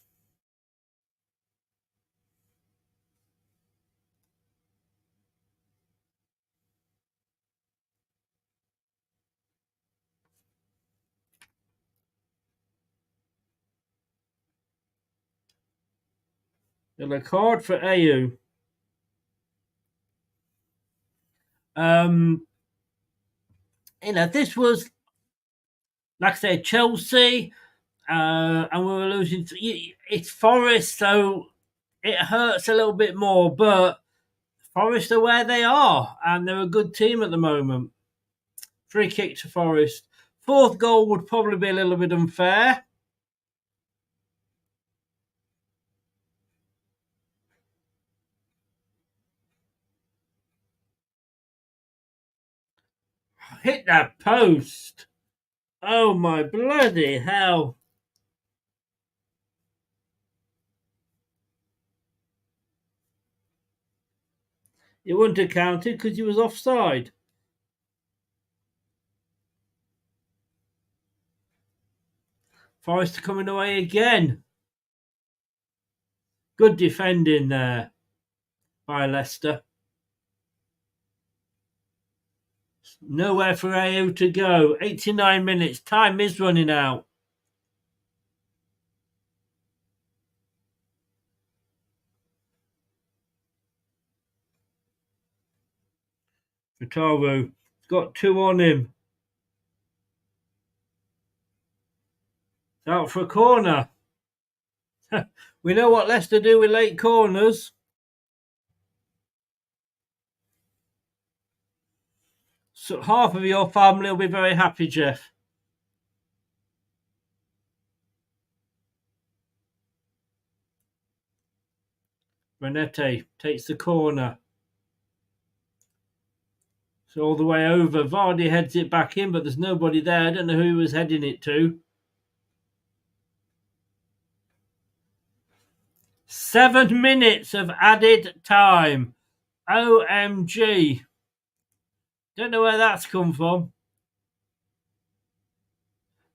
a card for AU. This was, like I said, Chelsea, and we were losing. It's Forest, so it hurts a little bit more, but Forest are where they are, and they're a good team at the moment. Free kick to Forest. 4th goal would probably be a little bit unfair. Hit that post. Oh my bloody hell. It wouldn't have counted because he was offside. Forrester coming away again. Good defending there by Leicester. Nowhere for AO to go. 89 minutes. Time is running out. Fataru got 2 on him. Out for a corner. We know what Leicester do with late corners. So half of your family will be very happy, Jeff. Renette takes the corner. So all the way over. Vardy heads it back in, but there's nobody there. I don't know who he was heading it to. 7 minutes of added time. OMG. Don't know where that's come from.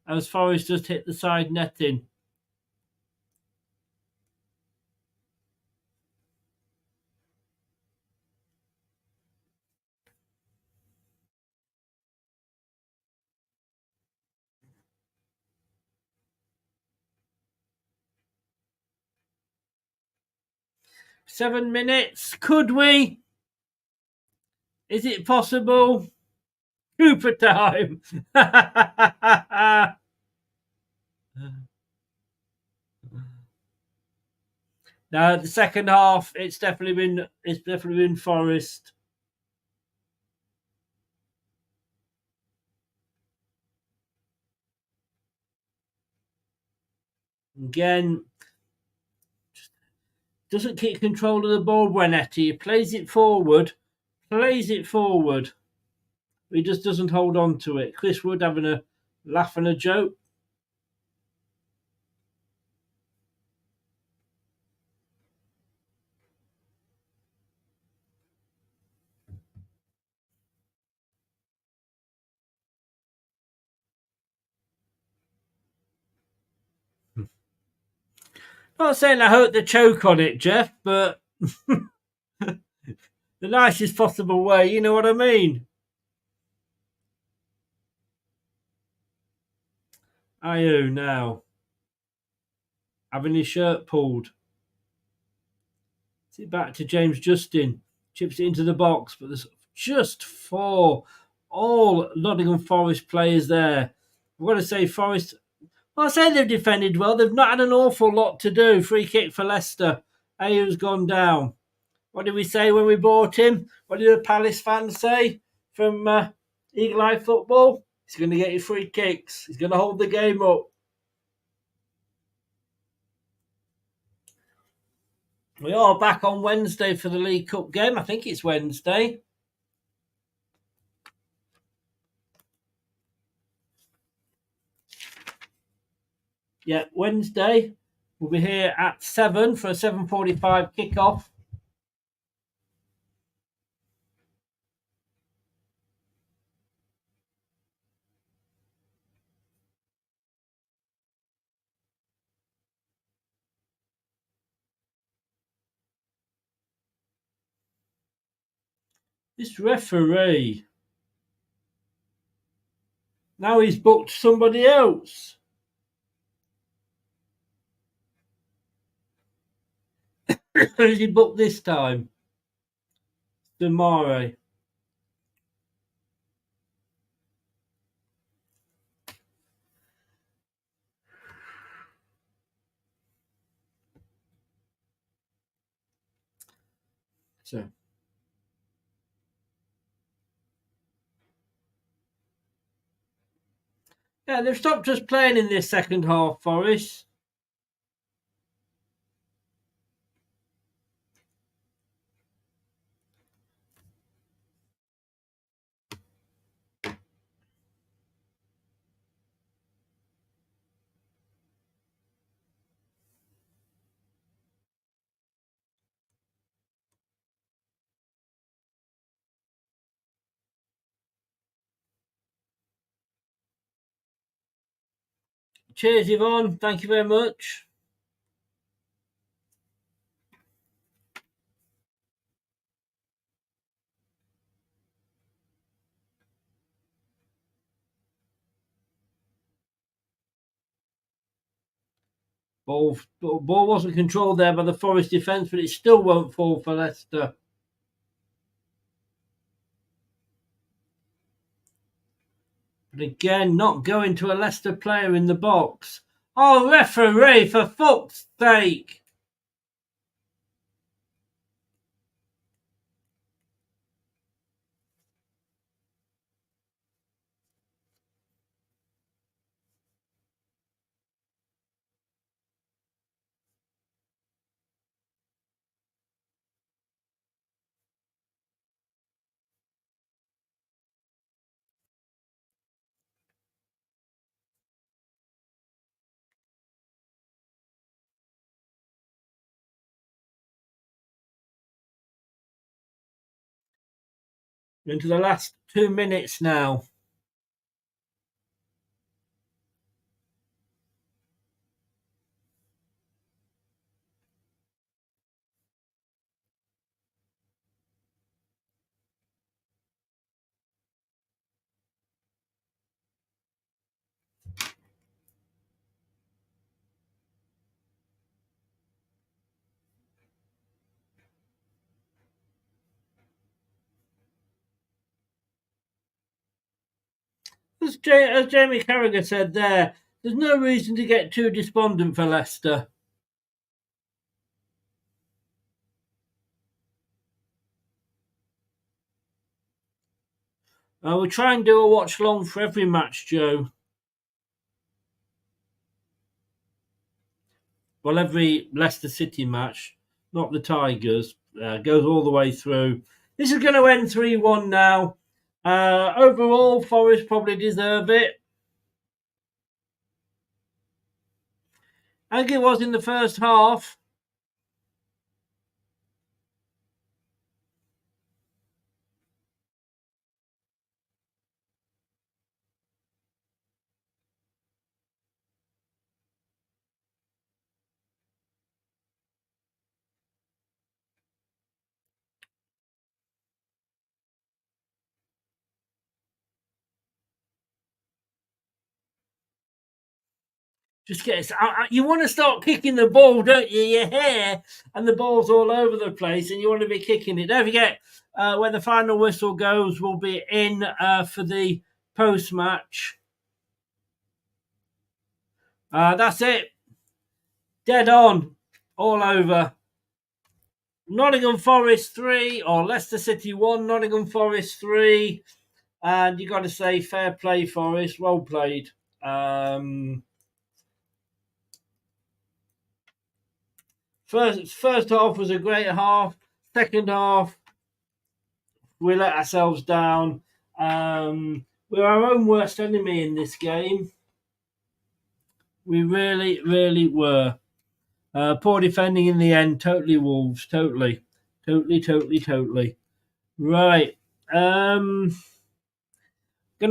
As Forrest just hit the side netting. 7 minutes. Could we? Is it possible? Cooper time. Now the second half, it's definitely been Forest. Again, doesn't keep control of the ball when He plays it forward. He just doesn't hold on to it. Chris Wood having a laugh and a joke. Not saying I hope they choke on it, Jeff, but the nicest possible way, you know what I mean? Ayew now. Having his shirt pulled. It's it back to James Justin. Chips it into the box, but there's just 4 all Nottingham Forest players there. I've got to say, Forest, well, I say they've defended well. They've not had an awful lot to do. Free kick for Leicester. Ayew's gone down. What did we say when we bought him? What did the Palace fans say from Eagle Eye Football? He's going to get his free kicks. He's going to hold the game up. We are back on Wednesday for the League Cup game. I think it's Wednesday. Yeah, Wednesday. We'll be here at 7 for a 7:45 kickoff. This referee. Now he's booked somebody else. Who's he booked this time? Damare. So. Yeah, they've stopped us playing in this second half, Forest. Cheers, Yvonne. Thank you very much. Ball wasn't controlled there by the Forest defence, but it still won't fall for Leicester. But again, not going to a Leicester player in the box. Oh, referee, for fuck's sake. Into the last 2 minutes now. As Jamie Carragher said there, there's no reason to get too despondent for Leicester. We'll try and do a watch long for every match, Joe. Well, every Leicester City match, not the Tigers, goes all the way through. This is going to end 3-1 now. Overall, Forest probably deserve it. I think it was in the first half. Just get it. You want to start kicking the ball, don't you? Your hair and the ball's all over the place, and you want to be kicking it. Don't forget, when the final whistle goes, we'll be in for the post-match. That's it. Dead on, all over. Nottingham Forest 3 or Leicester City 1, Nottingham Forest 3. And you got to say, fair play, Forest. Well played. First half was a great half. Second half, we let ourselves down. We're our own worst enemy in this game. We really, really were. Poor defending in the end. Totally Wolves. Totally. Right. Gonna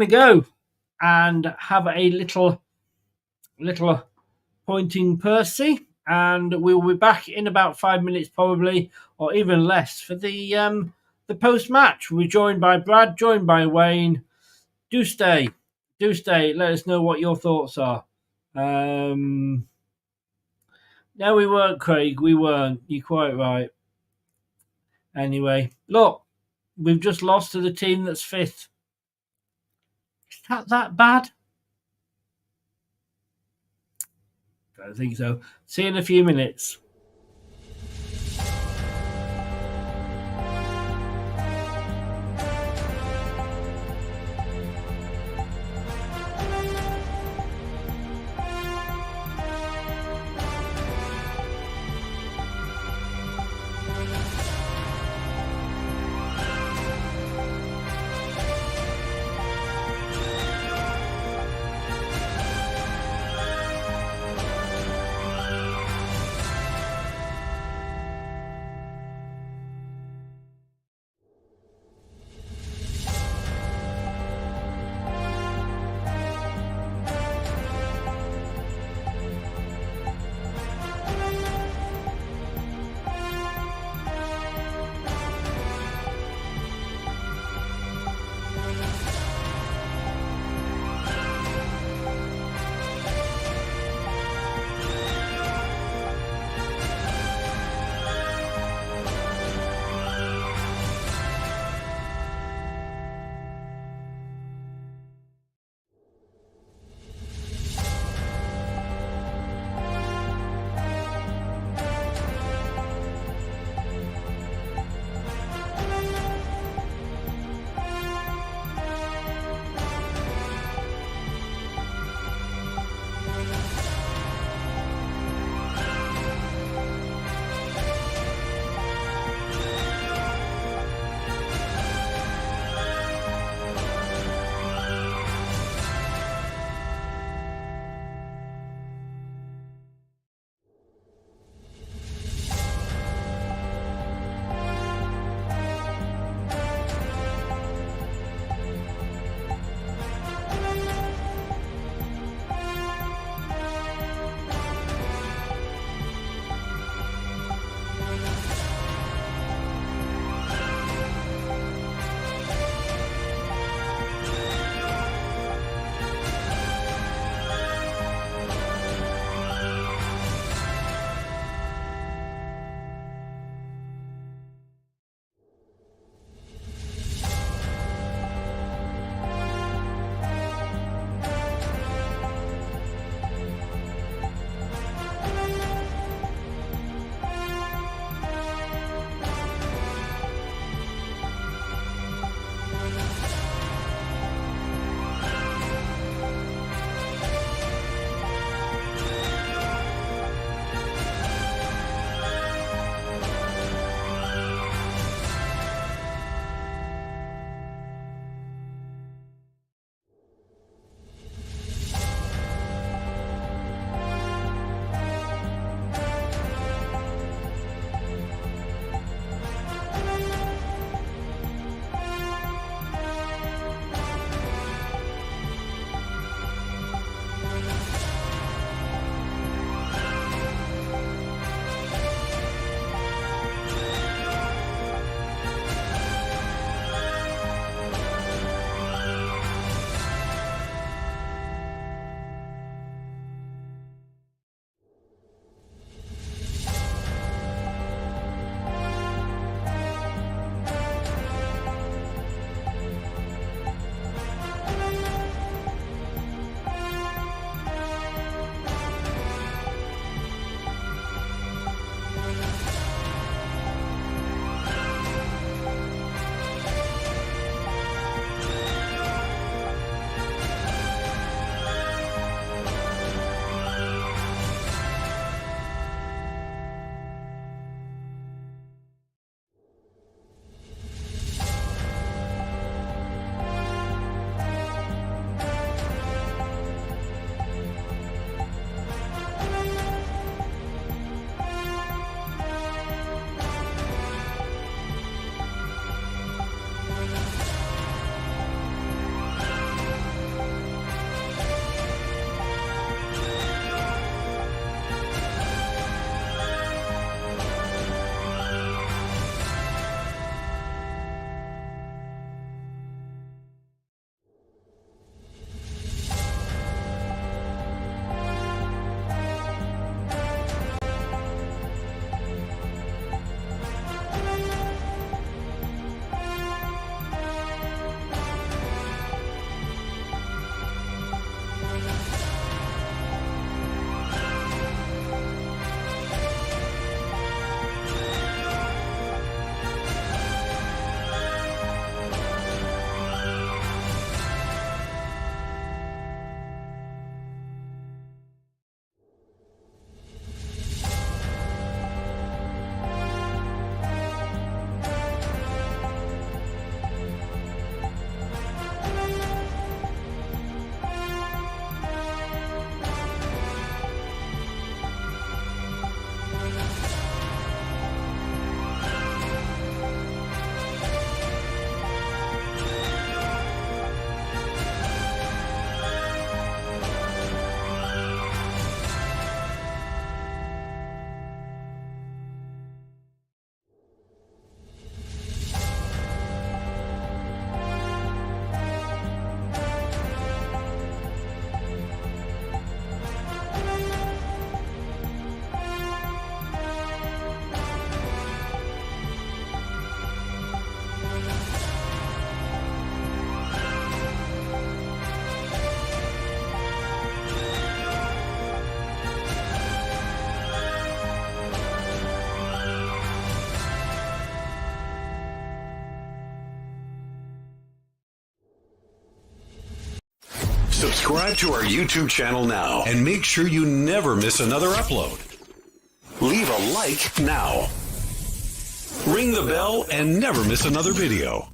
go and have a little pointing Percy, and we will be back in about 5 minutes probably, or even less, for the post match. We're joined by Brad, joined by Wayne. Do stay. Let us know what your thoughts are. No, we weren't, Craig. We weren't. You're quite right. Anyway, look, we've just lost to the team that's fifth. Is that bad? I don't think so. See you in a few minutes. Subscribe to our YouTube channel now and make sure you never miss another upload. Leave a like now. Ring the bell and never miss another video.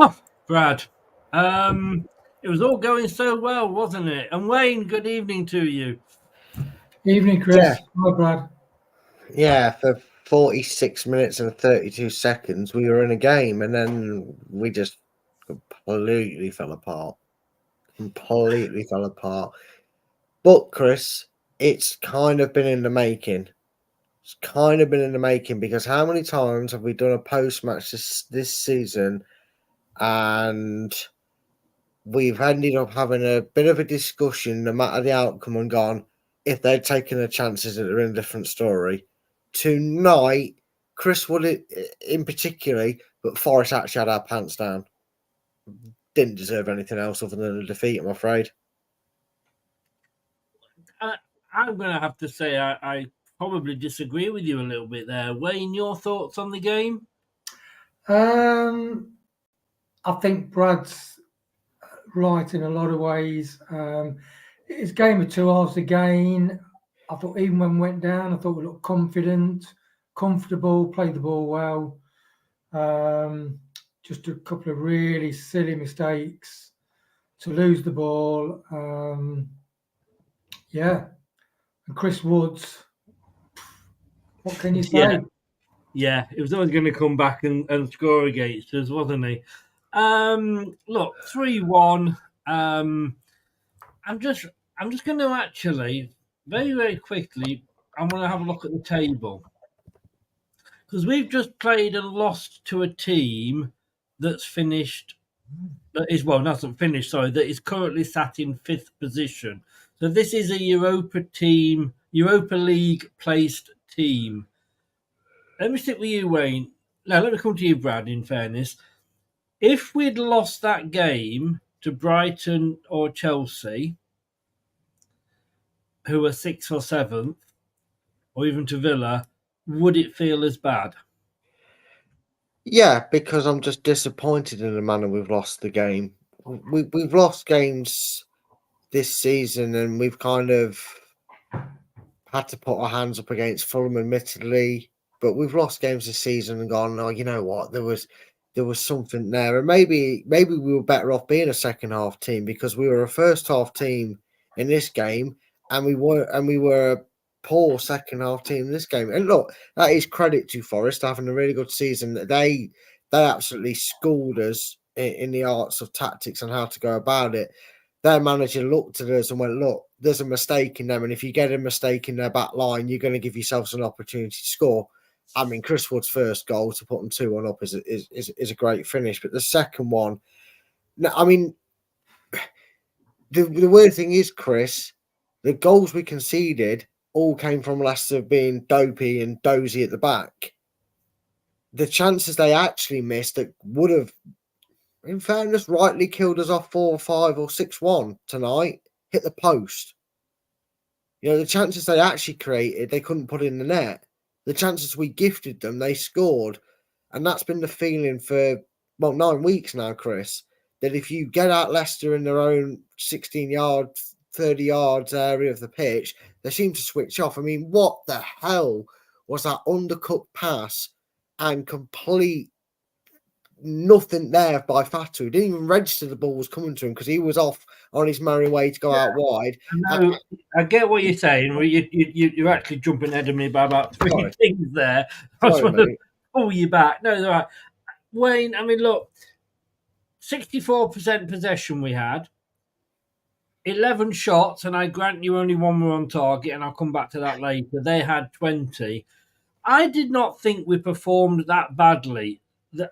Oh, Brad, it was all going so well, wasn't it? And Wayne, good evening to you. Evening, Chris. Yeah. Hi, Brad. Yeah, for 46 minutes and 32 seconds, we were in a game, and then we just completely fell apart. Completely fell apart. But, Chris, it's kind of been in the making. It's kind of been in the making, because how many times have we done a post-match this season and we've ended up having a bit of a discussion, no matter the outcome, and gone, if they'd taken the chances, it would have been a different story. Tonight, Chris Wood in particular, but Forest actually had our pants down. Didn't deserve anything else other than a defeat, I'm afraid. I'm going to have to say I probably disagree with you a little bit there. Wayne, your thoughts on the game? I think Brad's right in a lot of ways. It's a game of two halves again. I thought even when we went down, I thought we looked confident, comfortable, played the ball well. Just a couple of really silly mistakes to lose the ball. Yeah. And Chris Woods, what can you say? Yeah, it was always going to come back and score against us, wasn't he? Look, 3-1. I'm just going to actually very, very quickly. I'm going to have a look at the table, because we've just played and lost to a team that's finished. That is currently sat in 5th position. So this is a Europa League placed team. Let me stick with you, Wayne. Now, let me come to you, Brad, in fairness. If we'd lost that game to Brighton or Chelsea, who are 6th or 7th, or even to Villa, would it feel as bad? Yeah, because I'm just disappointed in the manner we've lost the game. We've lost games this season, and we've kind of had to put our hands up against Fulham, admittedly, but we've lost games this season and gone, oh, you know what, there was something there, and maybe we were better off being a second half team, because we were a first half team in this game, and we were a poor second half team in this game. And look, that is credit to Forest having a really good season. They absolutely schooled us in the arts of tactics and how to go about it. Their manager looked at us and went, look, there's a mistake in them, and if you get a mistake in their back line, you're going to give yourselves an opportunity to score. I mean, Chris Wood's first goal to put them 2-1 up is a great finish, but the second one, I mean, the weird thing is, Chris, the goals we conceded all came from Leicester being dopey and dozy at the back. The chances they actually missed that would have, in fairness, rightly killed us off 4-5 or 6-1 tonight, hit the post. You know, the chances they actually created, they couldn't put in the net. The chances we gifted them, they scored. And that's been the feeling for, 9 weeks now, Chris, that if you get out Leicester in their own 16-yard 30 yards area of the pitch, they seem to switch off. I mean, what the hell was that undercut pass and complete nothing there by Fatu? Didn't even register the ball was coming to him because he was off on his merry way to go out wide. No, I get what you're saying. Well, you're actually jumping ahead of me by about three things there. I just want to pull you back. No, right. Wayne, I mean, look, 64% possession we had, 11 shots, and I grant you only one were on target, and I'll come back to that later. They had 20. I did not think we performed that badly.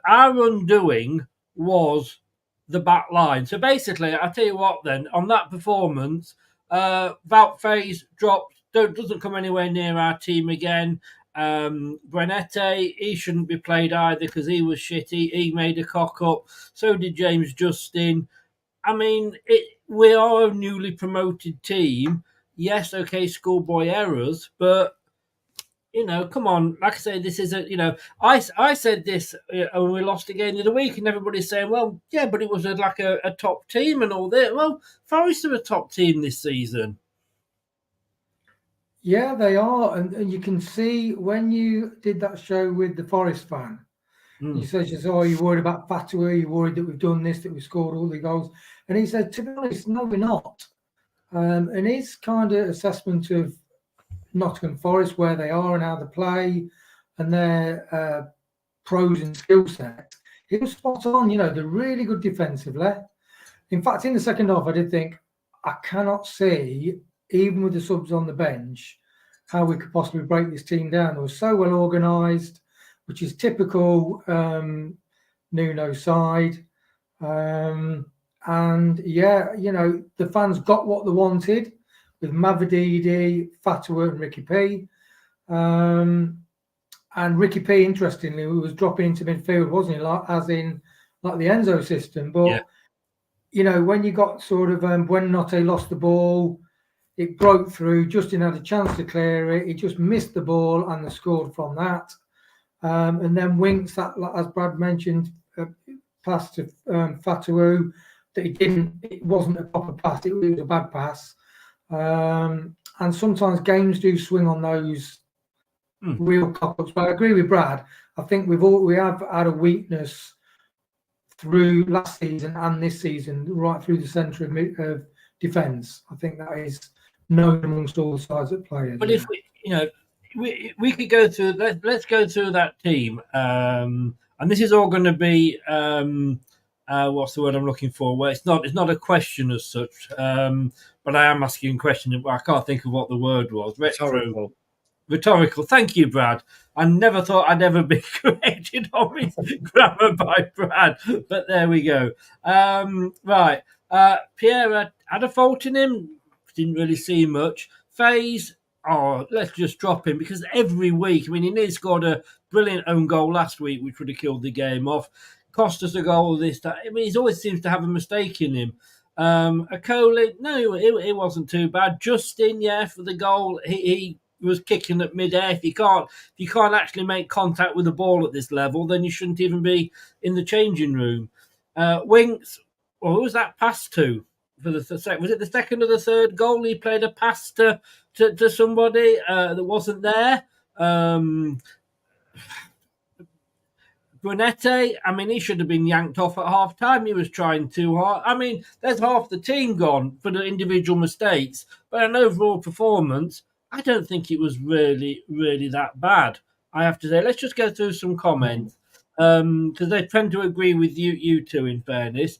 Our undoing was the back line. So basically, I'll tell you what then, on that performance, Wout Faes dropped, doesn't come anywhere near our team again. Brenette, he shouldn't be played either because he was shitty. He made a cock up. So did James Justin. I mean, we are a newly promoted team. Yes, okay, schoolboy errors, but come on. Like I say, this is I said this when we lost again the other week, and everybody's saying, well, yeah, but it was like a top team and all that. Well, Forest are a top team this season. Yeah, they are. And you can see when you did that show with the Forest fan, you said, oh, you're worried about Fatu, you're worried that we've done this, that we've scored all the goals. And he said, to be honest, no, we're not. And his kind of assessment of Nottingham Forest, where they are and how they play and their pros and skill set, it was spot on. They're really good defensively. In fact, in the second half, I did think, I cannot see, even with the subs on the bench, how we could possibly break this team down. They were so well organised, which is typical Nuno side. And yeah, the fans got what they wanted with Mavididi, Fatu and Ricky P. And Ricky P, interestingly, was dropping into midfield, wasn't he? As in the Enzo system. But, when you got sort of when Notte lost the ball, it broke through. Justin had a chance to clear it. He just missed the ball and they scored from that. And then Winks, that, as Brad mentioned, pass to Fatu, that it wasn't a proper pass, it was a bad pass. And sometimes games do swing on those real cock-ups. But I agree with Brad. I think we have had a weakness through last season and this season, right through the centre of defence. I think that is known amongst all the sides that play. But if we could go through, let's go through that team. And this is all going to be what's the word I'm looking for? Well, it's not a question as such, but I am asking a question. I can't think of what the word was. Rhetorical. Thank you, Brad. I never thought I'd ever be corrected on his grammar by Brad, but there we go. Right. Pierre had a fault in him. Didn't really see much. Faes, let's just drop him because every week, I mean, he nearly scored a brilliant own goal last week, which would have killed the game off. Cost us a goal this time. I mean, he always seems to have a mistake in him. Akoli, no, it wasn't too bad. Justin, for the goal, he was kicking at mid-air. If you can't actually make contact with the ball at this level, then you shouldn't even be in the changing room. Winks, who was that pass to? Was it the second or the third goal? He played a pass to somebody that wasn't there. Brunette, I mean, he should have been yanked off at half time. He was trying too hard. I mean, there's half the team gone for the individual mistakes, but an overall performance, I don't think it was really, really that bad. I have to say, let's just go through some comments because they tend to agree with you two, in fairness.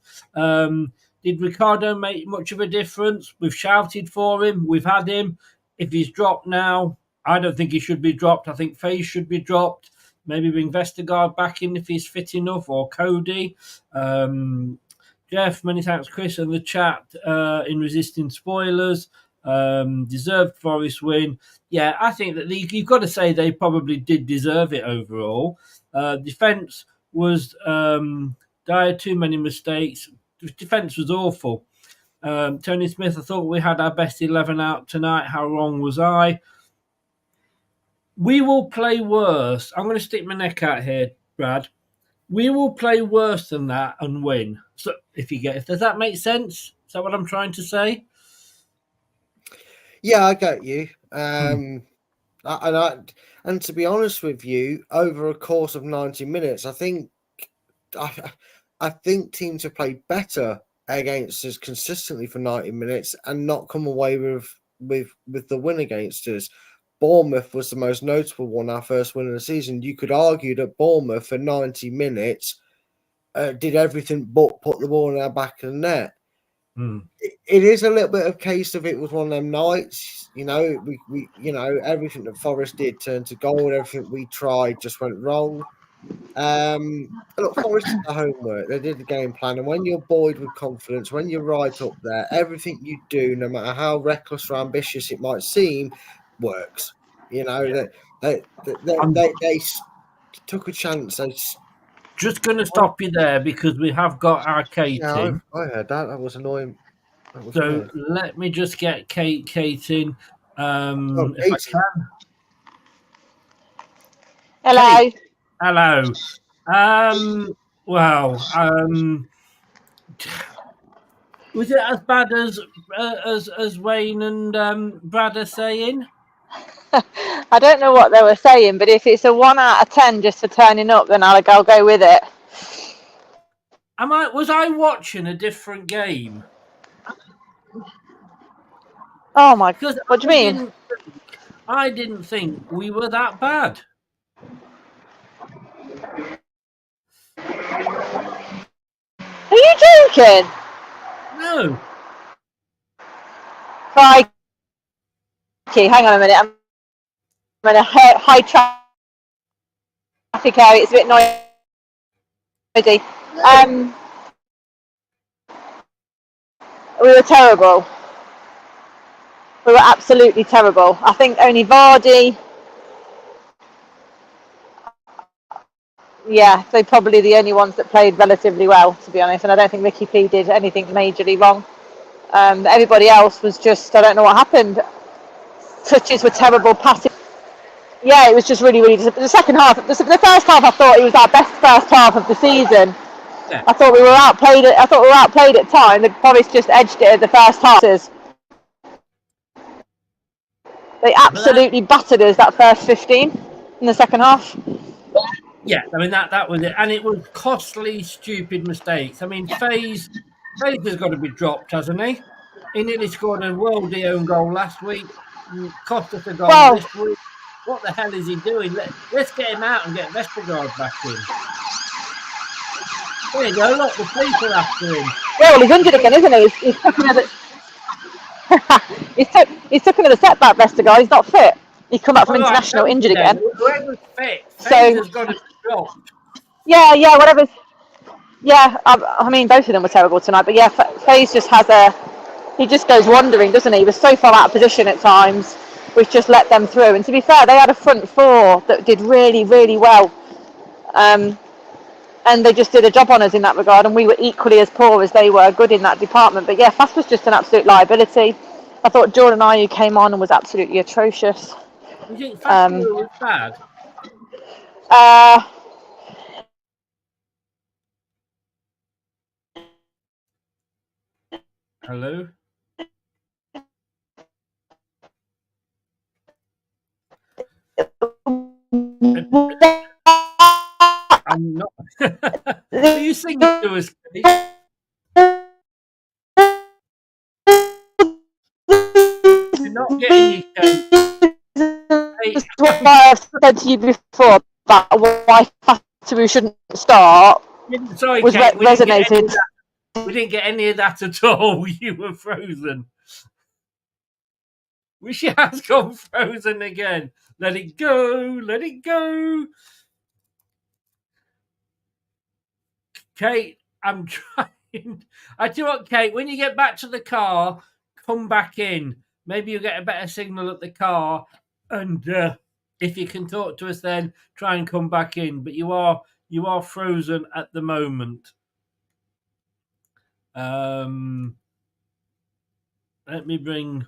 Did Ricardo make much of a difference? We've shouted for him. We've had him. If he's dropped now, I don't think he should be dropped. I think Faye should be dropped. Maybe bring Vestergaard back in if he's fit enough, or Cody. Jeff, many thanks, Chris, and the chat in resisting spoilers. Deserved Forest win. Yeah, I think that you've got to say they probably did deserve it overall. Defence was dire, too many mistakes. Defence was awful. Tony Smith, I thought we had our best 11 out tonight. How wrong was I? We will play worse. I'm going to stick my neck out here, Brad. We will play worse than that and win. So, does that make sense? Is that what I'm trying to say? Yeah, I get you. Hmm. And to be honest with you, over a course of 90 minutes, I, I think teams have played better against us consistently for 90 minutes and not come away with the win against us. Bournemouth was the most notable one, our first win of the season. You could argue that Bournemouth for 90 minutes did everything but put the ball in our back of the net. Hmm. It is a little bit of case of it was one of them nights, we everything that Forest did turned to gold, everything we tried just went wrong. Look, Forest did the homework, they did the game plan, and when you're buoyed with confidence, when you're right up there, everything you do, no matter how reckless or ambitious it might seem, works. They took a chance. Just going to stop you there because we have got our Kate Yeah, in. I heard that. That was annoying. That was So weird. let me just get Kate in, Oh, if I Katie. can. Hello. Kate, hello. Well, was it as bad as Wayne and Brad are saying? I don't know what they were saying, but if it's a 1 out of 10 just for turning up, then I'll go with it. Was I watching a different game? Oh my! Because What do you mean? I didn't think we were that bad. Are you joking? No. Crikey! Hang on a minute. I'm in a high traffic area. It's a bit noisy. We were terrible. We were absolutely terrible. I think only Vardy. Yeah, they're probably the only ones that played relatively well, to be honest. And I don't think Ricky P did anything majorly wrong. Everybody else was just, I don't know what happened. Touches were terrible, passing. Yeah, it was just really, really. The second half, the first half, I thought it was our best first half of the season. Yeah. I thought we were outplayed. I thought we were outplayed at time. The Forest just edged it at the first half. They absolutely battered us that first 15 in the second half. Yeah, I mean that was it, and it was costly, stupid mistakes. I mean, Faze has got to be dropped, hasn't he? He nearly scored a worldly own goal last week, cost us a goal Well, this week. What the hell is he doing? Let's get him out and get Vestergaard back in. There you go. Look, the police are after him. yeah, well, he's injured again, isn't he? He's took another. he's took another setback, Vestergaard. He's not fit. He's come back from All right, international injured then. again. Whoever's fit, Faze So has got to be dropped. yeah, whatever. Yeah, I mean, both of them were terrible tonight. But yeah, Faze just has a. He just goes wandering, doesn't he? He was so far out of position at times. We've just let them through. And to be fair, they had a front four that did really, really well. And they just did a job on us in that regard. And we were equally as poor as they were good in that department. But yeah, Fast was just an absolute liability. I thought Jordan Ayew came on and was absolutely atrocious. You think Fast was bad? Hello? I'm not. Are you singing to us, Kate? You're not getting your Kate. What I've said to you before about why Fatu shouldn't start Sorry, was Kate. resonated. We didn't get any of that at all. You were frozen. She has gone frozen again. Let it go. Let it go. Kate, I'm trying. I tell you what, Kate, when you get back to the car, come back in. Maybe you'll get a better signal at the car. And if you can talk to us then, try and come back in. But you are frozen at the moment. Let me bring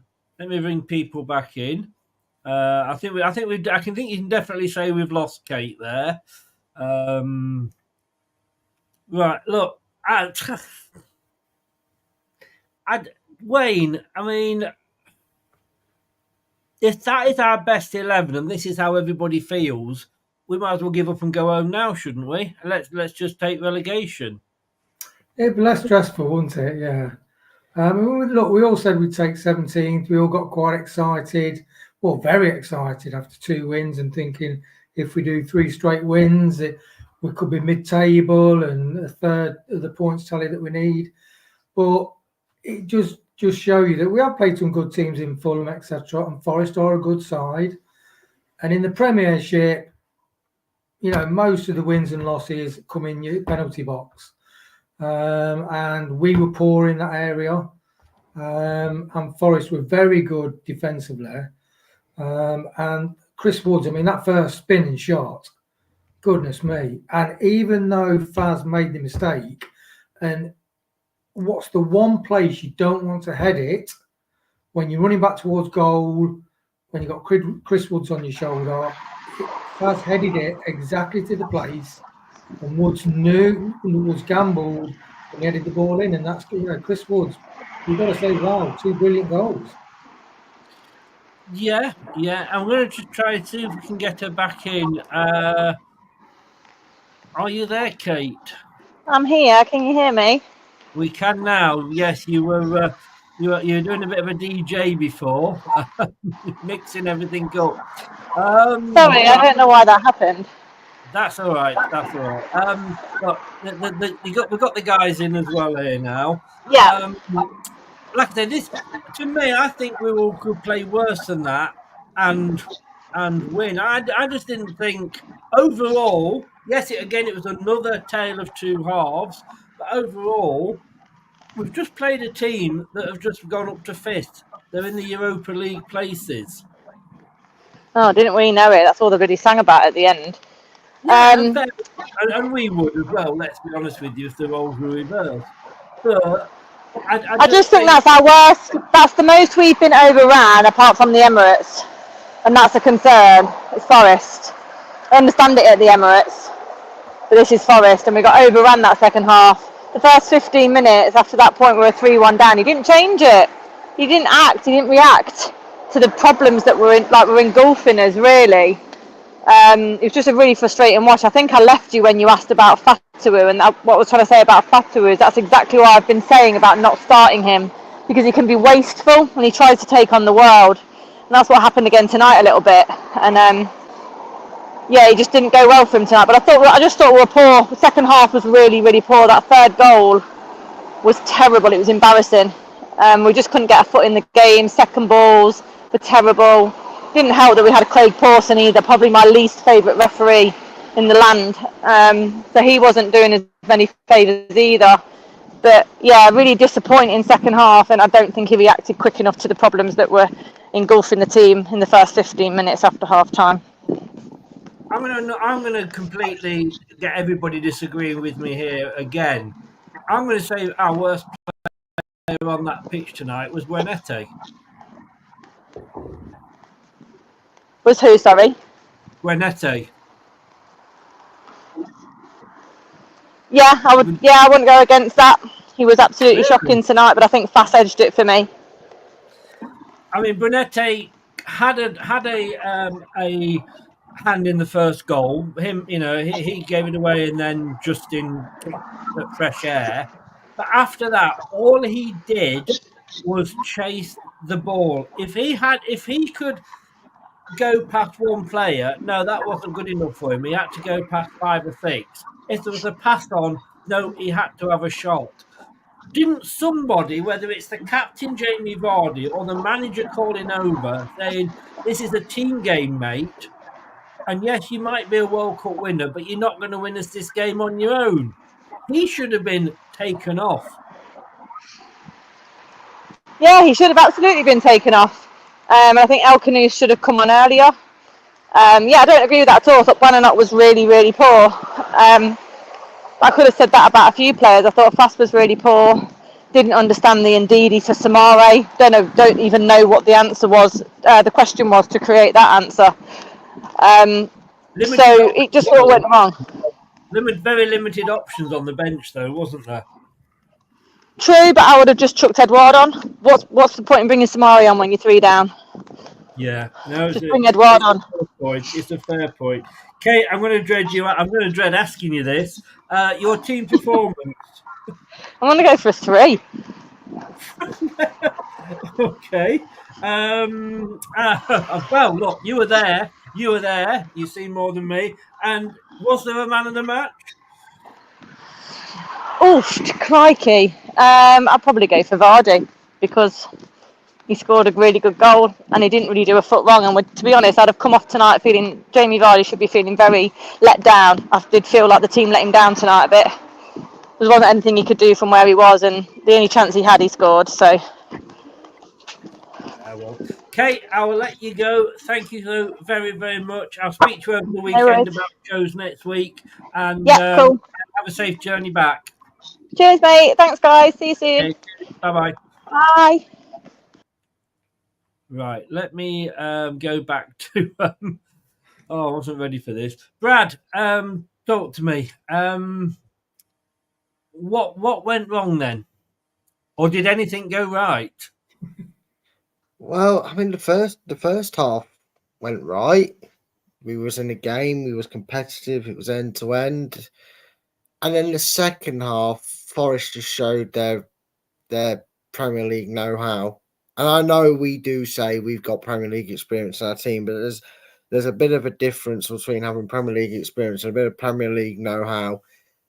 people back in. I think you can definitely say we've lost Kate there. Right, look, Wayne. I mean, if that is our best 11 and this is how everybody feels, we might as well give up and go home now, shouldn't we? Let's just take relegation. It'd be less stressful, wouldn't it? Yeah. Look, we all said we'd take 17th. We all got quite excited. Well, very excited after 2 wins and thinking if we do 3 straight wins, we could be mid-table and a third of the points tally that we need. But it just show you that we have played some good teams in Fulham, etc. And Forest are a good side. And in the Premiership, you know, most of the wins and losses come in your penalty box. And we were poor in that area. And Forest were very good defensively. And Chris Woods, I mean, that first spinning shot, goodness me. And even though Faz made the mistake, and what's the one place you don't want to head it when you're running back towards goal, when you've got Chris Woods on your shoulder, Faz headed it exactly to the place, and Woods gambled and he headed the ball in, and that's, you know, Chris Woods, you've got to say, wow, 2 brilliant goals. Yeah. I'm going to try to see if we can get her back in. Are you there, Kate? I'm here. Can you hear me? We can now. Yes, you were doing a bit of a DJ before, mixing everything up. Sorry, I don't know why that happened. That's all right. Look, we've got the guys in as well here now. Yeah. Like I said, to me, I think we all could play worse than that and win. I just didn't think overall. Yes, it was another tale of 2 halves, but overall, we've just played a team that have just gone up to 5th. They're in the Europa League places. Oh, didn't we know it? That's all they really sang about at the end. Yeah, and we would as well, let's be honest with you, if the roles were reversed. But I just think that's our worst. That's the most we've been overran apart from the Emirates. And that's a concern. It's Forest. I understand it at the Emirates. But this is Forest, and we got overrun that second half. The first 15 minutes after that point, we were 3-1 down. He didn't change it. He didn't act. He didn't react to the problems that were engulfing us, really. It was just a really frustrating watch. I think I left you when you asked about Fatawu, and what I was trying to say about Fatawu is that's exactly what I've been saying about not starting him, because he can be wasteful and he tries to take on the world. And that's what happened again tonight a little bit. And he just didn't go well for him tonight. But I just thought we were poor. The second half was really, really poor. That third goal was terrible. It was embarrassing. We just couldn't get a foot in the game. Second balls were terrible. Didn't help that we had Craig Pawson either, probably my least favourite referee in the land. So he wasn't doing as many favours either. But yeah, really disappointing second half, and I don't think he reacted quick enough to the problems that were engulfing the team in the first 15 minutes after half time. I'm gonna completely get everybody disagreeing with me here again. I'm going to say our worst player on that pitch tonight was Buenete. Was who, sorry? Buenete. Yeah, I wouldn't go against that. He was absolutely shocking tonight, but I think Fass edged it for me. I mean, Buenete had a hand in the first goal. He gave it away, and then Justin kicked at fresh air. But after that, all he did was chase the ball. If he could go past one player, no, that wasn't good enough for him. He had to go past 5 or 6. If there was a pass on, no, he had to have a shot. Didn't somebody, whether it's the captain Jamie Vardy or the manager calling over, saying, this is a team game, mate, and yes, you might be a World Cup winner, but you're not going to win us this game on your own. He should have been taken off. Yeah, he should have absolutely been taken off. I think El Khanous should have come on earlier. I don't agree with that at all. I thought Buenanotte was really, really poor. I could have said that about a few players. I thought Fass was really poor. Didn't understand the Ndidi to Samare. Don't even know what the answer was. The question was to create that answer. So it just all went wrong. Very limited options on the bench, though, wasn't there? True, but I would have just chucked Edouard on. What's the point in bringing Samari on when you're 3 down? Yeah, no, Just bring Edward on. It's a fair point. Kate, I'm going to dread you. I'm going to dread asking you this. Your team performance. I'm going to go for a 3. Okay. Well, look, you were there. You were there. You see more than me. And was there a man of the match? Oof, crikey. I'd probably go for Vardy because he scored a really good goal and he didn't really do a foot wrong. And to be honest, I'd have come off tonight feeling Jamie Vardy should be feeling very let down. I did feel like the team let him down tonight a bit. There wasn't anything he could do from where he was, and the only chance he had, he scored. So. Well, Kate, I will let you go. Thank you so very, very much. I'll speak to you over the weekend about shows next week. And cool. Have a safe journey back. Cheers, mate. Thanks, guys. See you soon. Okay. Bye-bye. Bye. Right, let me go back to... I wasn't ready for this. Brad, talk to me. What went wrong then? Or did anything go right? Well, I mean, the first half went right. We was in a game. We was competitive. It was end to end. And then the second half, Forest just showed their Premier League know-how. And I know we do say we've got Premier League experience in our team, but there's a bit of a difference between having Premier League experience and a bit of Premier League know-how.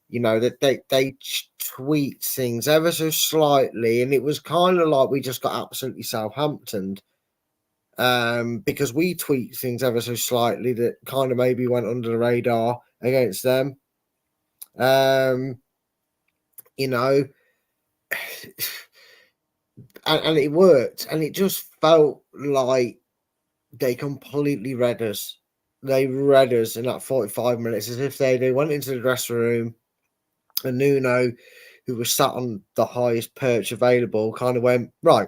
You know, that they tweak things ever so slightly, and it was kind of like we just got absolutely Southamptoned, because we tweaked things ever so slightly that kind of maybe went under the radar against them. You know, and it worked, and it just felt like they completely read us. They read us in that 45 minutes as if they went into the dressing room. And Nuno, who was sat on the highest perch available, kind of went, right,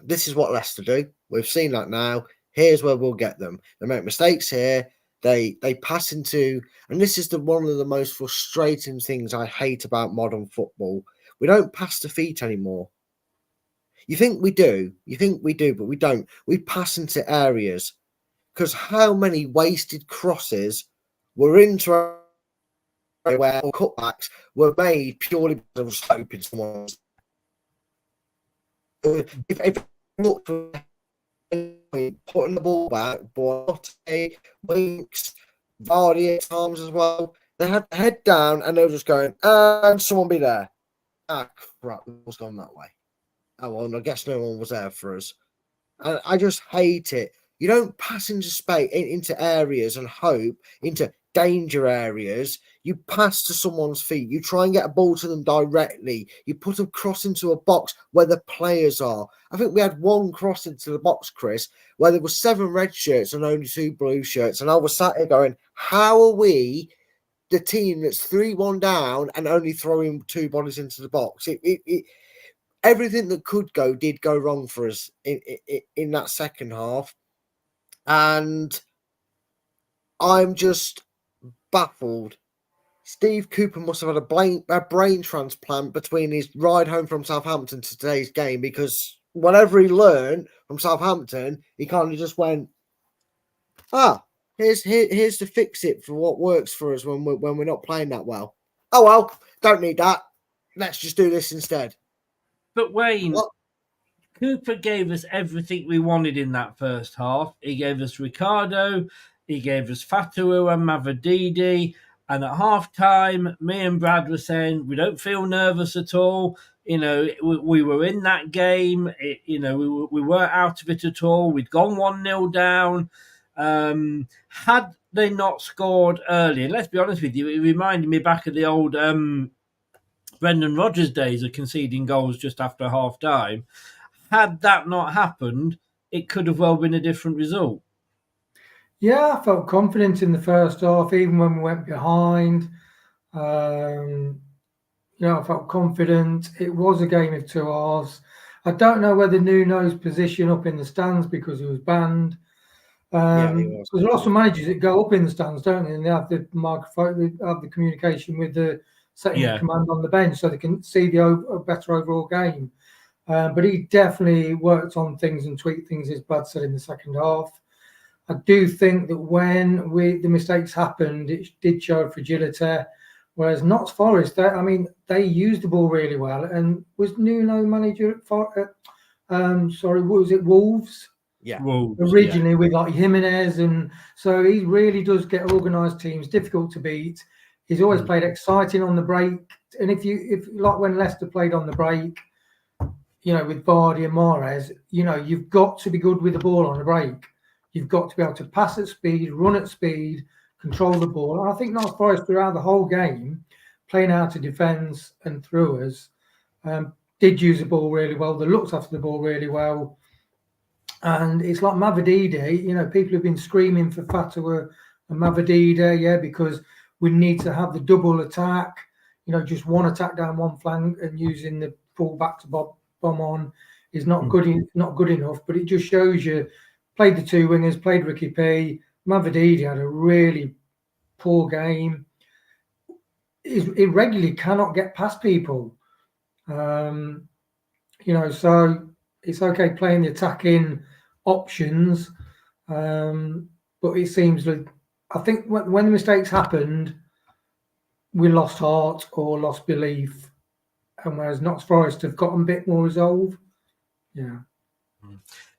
this is what Leicester do. We've seen that now. Here's where we'll get them. They make mistakes here. They pass into, and this is one of the most frustrating things I hate about modern football. We don't pass the feet anymore. You think we do, but we don't. We pass into areas, because how many wasted crosses were into where cutbacks were made purely because I was hoping someone if looked putting the ball back, Boate, Winks, Vardy at times as well, they had the head down and they were just going, and someone be there. Ah, crap, it was gone that way. Oh, well, I guess no one was there for us. And I just hate it. You don't pass into space, into areas and hope, into danger areas. You pass to someone's feet. You try and get a ball to them directly. You put a cross into a box where the players are. I think we had one cross into the box, Chris, where there were 7 red shirts and only 2 blue shirts. And I was sat here going, how are we the team that's 3-1 down and only throwing 2 bodies into the box? Everything that could go did go wrong for us in that second half. And I'm just baffled. Steve Cooper must have had a brain transplant between his ride home from Southampton to today's game, because whatever he learned from Southampton, he kind of just went, here's to fix it for what works for us when we're not playing that well. Oh, well, don't need that. Let's just do this instead. But Wayne, Cooper gave us everything we wanted in that first half. He gave us Ricardo, he gave us Fatawu and Mavididi, and at half-time, me and Brad were saying we don't feel nervous at all. You know, we were in that game. We weren't out of it at all. We'd gone 1-0 down. Had they not scored early, and let's be honest with you, it reminded me back of the old Brendan Rodgers days of conceding goals just after half-time. Had that not happened, it could have well been a different result. Yeah, I felt confident in the first half, even when we went behind. I felt confident. It was a game of 2 halves. I don't know whether Nuno's position up in the stands because he was banned. There's lots of managers that go up in the stands, don't they? And they have the microphone, they have the communication with the second command on the bench, so they can see the better overall game. But he definitely worked on things and tweaked things, as Brad said, in the second half. I do think that when the mistakes happened, it did show fragility. Whereas Notts Forest, they used the ball really well. And was Nuno manager for? Was it Wolves? Yeah. Wolves, Originally with like Jimenez, and so he really does get organised teams, difficult to beat. He's always played exciting on the break. And if like when Leicester played on the break, with Vardy and Mahrez, you've got to be good with the ball on the break. You've got to be able to pass at speed, run at speed, control the ball. And I think Notts Forest throughout the whole game, playing out of defence and through us, did use the ball really well. They looked after the ball really well. And it's like Mavididi, people have been screaming for Fatawa and Mavididi, because we need to have the double attack, just one attack down one flank and using the full back to bomb on is not good enough. But it just shows you, played the two wingers, played Ricky P. Mavididi had a really poor game. He regularly cannot get past people. So it's okay playing the attacking options, but it seems like I think when the mistakes happened, we lost heart or lost belief, and whereas Notts Forest have gotten a bit more resolve. Yeah.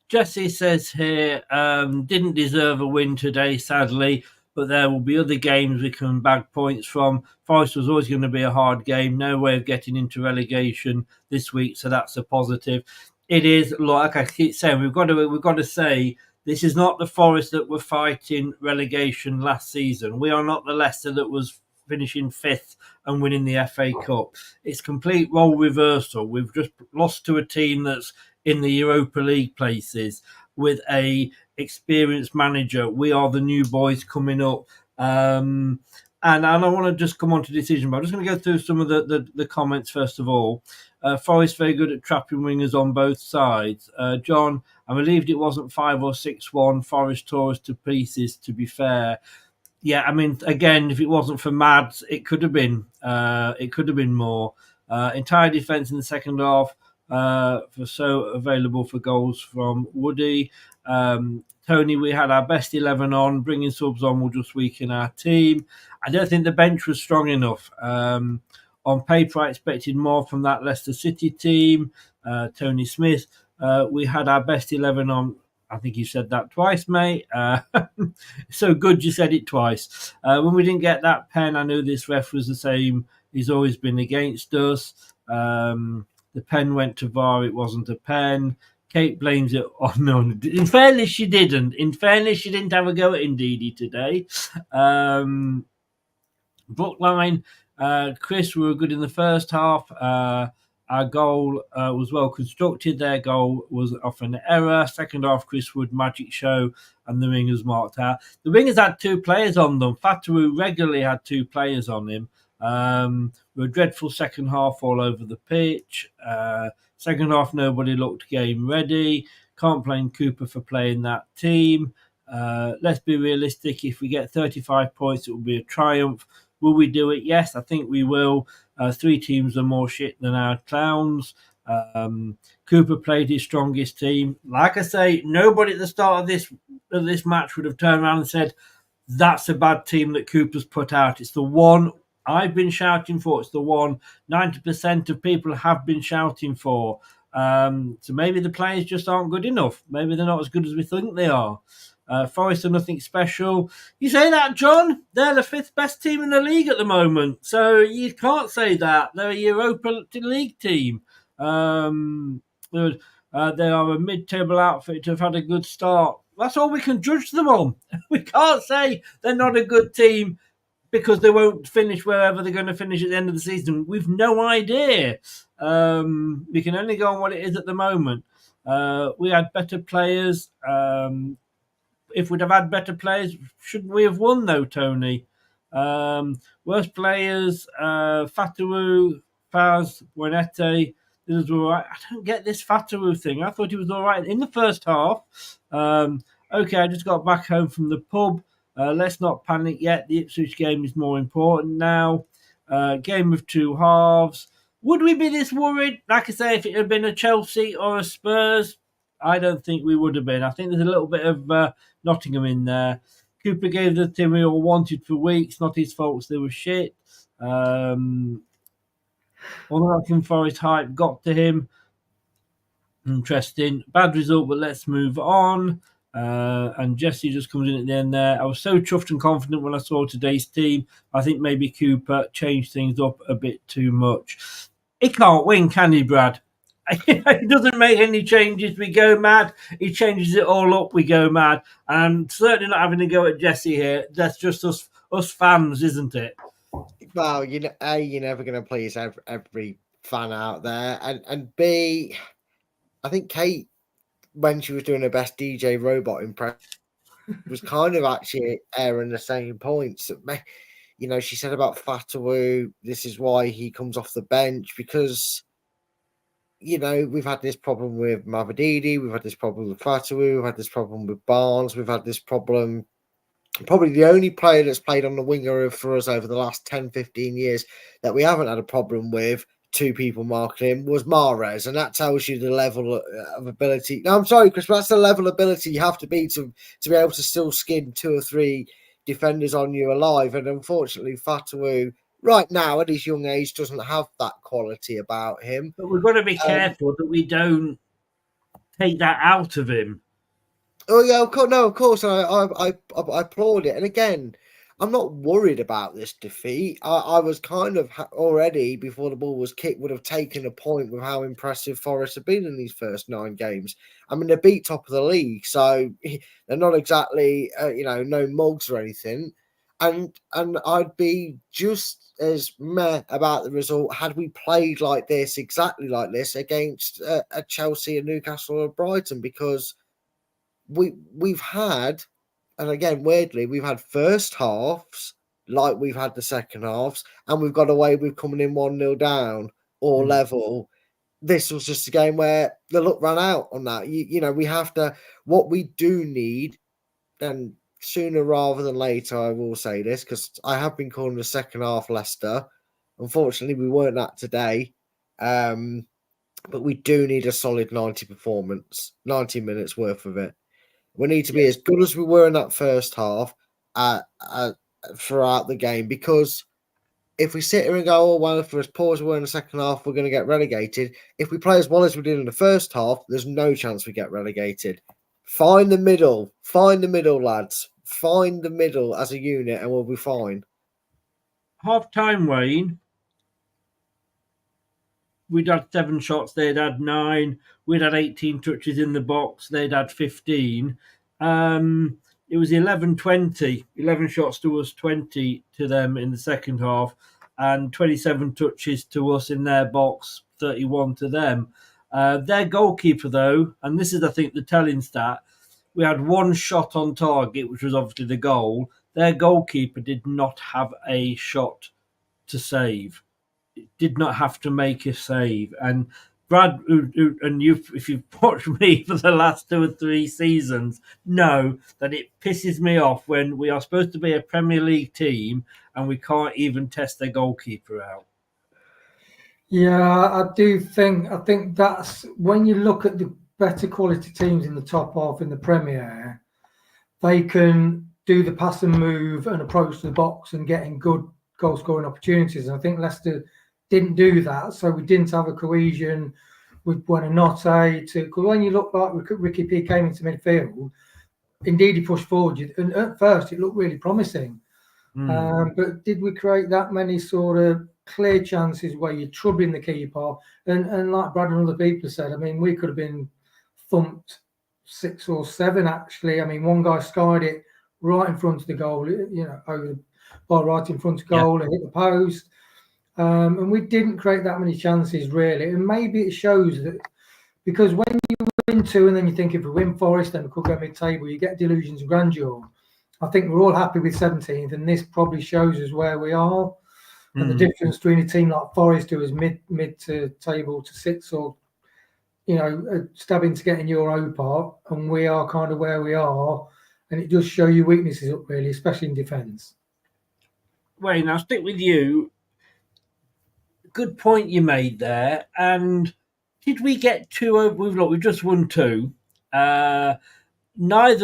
Jesse says here, didn't deserve a win today, sadly, but there will be other games we can bag points from. Forest was always going to be a hard game. No way of getting into relegation this week, so that's a positive. It is, like I keep saying, we've got to say this is not the Forest that were fighting relegation last season. We are not the Leicester that was finishing 5th and winning the FA Cup. It's complete role reversal. We've just lost to a team that's in the Europa League places with a experienced manager. We are the new boys coming up. And I don't want to just come on to decision, but I'm just going to go through some of the comments first of all. Forest very good at trapping wingers on both sides. John, I'm relieved it wasn't 5 or 6-1. Forest tore us to pieces, to be fair. Yeah, I mean, again, if it wasn't for Mads, it could have been more. Entire defence in the second half so available for goals from Woody. Tony, we had our best 11 on. Bringing subs on will just weaken our team. I don't think the bench was strong enough. On paper, I expected more from that Leicester City team. Tony Smith, we had our best 11 on. I think you said that twice, mate. So good you said it twice. When we didn't get that pen, I knew this ref was the same. He's always been against us. The pen went to VAR. It wasn't a pen. Kate blames it on no. In fairness, she didn't. In fairness, she didn't have a go at Ndidi today. Brookline, Chris, we were good in the first half. Our goal was well constructed. Their goal was off an error. Second half, Chris Wood magic show, and the wingers marked out. The wingers had 2 players on them. Fatawu regularly had 2 players on him. We were dreadful second half all over the pitch. Second half, nobody looked game ready. Can't blame Cooper for playing that team. Let's be realistic. If we get 35 points, it will be a triumph. Will we do it? Yes, I think we will. 3 teams are more shit than our clowns. Cooper played his strongest team. Like I say, nobody at the start of this match would have turned around and said, that's a bad team that Cooper's put out. It's the one I've been shouting for. It's the one 90% of people have been shouting for. So maybe the players just aren't good enough. Maybe they're not as good as we think they are. Forest are nothing special. You say that, John? They're the 5th best team in the league at the moment. So you can't say that. They're a Europa League team. They are a mid-table outfit to have had a good start. That's all we can judge them on. We can't say they're not a good team because they won't finish wherever they're going to finish at the end of the season. We've no idea. We can only go on what it is at the moment. We had better players. If we'd have had better players, shouldn't we have won though, Tony? Worst players, Fatawu, Faz, Buenete. This was all right. I don't get this Fatawu thing. I thought he was all right in the first half. Okay, I just got back home from the pub. Let's not panic yet. The Ipswich game is more important now. Game of 2 halves. Would we be this worried? Like I say, if it had been a Chelsea or a Spurs, I don't think we would have been. I think there's a little bit of Nottingham in there. Cooper gave the team we all wanted for weeks. Not his fault, they were shit. All the Nottingham Forest hype got to him. Interesting. Bad result, but let's move on. And Jesse just comes in at the end there. I was so chuffed and confident when I saw today's team. I think maybe Cooper changed things up a bit too much. He can't win, can he, Brad? He doesn't make any changes. We go mad. He changes it all up. We go mad. And I'm certainly not having to go at Jesse here. That's just us fans, isn't it? Well, A, you're never going to please every fan out there, and B, I think Kate, when she was doing her best DJ robot impression, was kind of actually airing the same points. She said about Fatawu, this is why he comes off the bench, because, we've had this problem with Mavididi, we've had this problem with Fatawu, we've had this problem with Barnes, we've had this problem. Probably the only player that's played on the winger for us over the last 10, 15 years that we haven't had a problem with, two people marking him, was Mahrez, and that tells you the level of ability. No, I'm sorry, Chris, but that's the level of ability you have to be to be able to still skin 2 or 3 defenders on you alive. And unfortunately, Fatawu, right now at his young age, doesn't have that quality about him. But we've got to be careful that we don't take that out of him. Oh yeah, of course. I applaud it. And again, I'm not worried about this defeat. I was kind of already, before the ball was kicked, would have taken a point with how impressive Forest have been in these first 9 games. I mean, they beat top of the league, so they're not exactly, no mugs or anything. And I'd be just as meh about the result had we played like this, exactly like this, against a Chelsea, a Newcastle, or a Brighton, because we've had, and again, weirdly, we've had first halves like we've had the second halves, and we've got away with coming in 1-0 down or level. This was just a game where the luck ran out on that. We have to, what we do need, and sooner rather than later, I will say this, because I have been calling the second half Leicester. Unfortunately, we weren't that today. But we do need a solid 90 performance, 90 minutes worth of it. We need to be as good as we were in that first half throughout the game, because if we sit here and go, oh, well, if we're as poor as we were in the second half, we're going to get relegated. If we play as well as we did in the first half, there's no chance we get relegated. Find the middle, lads. Find the middle as a unit and we'll be fine. Half time, Wayne. We'd had 7 shots, they'd had 9. We'd had 18 touches in the box, they'd had 15. It was 11-20, 11 shots to us, 20 to them in the second half, and 27 touches to us in their box, 31 to them. Their goalkeeper, though, and this is, I think, the telling stat, we had 1 shot on target, which was obviously the goal. Their goalkeeper did not have a shot to save. Did not have to make a save. And Brad, and if you've watched me for the last 2 or 3 seasons, know that it pisses me off when we are supposed to be a Premier League team and we can't even test their goalkeeper out. Yeah, I think that's when you look at the better quality teams in the top half in the Premier, they can do the pass and move and approach the box and getting good goal scoring opportunities. And I think Leicester didn't do that, so we didn't have a cohesion with Buonanotte. Because when you look like Ricky P came into midfield, indeed he pushed forward, and at first it looked really promising. But did we create that many sort of clear chances where you're troubling the keeper? And like Brad and other people said, I mean, we could have been thumped 6 or 7 actually. I mean, one guy skied it right in front of the goal, over the ball right in front of goal and hit the post. And we didn't create that many chances, really. And maybe it shows that, because when you win 2 and then you think if we win Forest, then we could go mid-table, you get delusions of grandeur. I think we're all happy with 17th, and this probably shows us where we are. And the difference between a team like Forest, who is mid to table to 6, or, stabbing to get in Europa, and we are kind of where we are. And it does show you weaknesses up, really, especially in defence. Wayne, I'll stick with you. good point you made there. And did we get two over? We've just won two. Neither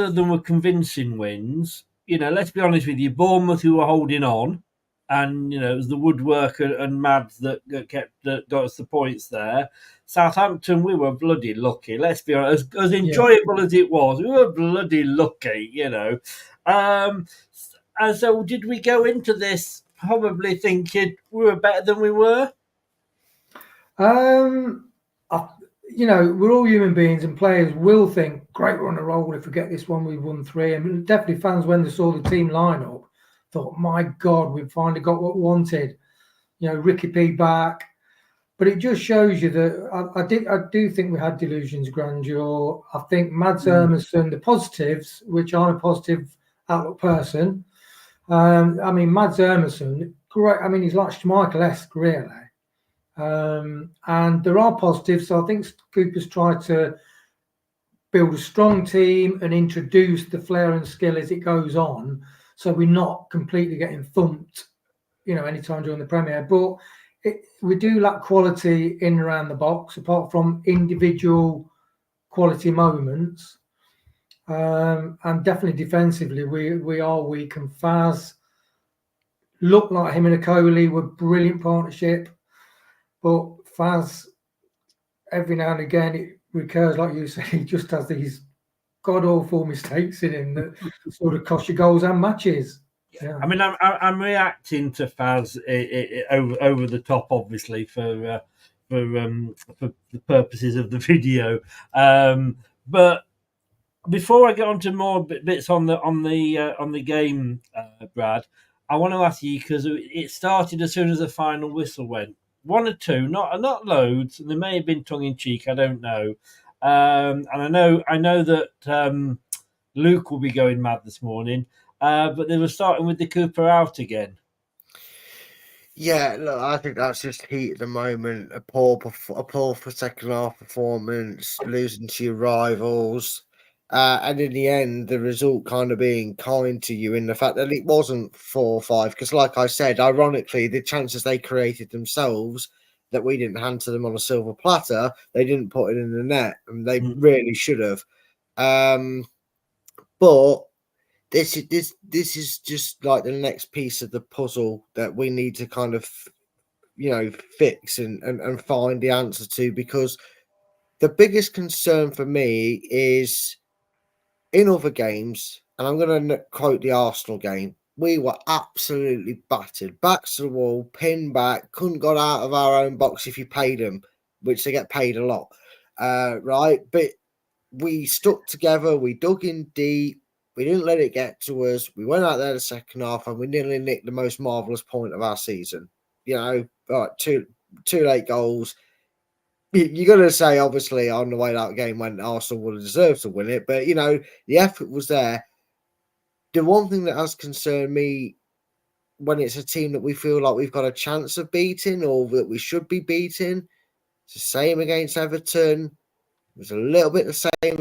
of them were convincing wins. Let's be honest with you. Bournemouth, who were holding on, and it was the woodworker and Mads that got us the points there. Southampton, we were bloody lucky. Let's be honest. As enjoyable as it was, we were bloody lucky. And so, did we go into this probably thinking we were better than we were? We're all human beings, and players will think, great, we're on a roll. If we get this one, we've won 3. And definitely fans, when they saw the team lineup, thought, my God, we've finally got what we wanted. Ricky P back. But it just shows you that I do think we had delusions grandeur. I think Mads Hermansen, the positives, which I'm a positive outlook person. Mads Hermansen, great. He's like Schmeichel-esque, really. And there are positives. So I think Cooper's tried to build a strong team and introduce the flair and skill as it goes on. So we're not completely getting thumped, anytime during the Premier. But we do lack quality in and around the box, apart from individual quality moments. And definitely defensively, we are weak. And Faz looked like him and Akoli were brilliant partnership. But Faz, every now and again, it recurs, like you say, he just has these god-awful mistakes in him that sort of cost you goals and matches. Yeah. I'm reacting to Faz over the top, obviously, for the purposes of the video. But before I get on to more bits on the game, Brad, I want to ask you, because it started as soon as the final whistle went. 1 or 2, not loads. There may have been tongue in cheek. I don't know. And I know that Luke will be going mad this morning. But they were starting with the Cooper out again. Yeah, look, I think that's just heat at the moment. A poor for second half performance, losing to your rivals, and in the end, the result kind of being kind to you in the fact that it wasn't 4-5. Because, like I said, ironically, the chances they created themselves that we didn't hand to them on a silver platter, they didn't put it in the net, and they really should have. But this is just like the next piece of the puzzle that we need to kind of, fix and find the answer to, because the biggest concern for me is in other games, and I'm going to quote the Arsenal game, we were absolutely battered, backs to the wall, pinned back, couldn't get out of our own box if you paid them, which they get paid a lot, right? But we stuck together, we dug in deep, we didn't let it get to us. We went out there the second half and we nearly nicked the most marvellous point of our season. Two late goals. You're going to say, obviously, on the way that game went, Arsenal would have deserved to win it. But, the effort was there. The one thing that has concerned me when it's a team that we feel like we've got a chance of beating or that we should be beating, it's the same against Everton. It was a little bit the same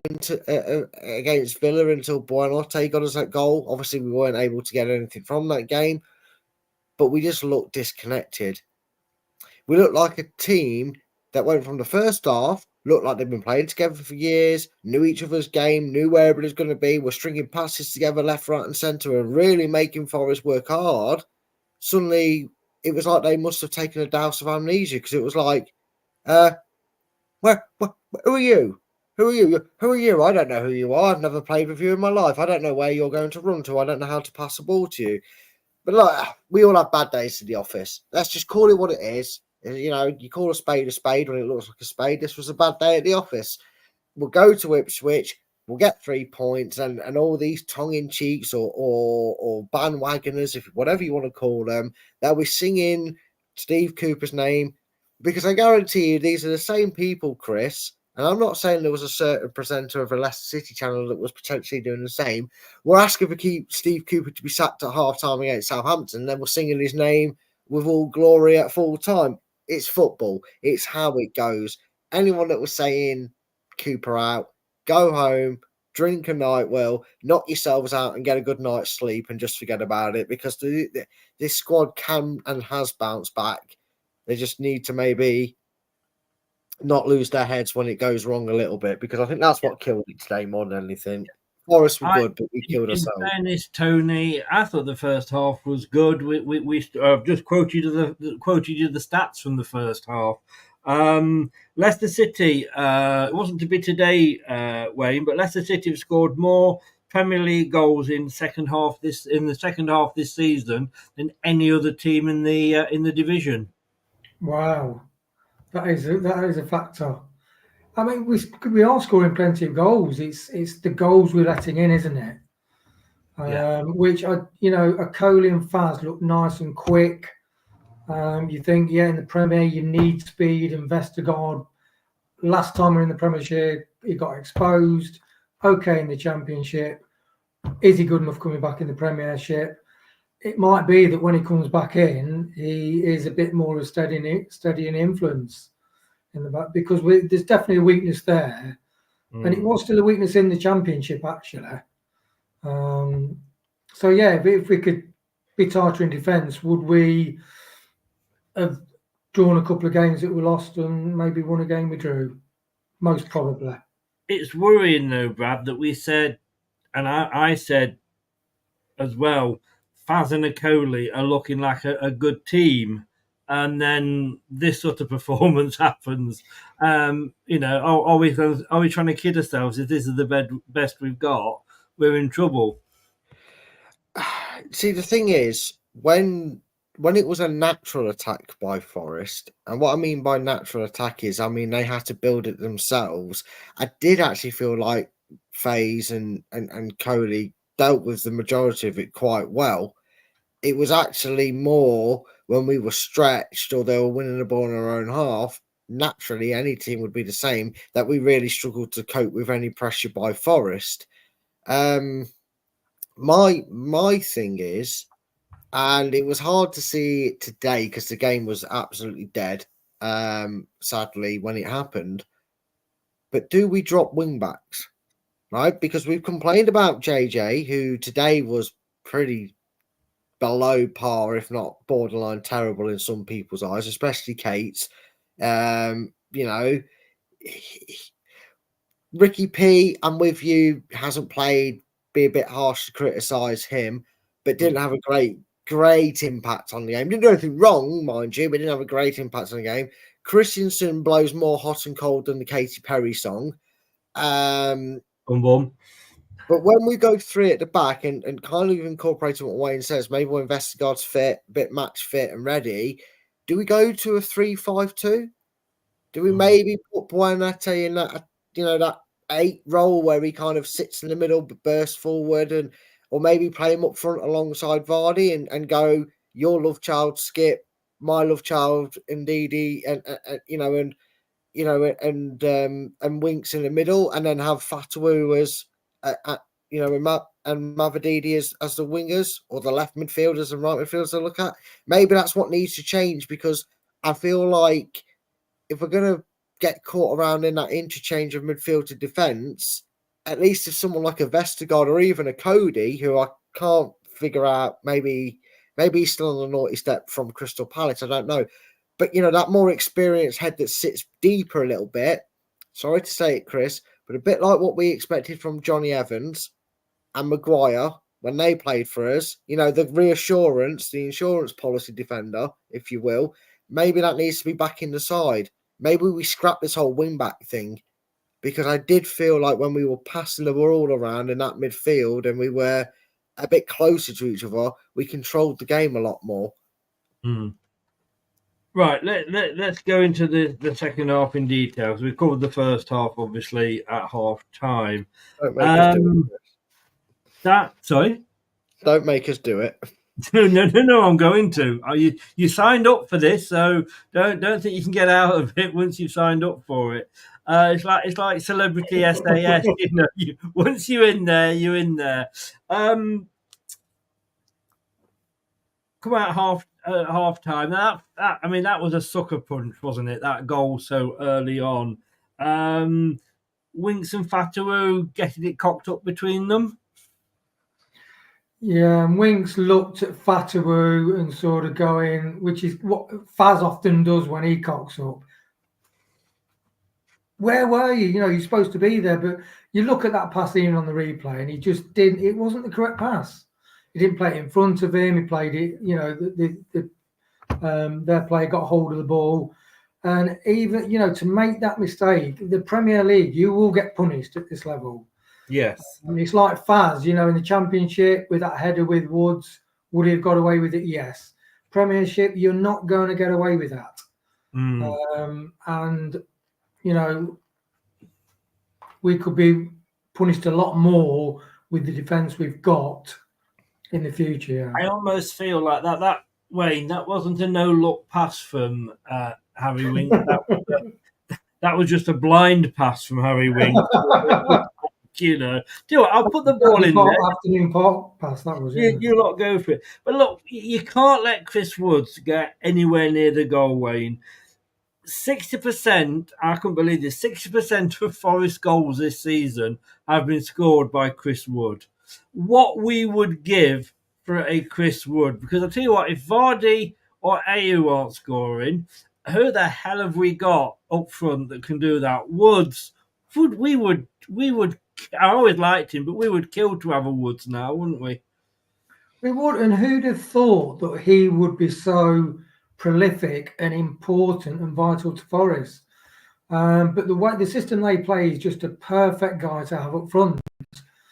against Villa until Buonanotte got us that goal. Obviously, we weren't able to get anything from that game, but we just looked disconnected. We looked like a team that went from the first half, looked like they've been playing together for years, knew each other's game, knew where everybody's going to be, were stringing passes together left, right and centre and really making Forest work hard. Suddenly, it was like they must have taken a douse of amnesia, because it was like, who are you? Who are you? Who are you? I don't know who you are. I've never played with you in my life. I don't know where you're going to run to. I don't know how to pass the ball to you. But look, we all have bad days in the office. Let's just call it what it is. You call a spade when it looks like a spade. This was a bad day at the office. We'll go to Ipswich. We'll get 3 points, and all these tongue-in-cheeks or bandwagoners, whatever you want to call them, they'll be singing Steve Cooper's name, because I guarantee you these are the same people, Chris. And I'm not saying there was a certain presenter of a Leicester City channel that was potentially doing the same. We're asking for Steve Cooper to be sacked at half-time against Southampton, and then we're singing his name with all glory at full time. It's football. It's how it goes. Anyone that was saying Cooper out, go home, drink a night well, knock yourselves out and get a good night's sleep and just forget about it, because this squad can and has bounced back. They just need to maybe not lose their heads when it goes wrong a little bit, because I think that's what killed it today more than anything. Forest were good, but we killed In ourselves. fairness, Tony, I thought the first half was good. I've just quoted you the stats from the first half. Leicester City, it wasn't to be today, Wayne, but Leicester City have scored more Premier League goals in the second half this season than any other team in the division. Wow, that is a factor. I mean, we are scoring plenty of goals. It's the goals we're letting in, isn't it? Yeah. Which a Coley and Faz look nice and quick. You think, in the Premier you need speed. And Vestergaard, last time we were in the Premiership, he got exposed. Okay, in the Championship, is he good enough coming back in the Premiership? It might be that when he comes back in, he is a bit more of a steadying influence in the back, because there's definitely a weakness there, and it was still a weakness in the Championship actually. So if we could be tighter in defence, would we have drawn a couple of games that we lost and maybe won a game we drew? Most probably. It's worrying though, Brad, that we said, and I said as well, Faz and Coley are looking like a good team, and then this sort of performance happens. Are we trying to kid ourselves? If this is the best we've got, we're in trouble. See, the thing is, when it was a natural attack by Forest, and what I mean by natural attack is, they had to build it themselves. I did actually feel like FaZe and Coley dealt with the majority of it quite well. It was actually more when we were stretched or they were winning the ball in our own half. Naturally, any team would be the same, that we really struggled to cope with any pressure by Forest. My thing is, and it was hard to see it today because the game was absolutely dead, sadly, when it happened. But do we drop wing backs? Right? Because we've complained about JJ, who today was pretty below par, if not borderline terrible in some people's eyes, especially Kate's. Ricky P, I'm with you, hasn't played, be a bit harsh to criticise him, but didn't have a great impact on the game. Didn't do anything wrong, mind you, but didn't have a great impact on the game. Christensen blows more hot and cold than the Katy Perry song. But when we go through at the back and kind of incorporating what Wayne says, maybe when Vestergaard's fit, a bit match fit and ready, do we go to a 3-5-2? Do we maybe put Buonate in that, that 8 role where he kind of sits in the middle but bursts forward, or maybe play him up front alongside Vardy and go your love child Skip, my love child Ndidi, and Winks in the middle, and then have Fatawu as and Mavadidi as the wingers, or the left midfielders and right midfielders to look at. Maybe that's what needs to change, because I feel like if we're going to get caught around in that interchange of midfield to defence, at least if someone like a Vestergaard or even a Cody, who I can't figure out, maybe he's still on the naughty step from Crystal Palace, I don't know. But, that more experienced head that sits deeper a little bit, sorry to say it, Chris, but a bit like what we expected from Johnny Evans and Maguire when they played for us, the reassurance, the insurance policy defender, if you will, maybe that needs to be back in the side. Maybe we scrap this whole wing-back thing, because I did feel like when we were passing the ball around in that midfield and we were a bit closer to each other, we controlled the game a lot more. Right, let's go into the second half in detail, because we covered the first half, obviously, at half-time. Don't make us do it. Sorry? Don't make us do it. No, I'm going to. You signed up for this, so don't think you can get out of it once you've signed up for it. It's like celebrity SAS. Once you're in there, you're in there. Come out half time. That was a sucker punch, wasn't it? That goal so early on. Winks and Fatawu getting it cocked up between them. Yeah, and Winks looked at Fatawu and sort of going, which is what Faz often does when he cocks up. Where were you? You know, you're supposed to be there, but you look at that pass even on the replay, and he just didn't. It wasn't the correct pass. He didn't play it in front of him. He played it. You know, their player got hold of the ball, and even to make that mistake, the Premier League, you will get punished at this level. Yes. I mean, it's like Faz, in the Championship with that header with Woods. Would he have got away with it? Yes. Premiership, you're not going to get away with that. And we could be punished a lot more with the defence we've got in the future. I almost feel like that Wayne, that wasn't a no-look pass from Harry Winks. That was just a blind pass from Harry Winks. Do you know what? I'll put the ball in there. Afternoon park pass, that was it. You lot go for it. But look, you can't let Chris Woods get anywhere near the goal, Wayne. 60%, I couldn't believe this, 60% of Forest goals this season have been scored by Chris Wood. What we would give for a Chris Wood, because I'll tell you what, if Vardy or Ayew aren't scoring, who the hell have we got up front that can do that? Woods, we would, I always liked him, but we would kill to have a Woods now, wouldn't we? We would, and who'd have thought that he would be so prolific and important and vital to Forest? But the system they play is just a perfect guy to have up front.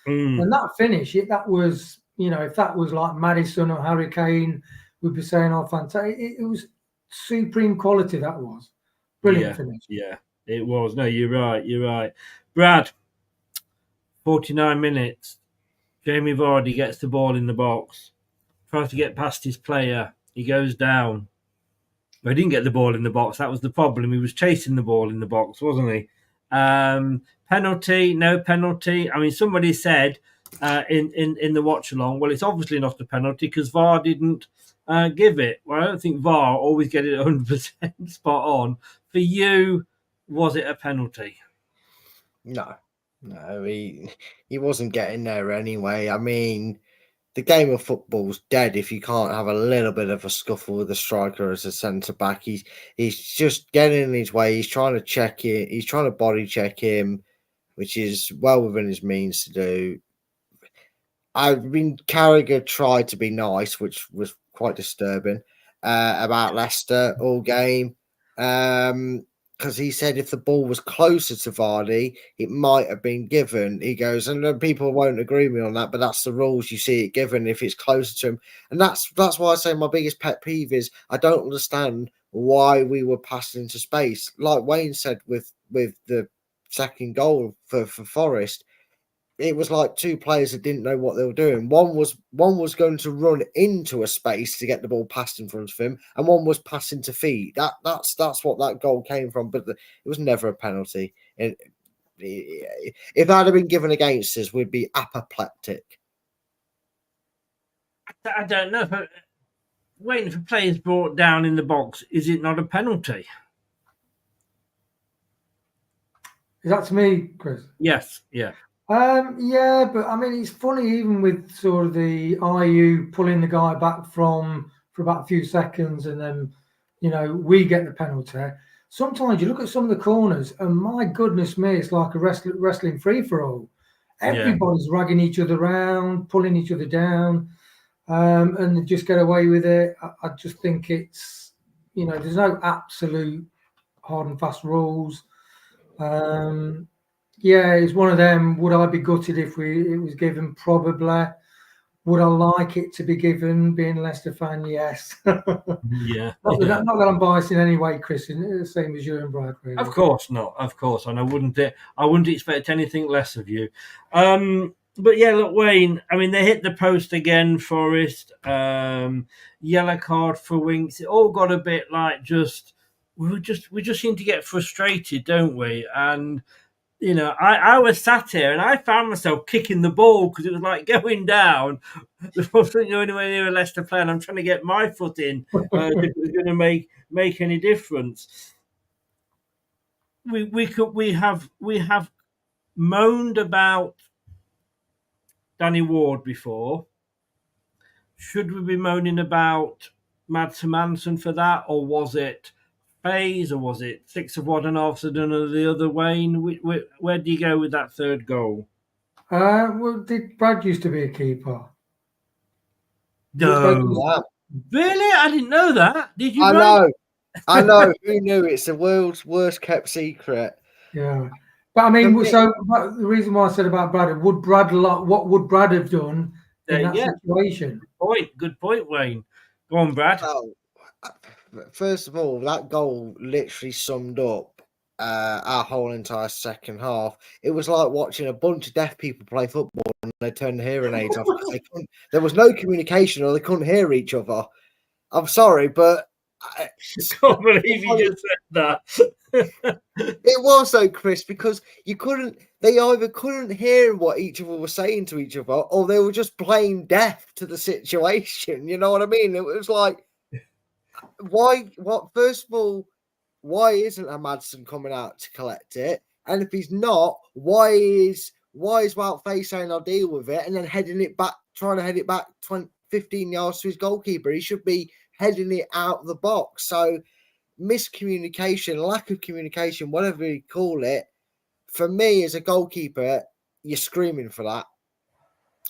And that finish, that was, if that was like Maddison or Harry Kane, we'd be saying, oh, fantastic. It was supreme quality, that was. Brilliant finish. Yeah, it was. No, you're right. Brad, 49 minutes. Jamie Vardy gets the ball in the box, tries to get past his player. He goes down. But he didn't get the ball in the box. That was the problem. He was chasing the ball in the box, wasn't he? Penalty, no penalty. I mean, somebody said in the watch-along, well, it's obviously not a penalty because VAR didn't give it. Well, I don't think VAR always get it 100% spot on. For you, was it a penalty? No, he wasn't getting there anyway. I mean, the game of football's dead if you can't have a little bit of a scuffle with the striker as a centre back. He's just getting in his way. He's trying to check it. He's trying to body check him, which is well within his means to do. Carragher tried to be nice, which was quite disturbing about Leicester all game. Because he said if the ball was closer to Vardy, it might have been given. He goes, and people won't agree with me on that, but that's the rules. You see it given if it's closer to him. And that's why I say my biggest pet peeve is I don't understand why we were passing into space. Like Wayne said with the second goal for Forest, it was like two players that didn't know what they were doing. One was going to run into a space to get the ball passed in front of him, and one was passing to feet. That's what that goal came from. But it was never a penalty. And if that had been given against us, we'd be apoplectic. I don't know. But waiting for players brought down in the box, is it not a penalty? Is that to me, Chris? Yes. Yeah. Yeah, but I mean, it's funny even with sort of the Ayew pulling the guy back for about a few seconds, and then we get the penalty. Sometimes you look at some of the corners, and my goodness me, it's like a wrestling free for all. Everybody's ragging each other around, pulling each other down, and they just get away with it. I just think it's there's no absolute hard and fast rules. Yeah, it's one of them. Would I be gutted if it was given? Probably. Would I like it to be given? Being a Leicester fan, yes. Yeah. Not that I'm biased in any way, Chris. The same as you and Brad. Really. Of course not. Of course, and I wouldn't expect anything less of you. But yeah, look, Wayne. I mean, they hit the post again. Forest. Yellow card for Winks. It all got a bit like we just seem to get frustrated, don't we? And I was sat here and I found myself kicking the ball because it was like going down. I wasn't anywhere near a Leicester player, and I'm trying to get my foot in if it was going to make any difference. We have moaned about Danny Ward before. should we be moaning about Mads Hermansson for that, or was it Faze, or was it 6 of one and half of the other way? Where do you go with that third goal? Well, Brad used to be a keeper? No. Wow. Really? I didn't know that. Did you? I know. Who knew? It's the world's worst kept secret. Yeah. But I mean, but the reason why I said about Brad, what would Brad have done in that situation? Good point, Wayne. Go on, Brad. Well, first of all, that goal literally summed up our whole entire second half. It was like watching a bunch of deaf people play football and they turned the hearing aids off. There was no communication, or they couldn't hear each other. I'm sorry, but I can't believe you just said that. It was though, Chris, because they either couldn't hear what each other was saying to each other, or they were just plain deaf to the situation. You know what I mean? It was like, first of all, why isn't a Madsen coming out to collect it? And if he's not, why is Wout Faze saying I'll deal with it and then trying to head it back 15 yards to his goalkeeper? He should be heading it out of the box. So miscommunication, lack of communication, whatever you call it, for me as a goalkeeper, you're screaming for that.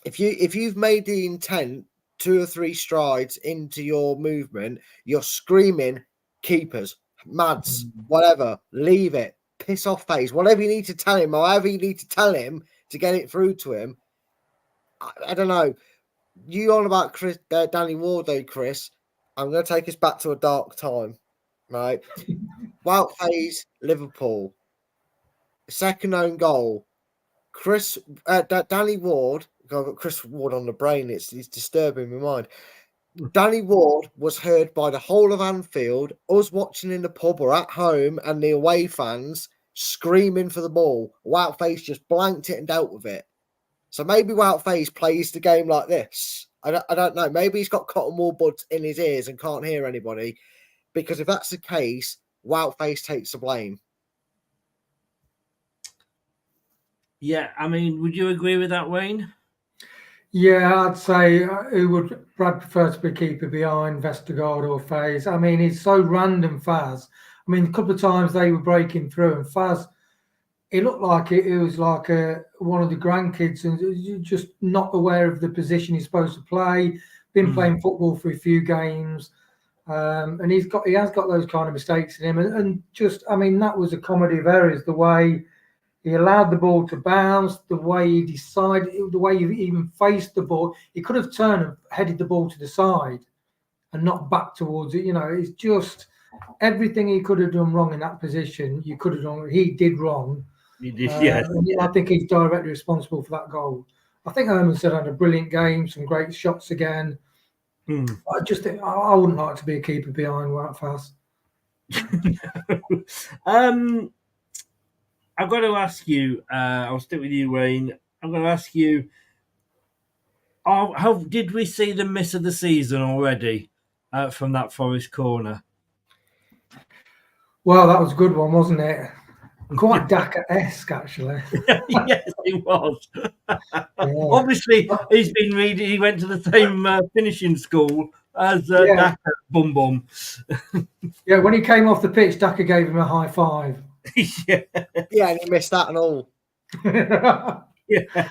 If you've made the intent 2 or 3 strides into your movement, you're screaming, keepers, Mads, whatever, leave it, piss off Faze, whatever you need to tell him, or however you need to tell him to get it through to him. I don't know. You on about Danny Ward though, Chris. I'm going to take us back to a dark time, right? Wout Faze, Liverpool. Second own goal. Danny Ward. I've got Chris Ward on the brain. It's disturbing my mind. Danny Ward was heard by the whole of Anfield, us watching in the pub or at home, and the away fans screaming for the ball. Wout Faze just blanked it and dealt with it. So maybe Wout Faze plays the game like this. I don't know. Maybe he's got cotton wool buds in his ears and can't hear anybody. Because if that's the case, Wout Faze takes the blame. Yeah, I mean, would you agree with that, Wayne? Yeah, I'd say who would Brad prefer to be keeper behind, Vestergaard or Faze? I mean, it's so random, Faz. I mean, a couple of times they were breaking through, and Faz, it looked like it was like one of the grandkids, and you're just not aware of the position he's supposed to play. Been playing football for a few games, and he has got those kind of mistakes in him. And just, I mean, that was a comedy of errors. The way he allowed the ball to bounce, the way he decided, the way he even faced the ball. He could have turned and headed the ball to the side and not back towards it. You know, it's just everything he could have done wrong in that position. You could have done. He did wrong. He did, yes. I think he's directly responsible for that goal. I think Hermansson had a brilliant game, some great shots again. I just think I wouldn't like to be a keeper behind Wout Faze. I've got to ask you, I'll stick with you, Wayne. I'm going to ask you, how did we see the miss of the season already from that Forest corner? Well, that was a good one, wasn't it? Quite Daka-esque, actually. Yes, it was. Obviously, he went to the same finishing school as Daka, Bum Bum. Yeah, when he came off the pitch, Daka gave him a high five. Yeah, and he missed that and all. Yeah.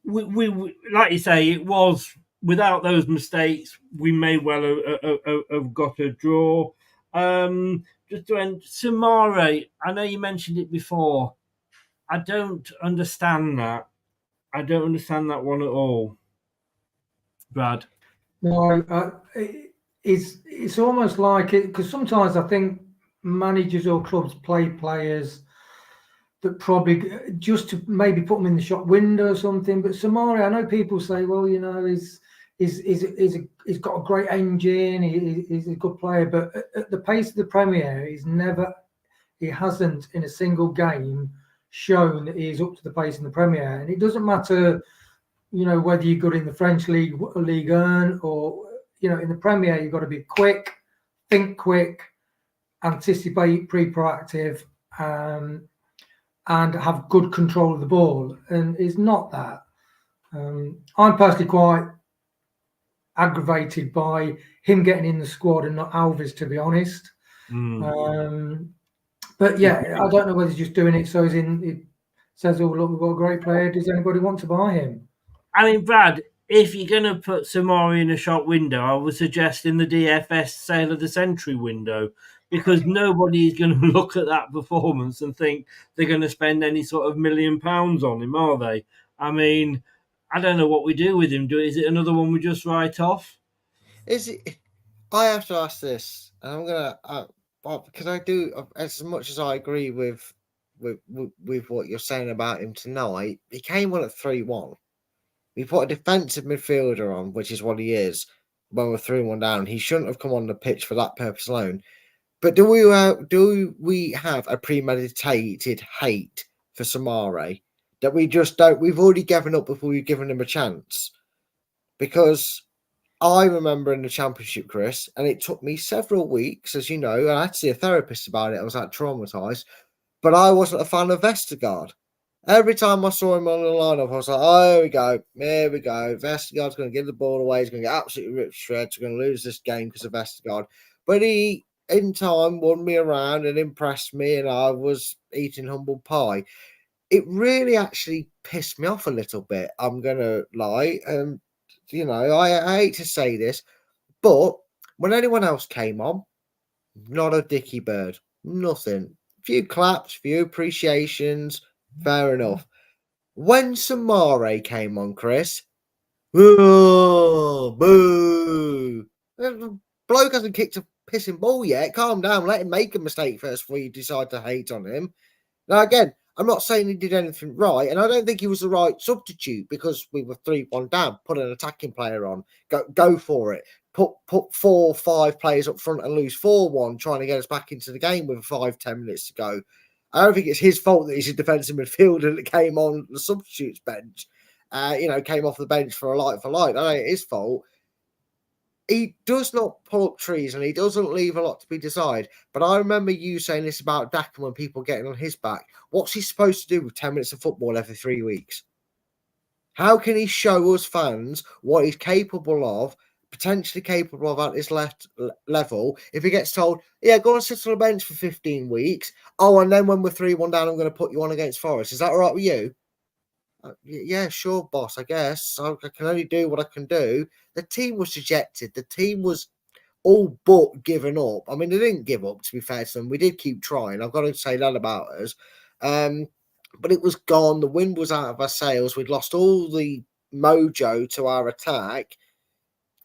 We like you say, it was without those mistakes, we may well have got a draw. Just to end, Samare, I know you mentioned it before. I don't understand that. I don't understand that one at all, Brad. No, it's almost like it, because sometimes I think managers or clubs play players that probably just to maybe put them in the shop window or something. But Samari, I know people say, well, you know, he's got a great engine, he's a good player, but at the pace of the Premier, he hasn't in a single game shown that he's up to the pace in the Premier. And it doesn't matter, you know, whether you're good in the French League 1 or, you know, in the Premier, you've got to be quick, think quick, anticipate, proactive, and have good control of the ball. And it's not that. I'm personally quite aggravated by him getting in the squad and not Alves, to be honest. But yeah, I don't know whether he's just doing it so it says, "Oh look, we've got a great player. Does anybody want to buy him?" I mean, Brad, if you're going to put Samari in a shop window, I would suggest in the DFS sale of the century window, because nobody is going to look at that performance and think they're going to spend any sort of £1 million on him, are they? I mean, I don't know what we do with him. Is it another one we just write off? Is it? I have to ask this, and I'm gonna because I do, as much as I agree with what you're saying about him tonight. He came on at 3-1. We put a defensive midfielder on, which is what he is. When we're 3-1 down, he shouldn't have come on the pitch for that purpose alone. But do we have a premeditated hate for Samare that we just don't? We've already given up before we've given him a chance. Because I remember in the Championship, Chris, and it took me several weeks, as you know, and I had to see a therapist about it. I was that traumatized, but I wasn't a fan of Vestergaard. Every time I saw him on the lineup, I was like, "Oh, here we go. Vestergaard's going to give the ball away. He's going to get absolutely ripped to shreds. We're going to lose this game because of Vestergaard." But he, in time, won me around and impressed me, and I was eating humble pie. It really actually pissed me off a little bit. I'm going to lie. You know, I hate to say this, but when anyone else came on, not a dicky bird, nothing. Few claps, few appreciations, fair enough. When Samare came on, Chris, oh, boo. The bloke hasn't kicked a pissing ball yet. Calm down, let him make a mistake first before you decide to hate on him. Now, again, I'm not saying he did anything right, and I don't think he was the right substitute because we were 3-1 down. Put an attacking player on, go for it. Put 4 or 5 players up front and lose 4-1, trying to get us back into the game with 5-10 minutes to go. I don't think it's his fault that he's a defensive midfielder that came on the substitutes bench. Came off the bench for a light for light. That ain't his fault. He does not pull up trees and he doesn't leave a lot to be desired. But I remember you saying this about Daka when people getting on his back. What's he supposed to do with 10 minutes of football every 3 weeks? How can he show us fans what he's capable of, potentially capable of at this level, if he gets told, yeah, go and sit on the bench for 15 weeks. Oh, and then when we're 3-1 down, I'm going to put you on against Forest. Is that all right with you? Yeah, sure, boss, I guess. I can only do what I can do. The team was dejected. The team was all but given up. I mean, they didn't give up, to be fair to them. We did keep trying. I've got to say that about us. But it was gone. The wind was out of our sails. We'd lost all the mojo to our attack.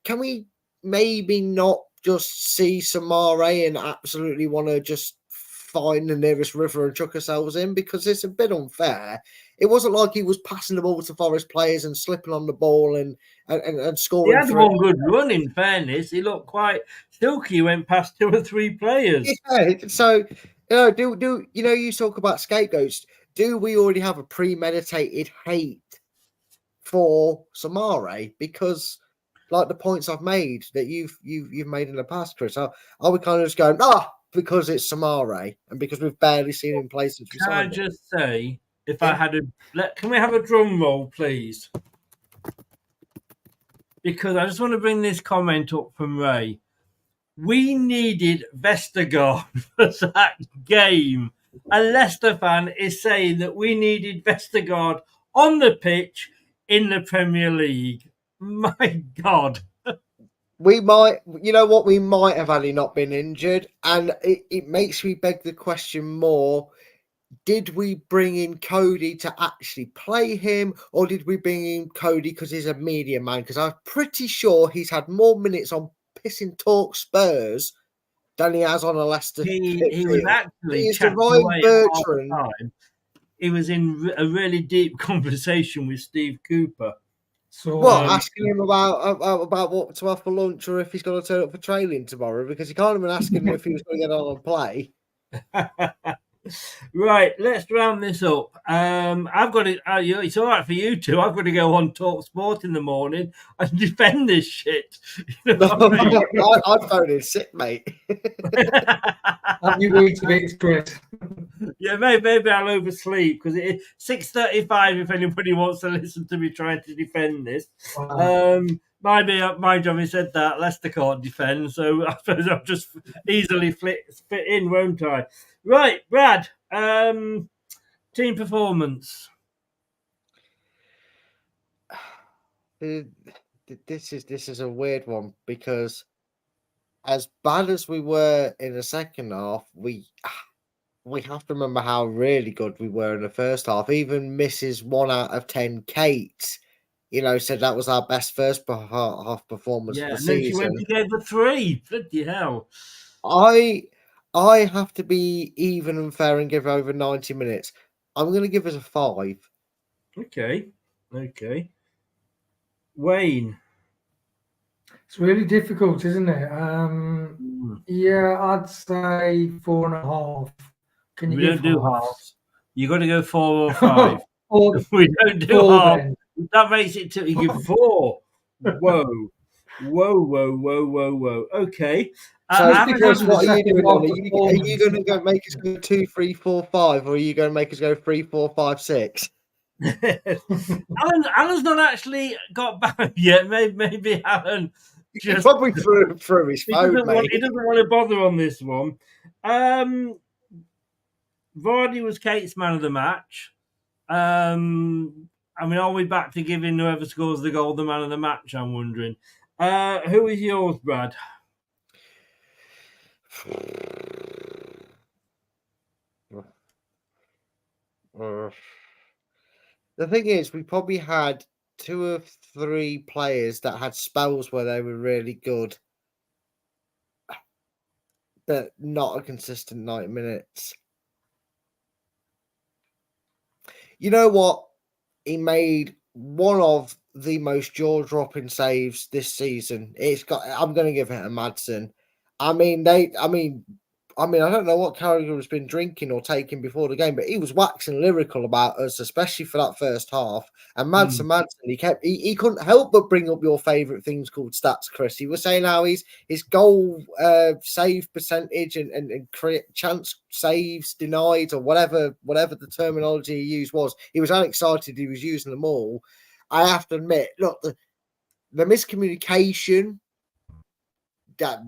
Can we maybe not just see Samare and absolutely want to just find the nearest river and chuck ourselves in? Because it's a bit unfair. It wasn't like he was passing the ball to Forest players and slipping on the ball and scoring. He had one good run, in fairness. He looked quite silky. He went past 2 or 3 players. Yeah, so, you talk about scapegoats. Do we already have a premeditated hate for Samare? Because, like the points I've made that you've made in the past, Chris, are we kind of just going, because it's Samare and because we've barely seen him play since we signed him? Can I just say, if I had can we have a drum roll, please? Because I just want to bring this comment up from Ray. We needed Vestergaard for that game. A Leicester fan is saying that we needed Vestergaard on the pitch in the Premier League. My God. We might, we might have only not been injured. And it makes me beg the question more. Did we bring in Cody to actually play him, or did we bring in Cody because he's a media man? Because I'm pretty sure he's had more minutes on Pissing Talk Spurs than he has on a Leicester. He was actually Bertrand. He was in a really deep conversation with Steve Cooper. So, asking him about what to have for lunch or if he's going to turn up for training tomorrow, because he can't even ask him if he was going to get on and play. Right, let's round this up. I've got to. It's all right for you two. I've got to go on Talk Sport in the morning and defend this shit. You know what I mean? I'd phone in sick, mate. Have you Weetabix, Chris? Yeah, maybe I'll oversleep because it is 6:35 if anybody wants to listen to me trying to defend this. Wow. My job is said that Leicester can't defend, so I suppose I'll just easily fit in, won't I? Right, Brad, team performance. This is a weird one because as bad as we were in the second half, we have to remember how really good we were in the first half. Even Mrs. 1 out of 10 Kate, said that was our best first half performance of Yeah, the and then she went season. to gave the 3. Bloody hell. I have to be even and fair and give over 90 minutes. I'm going to give us a 5. Okay. Wayne. It's really difficult, isn't it? Yeah, I'd say 4.5. Can you We give don't do halves? halves. You got to go 4 or 5. Or We don't do 4 halves. then. That makes it 2. You give 4. Whoa. Okay. So, Alan Chris, has what a are you doing? second half Are you going to performance. go make us go 2, 3, 4, 5, or are you going to make us go 3, 4, 5, 6? Alan's not actually got back yet. Maybe Alan He's just probably through his he phone, doesn't mate. want to bother on this one. Vardy was Kate's man of the match. Are we back to giving whoever scores the goal the man of the match? I'm wondering. Who is yours, Brad? The thing is, we probably had 2 or 3 players that had spells where they were really good, but not a consistent 90 minutes. You know what? He made one of the most jaw-dropping saves this season. I'm going to give it a Madsen. I don't know what Carragher has been drinking or taking before the game, but he was waxing lyrical about us, especially for that first half. And Madsen, he couldn't help but bring up your favourite things called stats, Chris. He was saying how his goal save percentage and create chance saves denied or whatever the terminology he used was. He was unexcited. He was using them all. I have to admit, look, the miscommunication that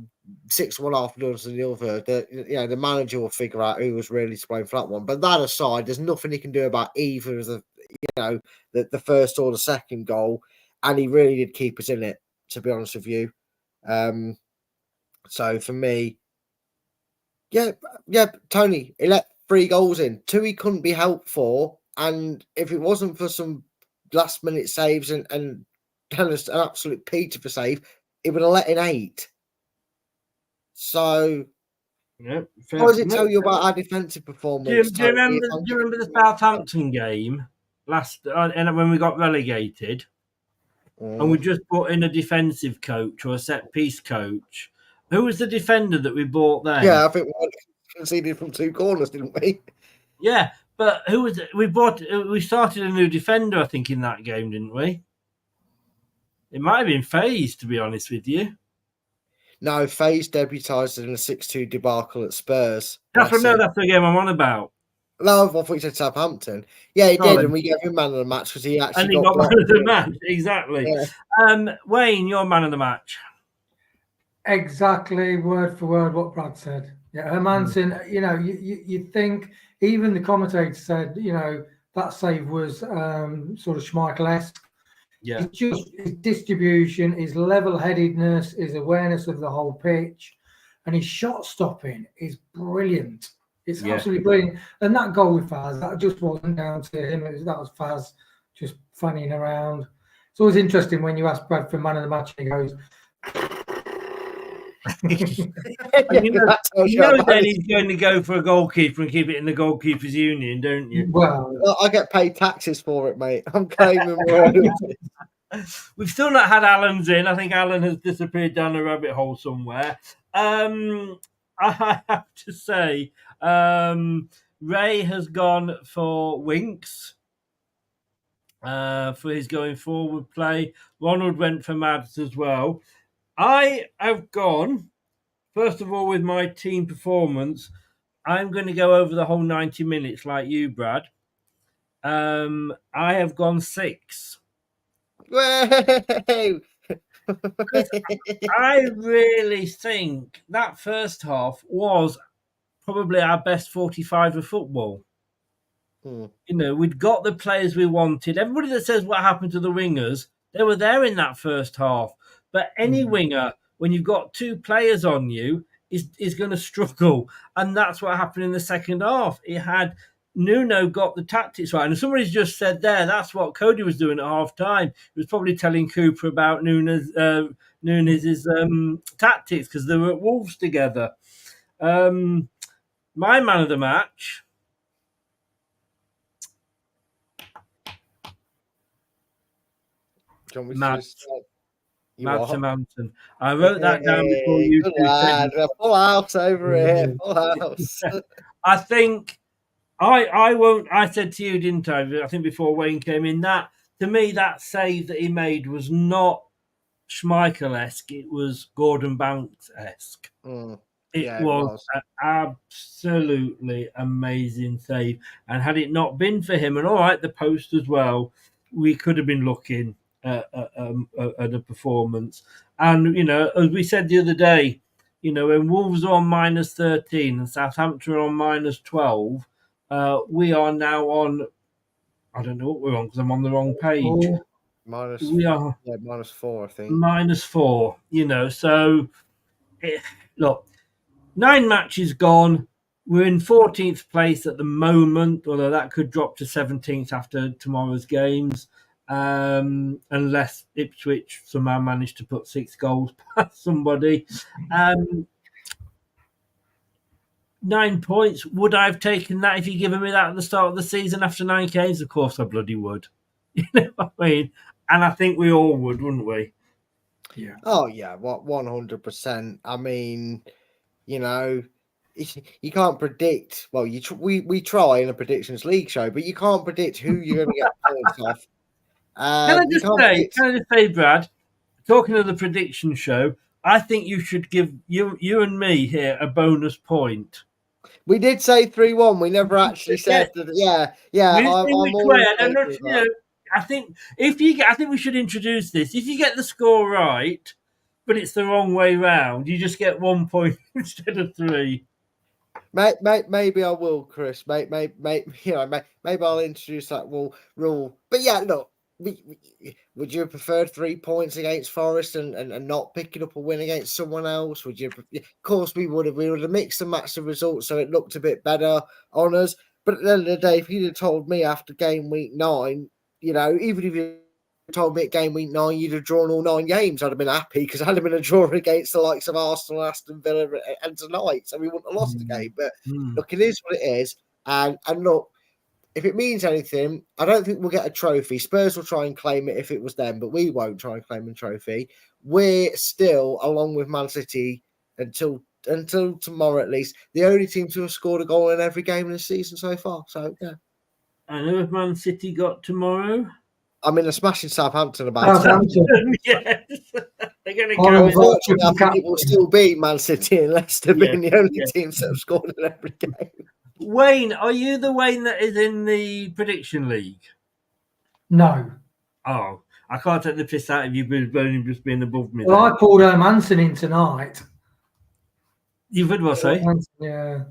6-1 after us and the other, the manager will figure out who was really to blame for that one. But that aside, there's nothing he can do about either of the first or the second goal, and he really did keep us in it, to be honest with you. So for me, yeah, Tony, he let 3 goals in, 2 he couldn't be helped for, and if it wasn't for some last minute saves and an absolute Peter for save, he would have let in 8. So, Yep, what does it tell you about our defensive performance? Do you remember the Southampton game last and when we got relegated, and we just brought in a defensive coach or a set piece coach? Who was the defender that we bought then? Yeah, I think we conceded from 2 corners, didn't we? Yeah, but who was it? We started a new defender, I think, in that game, didn't we? It might have been FaZe, to be honest with you. No, FaZe debutised in a 6-2 debacle at Spurs. That's the game I'm on about. No, I thought you said Southampton. Yeah, he did, and we gave him man of the match because he actually got man of the match. Exactly. Yeah. Wayne, your man of the match. Exactly, word for word what Brad said. Yeah, Hermansen, you think, even the commentator said, that save was sort of Schmeichel-esque. Yeah. It's just his distribution, his level-headedness, his awareness of the whole pitch, and his shot stopping is brilliant. It's absolutely brilliant. And that goal with Faz, that just wasn't down to him. That was Faz just fanning around. It's always interesting when you ask Brad for man of the match and he goes... Then he's going to go for a goalkeeper and keep it in the goalkeepers' union, don't you? Well, I get paid taxes for it, mate. I'm claiming royalties. We've still not had Alan's in. I think Alan has disappeared down a rabbit hole somewhere. I have to say, Ray has gone for Winks for his going forward play. Ronald went for Mads as well. I have gone, first of all, with my team performance. I'm going to go over the whole 90 minutes like you, Brad. I have gone 6. Whoa! I really think that first half was probably our best 45 of football. Hmm. You know, we'd got the players we wanted. Everybody that says what happened to the wingers, they were there in that first half. But any winger, when you've got 2 players on you, is going to struggle. And that's what happened in the second half. It had Nuno got the tactics right. And somebody's just said there, that's what Cody was doing at half time. He was probably telling Cooper about Nunes' tactics because they were at Wolves together. My man of the match. Matt Hampton. I wrote that down before you Good two lad. said. Full house over here. Full house. I think I won't. I said to you, didn't I? I think before Wayne came in, that to me that save that he made was not Schmeichel-esque. It was Gordon Banks-esque. It was an absolutely amazing save. And had it not been for him, and all right, the post as well, we could have been looking at a performance. And, you know, as we said the other day, you know, when Wolves are on minus 13 and Southampton are on minus 12, we are now on, I don't know what we're on because I'm on the wrong page. We are minus 4, I think. Minus 4, you know, so look, 9 matches gone. We're in 14th place at the moment, although that could drop to 17th after tomorrow's games, unless Ipswich somehow managed to put 6 goals past somebody. 9 points. Would I have taken that if you'd given me that at the start of the season after 9 games? Of course I bloody would. You know what I mean? And I think we all would, wouldn't we? Yeah. Oh, yeah. 100%. I mean, you know, you can't predict. Well, we try in a predictions league show, but you can't predict who you're going to get points off. Can I just say, Brad, talking of the prediction show, I think you should give you and me here a bonus point. We did say 3-1. We never actually said that. Yeah. I think I think we should introduce this. If you get the score right, but it's the wrong way round, you just get 1 point instead of 3. Maybe I will, Chris. Maybe I'll introduce that rule. But yeah, look, would you have preferred 3 points against Forest and not picking up a win against someone else? Would you? Of course, we would have. We would have mixed and matched the results so it looked a bit better on us. But at the end of the day, if you'd have told me after game week 9, you know, even if you told me at game week 9 you'd have drawn all 9 games, I'd have been happy because I'd have been a draw against the likes of Arsenal, Aston Villa, and tonight, so we wouldn't have lost the game. But look, it is what it is, and look, if it means anything, I don't think we'll get a trophy. Spurs will try and claim it if it was them, but we won't try and claim a trophy. We're still, along with Man City, until tomorrow at least, the only team to have scored a goal in every game in the season so far. So yeah. I know if Man City got tomorrow. I'm in a smashing Southampton about Southampton. Yes. They're going to go. Unfortunately, I think it will still be Man City and Leicester being the only teams that have scored in every game. Wayne, are you the Wayne that is in the prediction league? No. Oh, I can't take the piss out of you just being above me. Well, I pulled Manson in tonight. You've heard what I say? Yeah.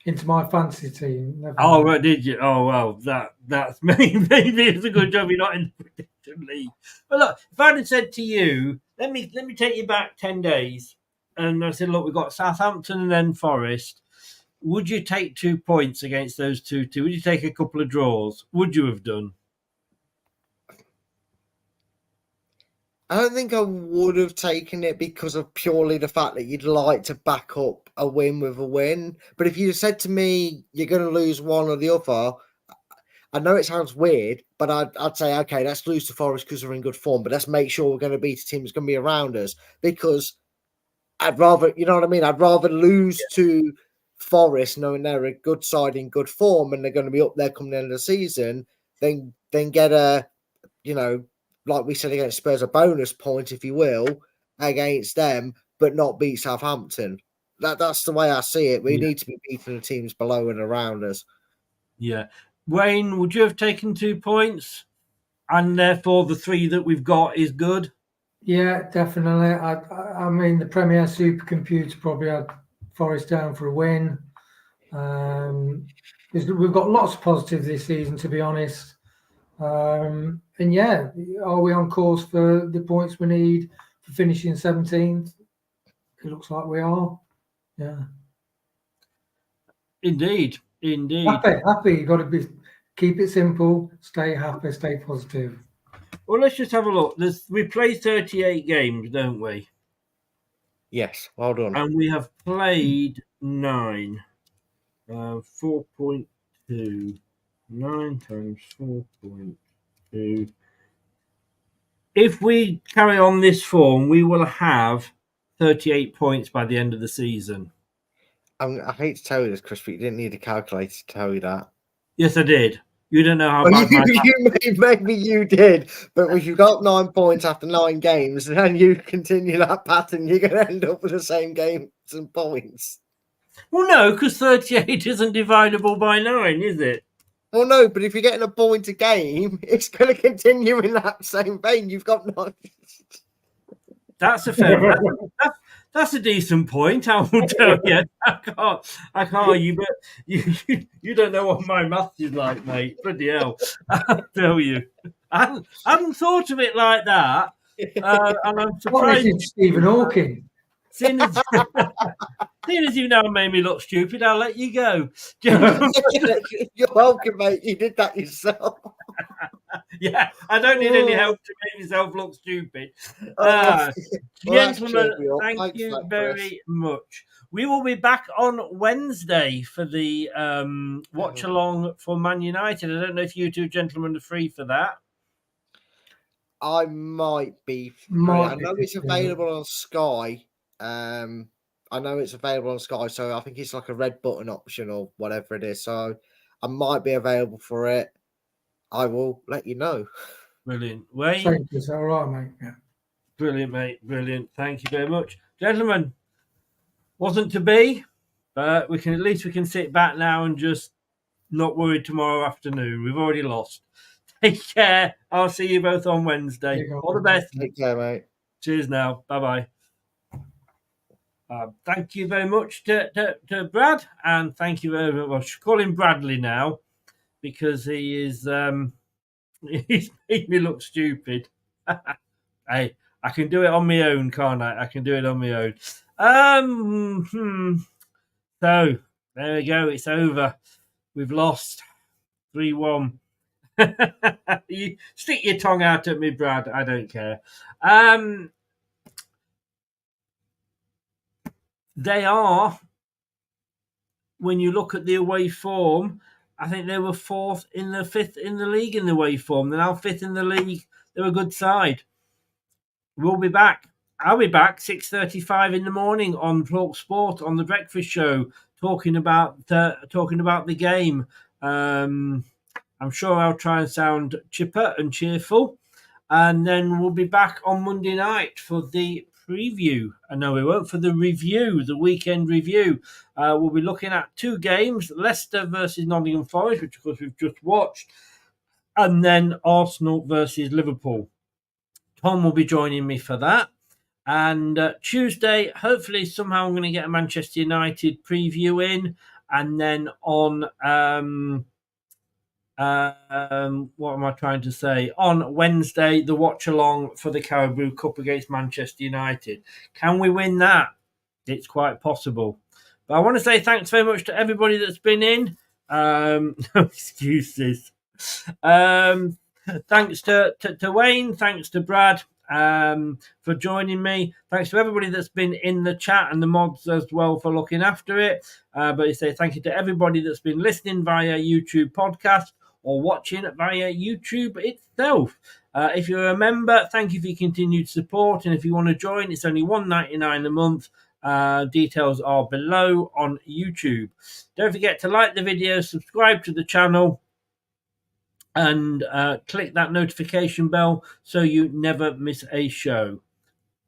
Into my fantasy team. Oh, right, did you? Oh, well, that's maybe it's a good job you're not in the prediction league. But look, if I'd have said to you, let me take you back 10 days, and I said, look, we've got Southampton and then Forest. Would you take 2 points against those two? Would you take a couple of draws? Would you have done? I don't think I would have taken it because of purely the fact that you'd like to back up a win with a win. But if you said to me, you're going to lose one or the other, I know it sounds weird, but I'd say, okay, let's lose to Forest because we're in good form, but let's make sure we're going to beat a team that's going to be around us, because I'd rather, you know what I mean? I'd rather lose to Forest knowing they're a good side in good form and they're going to be up there coming the end of the season than get a, you know, like we said against Spurs, a bonus point, if you will, against them, but not beat Southampton. That's the way I see it. We need to be beating the teams below and around us. Yeah. Wayne, would you have taken 2 points? And therefore the 3 that we've got is good? Yeah, definitely. I mean, the Premier Supercomputer probably had Forest down for a win. We've got lots of positives this season, to be honest. And yeah, are we on course for the points we need for finishing 17th? It looks like we are. Yeah. Indeed. Happy. You've got to keep it simple, stay happy, stay positive. Well, let's just have a look. We play 38 games, don't we? Yes, well done. And we have played 9. 4.2. 9 times 4.2. If we carry on this form, we will have 38 points by the end of the season. I hate to tell you this, Chris, but you didn't need a calculator to tell you that. Yes, I did. You don't know how bad maybe you did, but if you got 9 points after 9 games, and then you continue that pattern, you're going to end up with the same games and points. Well, no, because 38 isn't dividable by 9, is it? Well, no, but if you're getting a point a game, it's going to continue in that same vein. You've got 9. That's a fair. That's a decent point. I will tell you. I can't argue, but you don't know what my maths is like, mate. Bloody hell! I'll tell you. I hadn't thought of it like that, and I'm surprised. What is it, Stephen Hawking? Seeing as you now made me look stupid, I'll let you go. You're welcome, mate. You did that yourself. Yeah, I don't need any help to make myself look stupid. Gentlemen, thank you very much. We will be back on Wednesday for the watch along for Man United. I don't know if you two gentlemen are free for that. I might be. I know it's available on Sky. I know it's available on Sky, so I think it's like a red button option or whatever it is. So I might be available for it. I will let you know. Brilliant. Wayne? Thank you. All right, mate. Yeah. Brilliant, mate. Brilliant. Thank you very much. Gentlemen, wasn't to be, but we can sit back now and just not worry tomorrow afternoon. We've already lost. Take care. I'll see you both on Wednesday. All the best. Take care, mate. Cheers now. Bye-bye. Thank you very much to Brad, and thank you very much. Well, I should call him Bradley now because he is he's made me look stupid. Hey, I can do it on my own, can't I? I can do it on my own. So there we go. It's over. We've lost 3-1. You stick your tongue out at me, Brad. I don't care. They are, when you look at the away form, I think they were 4th in the 5th in the league in the away form. They're now 5th in the league. They're a good side. We'll be back. I'll be back 6:35 in the morning on Talk Sport on the breakfast show, talking about the game. I'm sure I'll try and sound chipper and cheerful, and then we'll be back on Monday night for the preview. No, we won't, for the review, the weekend review. We'll be looking at 2 games: Leicester versus Nottingham Forest, which of course we've just watched, and then Arsenal versus Liverpool. Tom will be joining me for that. And Tuesday, hopefully, somehow I'm going to get a Manchester United preview in. And then on, what am I trying to say? On Wednesday, the watch along for the Carabao Cup against Manchester United. Can we win that? It's quite possible. But I want to say thanks very much to everybody that's been in. No excuses. Thanks to Wayne. Thanks to Brad for joining me. Thanks to everybody that's been in the chat and the mods as well for looking after it. But I say thank you to everybody that's been listening via YouTube podcast or watching via YouTube itself. If you're a member, thank you for your continued support. And if you want to join, it's only $1.99 a month. Details are below on YouTube. Don't forget to like the video, subscribe to the channel, and click that notification bell so you never miss a show.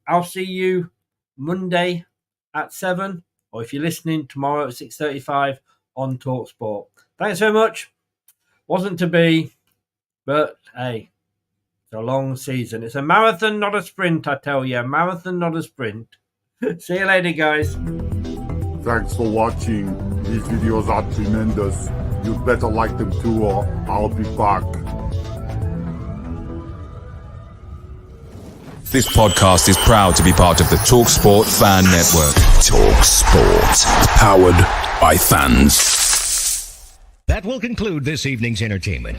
I'll see you Monday at 7 or if you're listening tomorrow at 6:35 on TalkSport. Thanks very much. Wasn't to be, but hey, it's a long season. It's a marathon, not a sprint, I tell you. A marathon, not a sprint. See you later, guys. Thanks for watching. These videos are tremendous. You'd better like them too, or I'll be back. This podcast is proud to be part of the TalkSport Fan Network. TalkSport. Powered by fans. That will conclude this evening's entertainment.